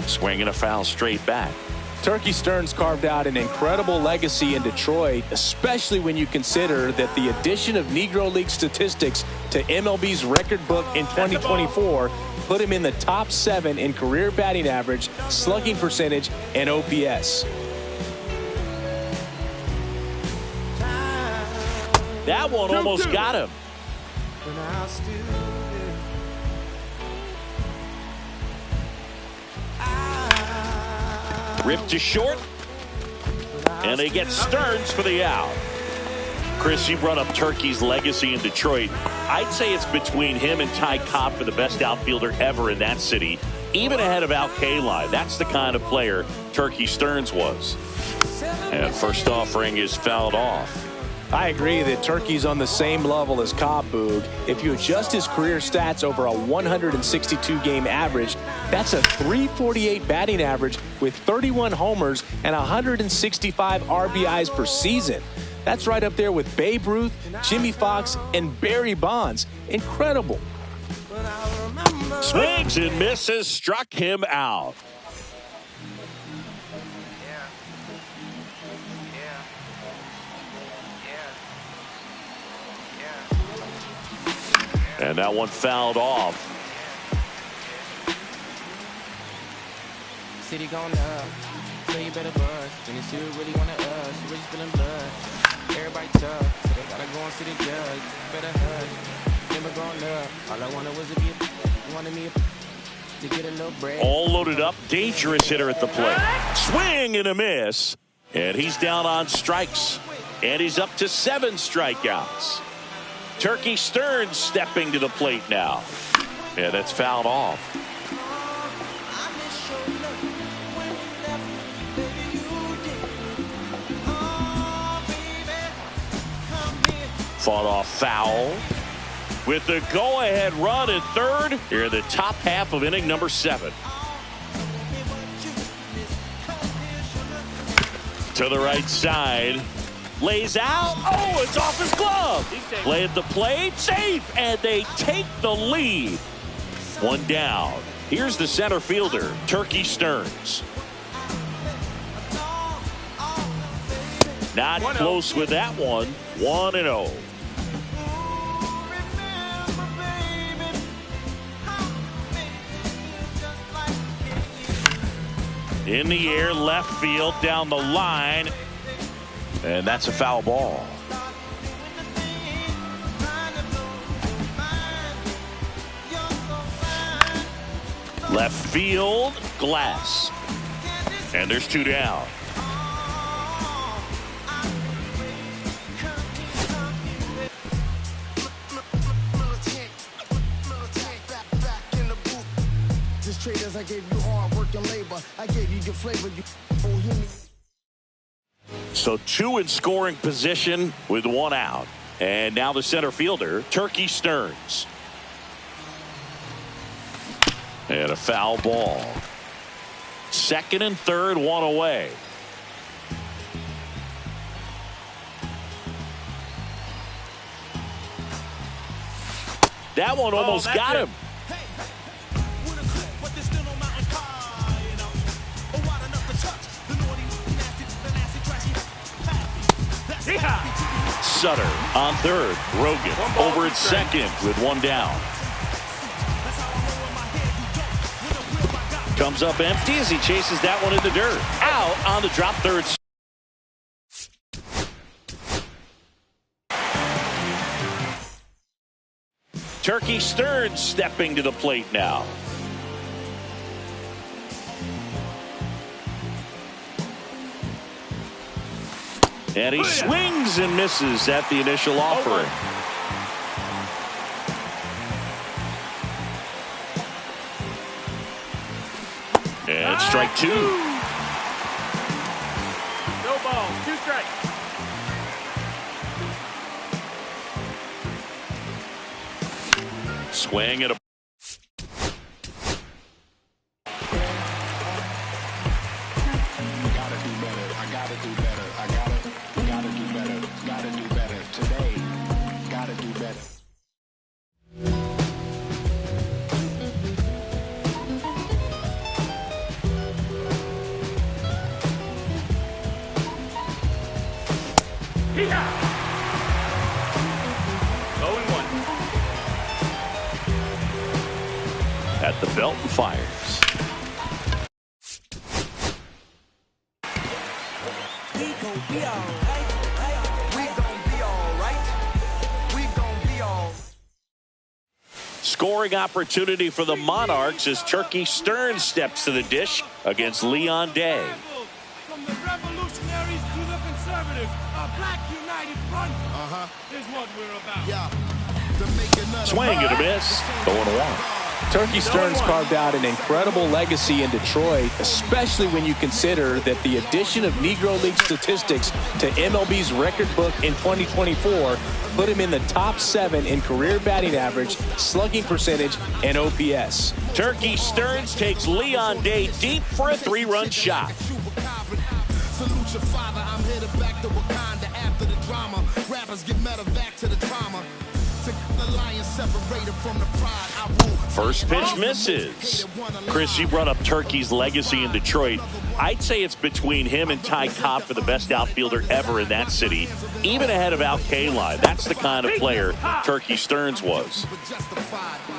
Speaker 1: Swinging a foul straight back.
Speaker 19: Turkey Stearns carved out an incredible legacy in Detroit, especially when you consider that the addition of Negro League statistics to MLB's record book in 2024 put him in the top 7 in career batting average, slugging percentage, and OPS.
Speaker 1: That one almost got him. Ripped to short, and they get Stearns for the out. Chris, you brought up Turkey's legacy in Detroit. I'd say it's between him and Ty Cobb for the best outfielder ever in that city, even ahead of Al Kaline. That's the kind of player Turkey Stearns was. And first offering is fouled off.
Speaker 19: I agree that Turkey's on the same level as Cobb, Boog. If you adjust his career stats over a 162-game average, that's a .348 batting average with 31 homers and 165 RBIs per season. That's right up there with Babe Ruth, Jimmy Fox, and Barry Bonds. Incredible.
Speaker 1: Swings and misses, struck him out. And that one fouled off.
Speaker 2: City going up, so you better buzz. When you see we really wanna us, you really spilling blood. Everybody tough, so they gotta go and see the judge. Better hush, never growing up. All I wanted was to be a, wanted me to get a little break.
Speaker 1: All loaded up, dangerous hitter at the plate. Swing and a miss. And he's down on strikes. And he's up to 7 strikeouts. Turkey Stearns stepping to the plate now. Yeah, that's fouled off. Fought off foul. With the go-ahead run at third, here in the top half of inning number 7. To the right side. Lays out. Oh, it's off his glove. Play at the plate. Safe. And they take the lead. 1 down. Here's the center fielder, Turkey Stearns. Not close with that one. 1-0. In the air, left field, down the line. And that's a foul ball. Left field, Glass. And there's 2 down.
Speaker 7: Traders, I gave you hard work and labor. I gave you your flavor. You hear me.
Speaker 1: So 2 in scoring position with 1 out. And now the center fielder, Turkey Stearns. And a foul ball. 2nd and 3rd, 1 away. That one almost got him. Sutter on 3rd. Rogan over at 2nd with 1 down. Comes up empty as he chases that one in the dirt. Out on the drop 3rd. Turkey Stearns stepping to the plate now. And he swings and misses at the initial offering. And strike 2.
Speaker 6: No balls, 2 strikes.
Speaker 1: Swing and a at the belt and fires.
Speaker 12: We gon' be alright. We gon' be alright. We gon' be all.
Speaker 1: Scoring opportunity for the Monarchs as Turkey Stearns steps to the dish against Leon Day.
Speaker 4: From the revolutionaries to the conservatives, a black united front is what we're about.
Speaker 1: Swing and a miss. 0-1.
Speaker 19: Turkey Stearns carved out an incredible legacy in Detroit, especially when you consider that the addition of Negro League statistics to MLB's record book in 2024 put him in the top 7 in career batting average, slugging percentage, and OPS.
Speaker 1: Turkey Stearns takes Leon Day deep for a 3-run shot.
Speaker 7: Salute your father, I'm headed back to Wakanda after the drama. Rappers get medevac to the trauma. The lion separated from the pride I rule.
Speaker 1: First pitch misses. Chris, you brought up Turkey's legacy in Detroit. I'd say it's between him and Ty Cobb for the best outfielder ever in that city, even ahead of Al Kaline. That's the kind of player Turkey Stearns was.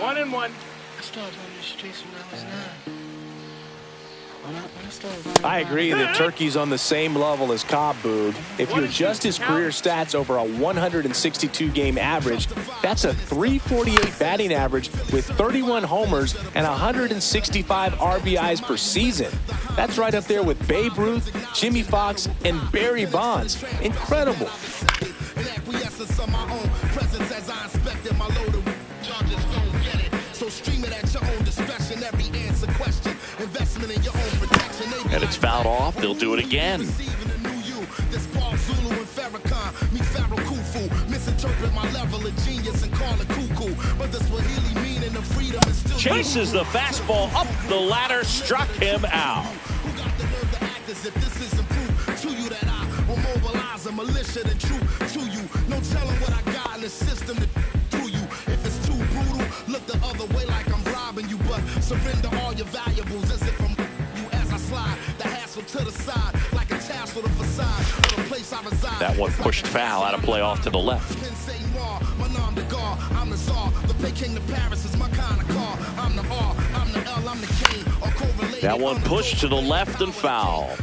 Speaker 6: 1-1.
Speaker 8: I started on the streets when I was 9.
Speaker 19: I agree that Turkey's on the same level as Cobb, Boog. If you adjust his career stats over a 162-game average, that's a .348 batting average with 31 homers and 165 RBIs per season. That's right up there with Babe Ruth, Jimmy Fox, and Barry Bonds. Incredible.
Speaker 1: And it's fouled off. They'll do it again. Chases the fastball up the ladder, struck him out. No telling what I got in the system to do you. If it's too brutal, look the other way like I'm robbing you, but surrender all your valuables as if I'm you as I slide the hassle to the side like a tassel to the facade of the place I reside. That one pushed foul out of play off to the left. I'm the czar, the play king to Paris is my kind of car. I'm the R, I'm the L, I'm the king. That one pushed to the left and foul.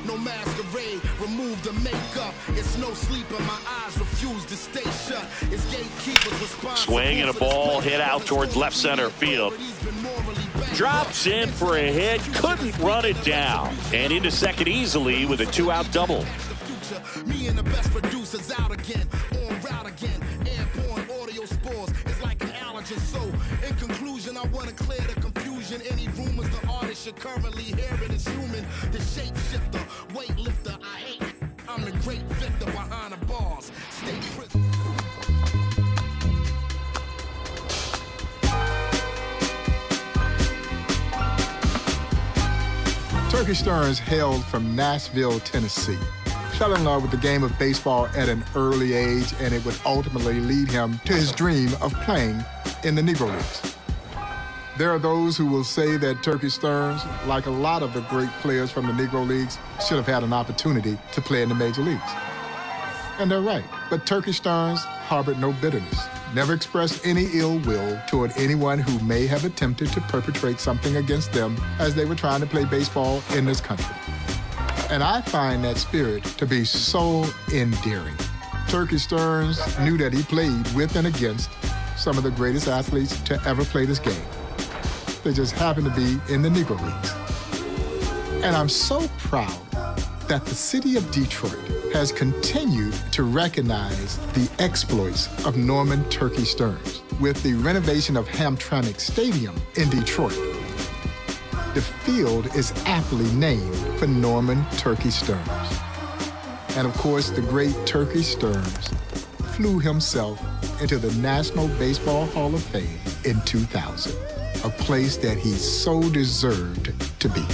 Speaker 1: No masquerade, remove the makeup. It's no sleep and my eyes refuse to stay shut. It's gatekeepers responsible. Swing and a ball hit out towards left center field. Drops in for a hit, couldn't run it down. And into second easily with a 2-out double. Me and the best producers out again, on route again. Airborne audio spores, it's like an allergen. So in conclusion, I want to clear the confusion. Any rumors the artist you're currently hearing is human. The shapeshifter, weightlifter, I hate. I'm the great victor behind the bars. Stay prison.
Speaker 18: Turkey Stearns hailed from Nashville, Tennessee. Fell in love with the game of baseball at an early age, and it would ultimately lead him to his dream of playing in the Negro Leagues. There are those who will say that Turkey Stearns, like a lot of the great players from the Negro Leagues, should have had an opportunity to play in the major leagues. And they're right. But Turkey Stearns harbored no bitterness, never expressed any ill will toward anyone who may have attempted to perpetrate something against them as they were trying to play baseball in this country. And I find that spirit to be so endearing. Turkey Stearns knew that he played with and against some of the greatest athletes to ever play this game. They just happened to be in the Negro Leagues. And I'm so proud that the city of Detroit has continued to recognize the exploits of Norman Turkey Stearns with the renovation of Hamtramck Stadium in Detroit. The field is aptly named for Norman Turkey Stearns. And of course, the great Turkey Stearns flew himself into the National Baseball Hall of Fame in 2000, a place that he so deserved to be.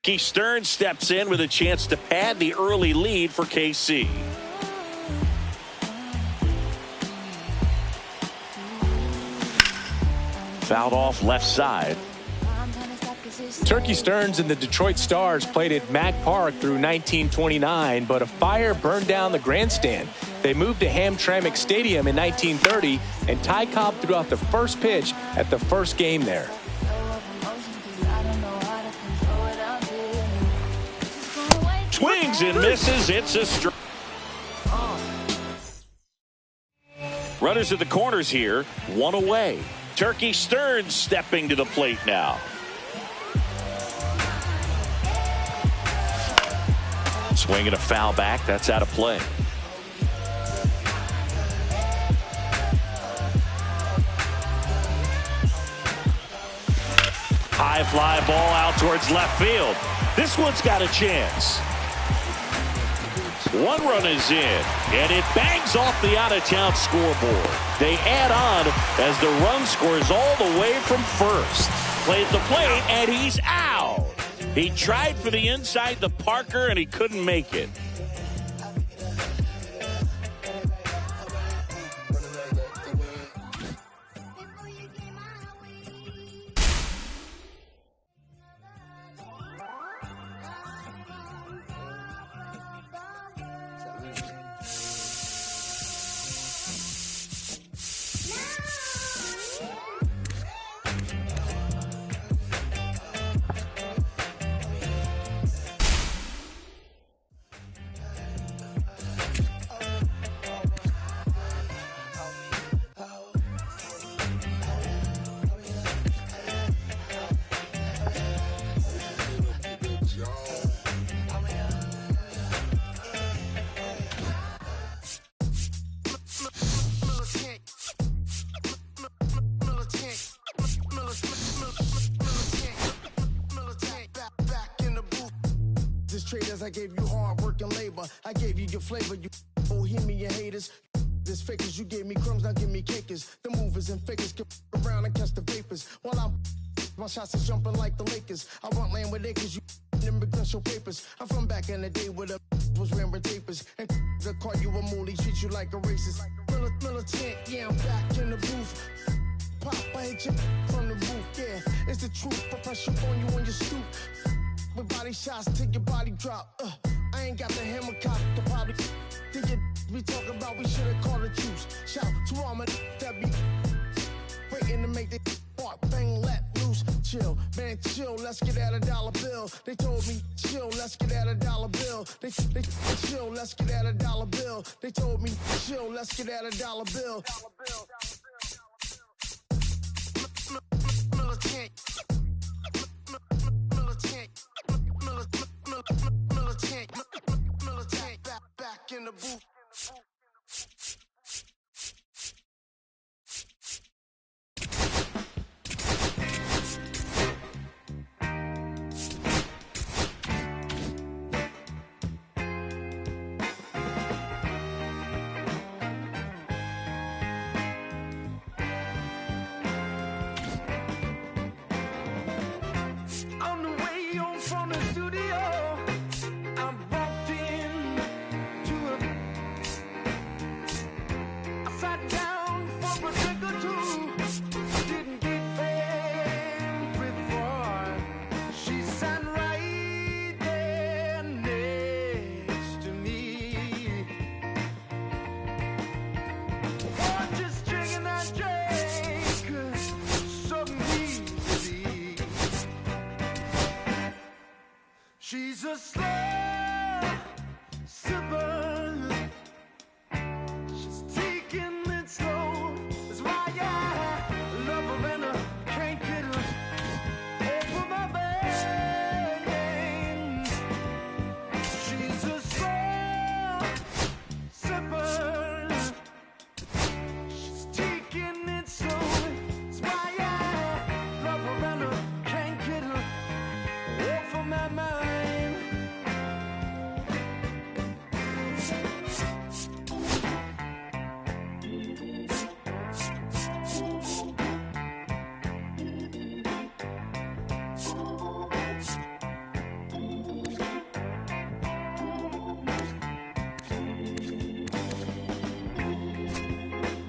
Speaker 1: Turkey Stearns steps in with a chance to pad the early lead for KC. Fouled off left side.
Speaker 19: Turkey Stearns and the Detroit Stars played at Mack Park through 1929, but a fire burned down the grandstand. They moved to Hamtramck Stadium in 1930, and Ty Cobb threw out the first pitch at the first game there.
Speaker 1: Swings and misses. It's a strike. Runners at the corners here, one away. Turkey Stearns stepping to the plate now. Swinging a foul back. That's out of play. High fly ball out towards left field. This one's got a chance. One run is in, and it bangs off the out-of-town scoreboard. They add on as the run scores all the way from first. Plays the plate, and he's out. He tried for the inside the Parker, and he couldn't make it.
Speaker 7: Traders, I gave you hard work and labor. I gave you your flavor, you bohemian haters. This fakers, you gave me crumbs, now give me cakers. The movers and fakers can around and catch the vapors. While I'm my shots is jumping like the Lakers. I want land with acres, you immigrants show papers. I'm from back in the day where the was wearing tapers. And they call you a moolie, treat you like a racist. Militant, yeah, I'm back in the booth. Pop, I hit you from the roof, yeah. It's the truth, I press you on you on your stoop. With body shots till your body drop. I ain't got the hammer cock to probably think it we talk about. We should've called a truce. Shout to all my that be waiting to make the part bang let loose. Chill, man, chill. Let's get at $1 bill. They told me chill. Let's get at $1 bill. They chill. Let's get at $1 bill. They told me chill. Let's get at $1 bill. Militant. Militant, back in the booth.
Speaker 13: On the way home from the studio, I walked in to a. I sat down for a drink or two. Didn't get there before she sat right there next to me. Oh, just drinking that drink so easily. She's a slow sipper. She's taking it slow. That's why I love her and I can't get her over my veins. She's a slow sipper. She's taking it slow. That's why I love her and I can't get her over my mind.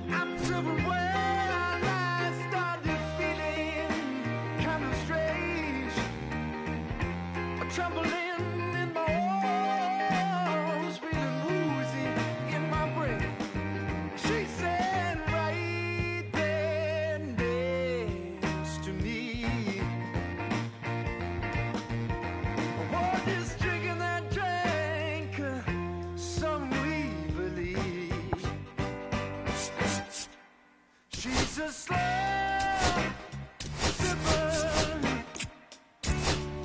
Speaker 13: I'm driven where I started feeling kind of strange. A trembling in my arms, feeling woozy in my brain. She said right there next to me. What is drinking that drink so evilly? She's a slow sipper.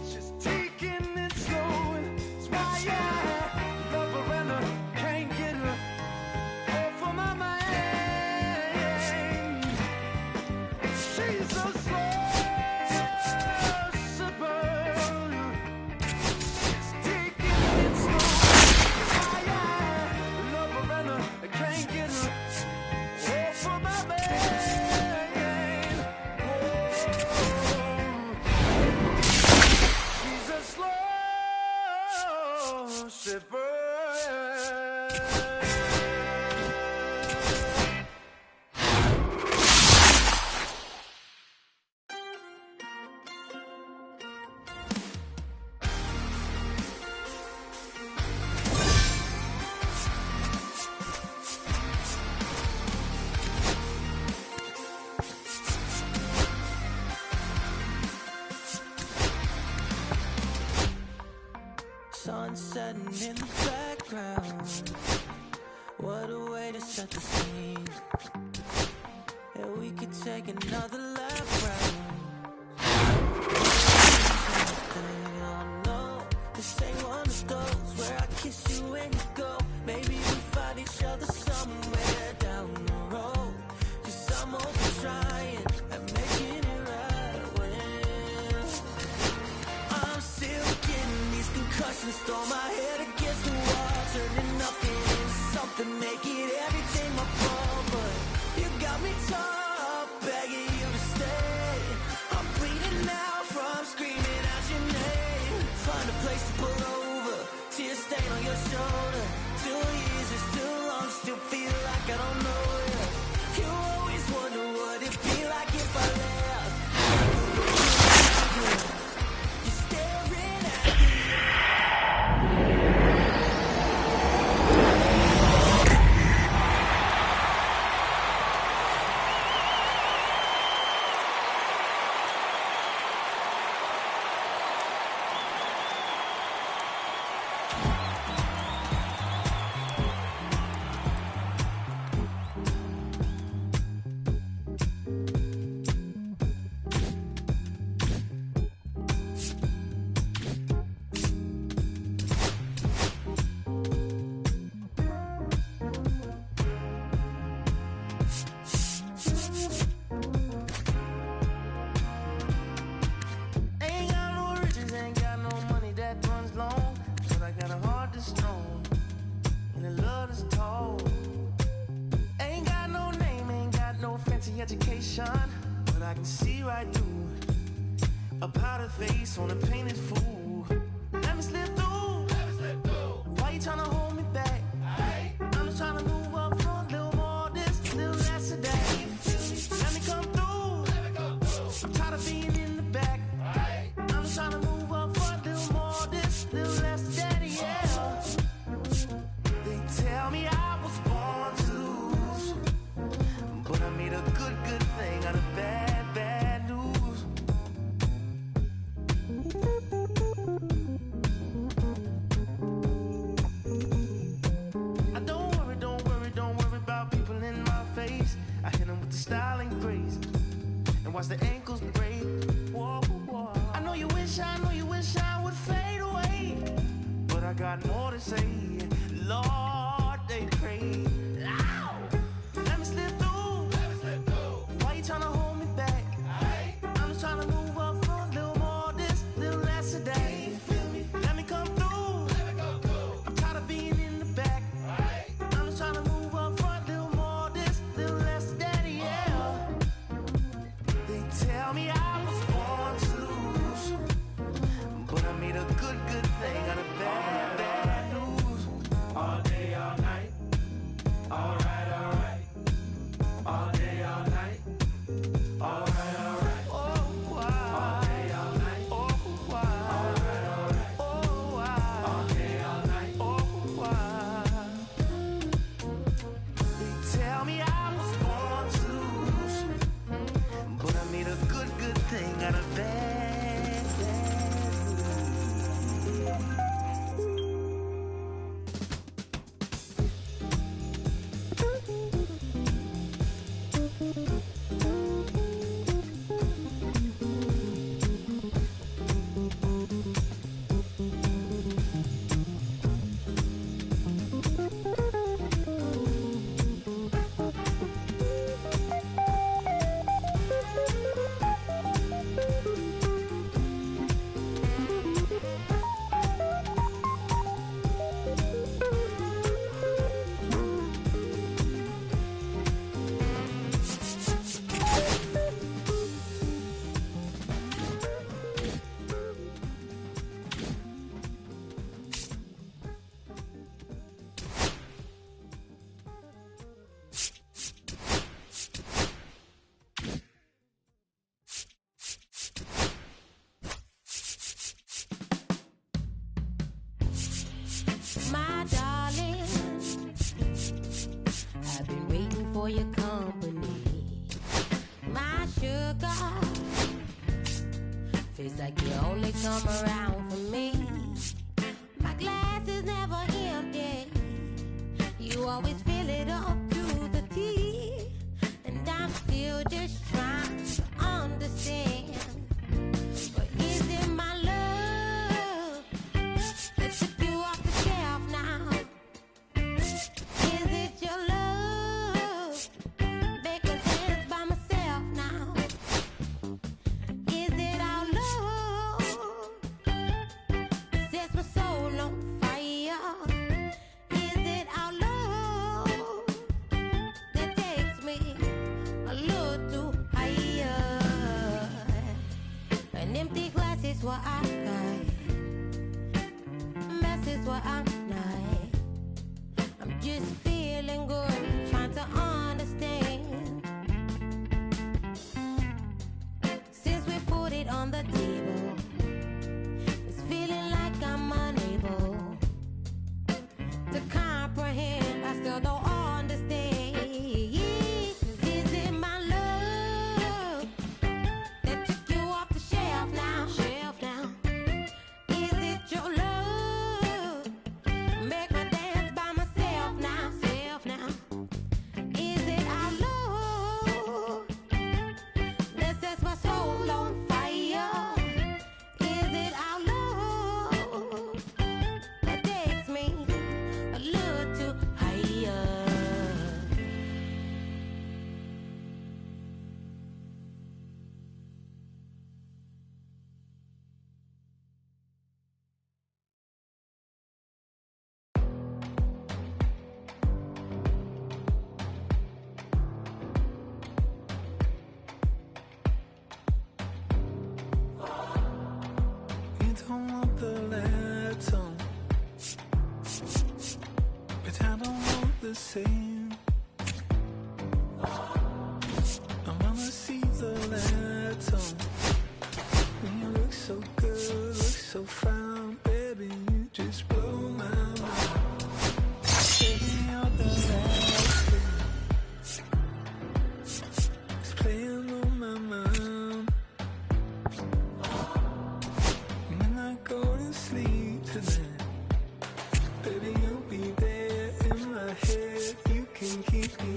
Speaker 13: She's taking it slow. That's why I love her and I can't get her over my mind. She's a slow sipper. She's taking it slow. That's why I
Speaker 11: sweating in the background. What a way to set the scene. And we could take another lap round. Oh no, this ain't one of those where I kiss you and you go. Maybe we find each other somewhere down the road. 'Cause I'm open trying and making it right when I'm still getting these concussions. Throw my head against the wall, turning nothing into something, make it everything my fault. But you got me torn, begging you to stay. I'm bleeding now from screaming out your name. Find a place to pull over, tear stain on your shoulder. 2 years is too long, still feel like I don't know you. You always wonder what it'd be like if I left. You're staring at me. Ain't got no riches, ain't got no money that runs long. But I got a heart that's strong and a love that's tall. Ain't got no name, ain't got no fancy education, but I can see right through a powdered face on a painted fool. Let me slip through. Why you tryna hold me back? I'm just tryna move up front, little more this, little less of that. Let me come through. I'm tired of being in the back. I'm just tryna move up front, little more this, little less of that, yeah. They tell me I was born to lose, but I made a good thing out of bad news. I don't worry about people in my face. I hit them with the style and grace, and watch the ankles break. Whoa, whoa. I know you wish I would fade away, but I got more to say. Lord, they pray. Ow! Let me slip through. Why you tryna hold me back? I'm just tryna move up front, little more this, little less of that. Let me come through. I'm tired of being in the back. I'm just tryna move up front, little more this, little less of that, yeah. They tell me I was born to lose, but I made a good thing out of bad news. All day, all night. Alright. All day, all night. Alright. Oh, wow. All day, all night. Oh, wow. Alright. Oh, wow. All day, all night. Oh, wow. They tell me I was born to lose, but I made a good thing out of bad
Speaker 21: My darling, I've been waiting for your company. My sugar, feels like you only come around for me. My glass glass is never empty. You always fill it up to the teeth. And I'm still just trying to understand. But is it my love that took you off the shelf now? Is it your love? Make a dance by myself now. Is it our love? Sets my soul on fire. Is it our love that takes me a little too higher? An empty glass is what I got. Mess is what I'm not. I'm just feeling good, trying to understand. Since we put it on the table, it's feeling like I'm unable to comprehend. I still don't understand. Is it my love that took you off the shelf now? Shelf now. Is it your love? Make me dance by myself now. Self now. Is it our love that sets my soul on fire? Is it our love that takes me a little too higher?
Speaker 17: You don't want the letter, but I don't want the same. I wanna see the letter. When you look so good, look so fine, baby, you just blow my mind. Baby, you're the last thing that's playing on my mind. When I go to sleep tonight, baby, you'll be there in my head. You can keep me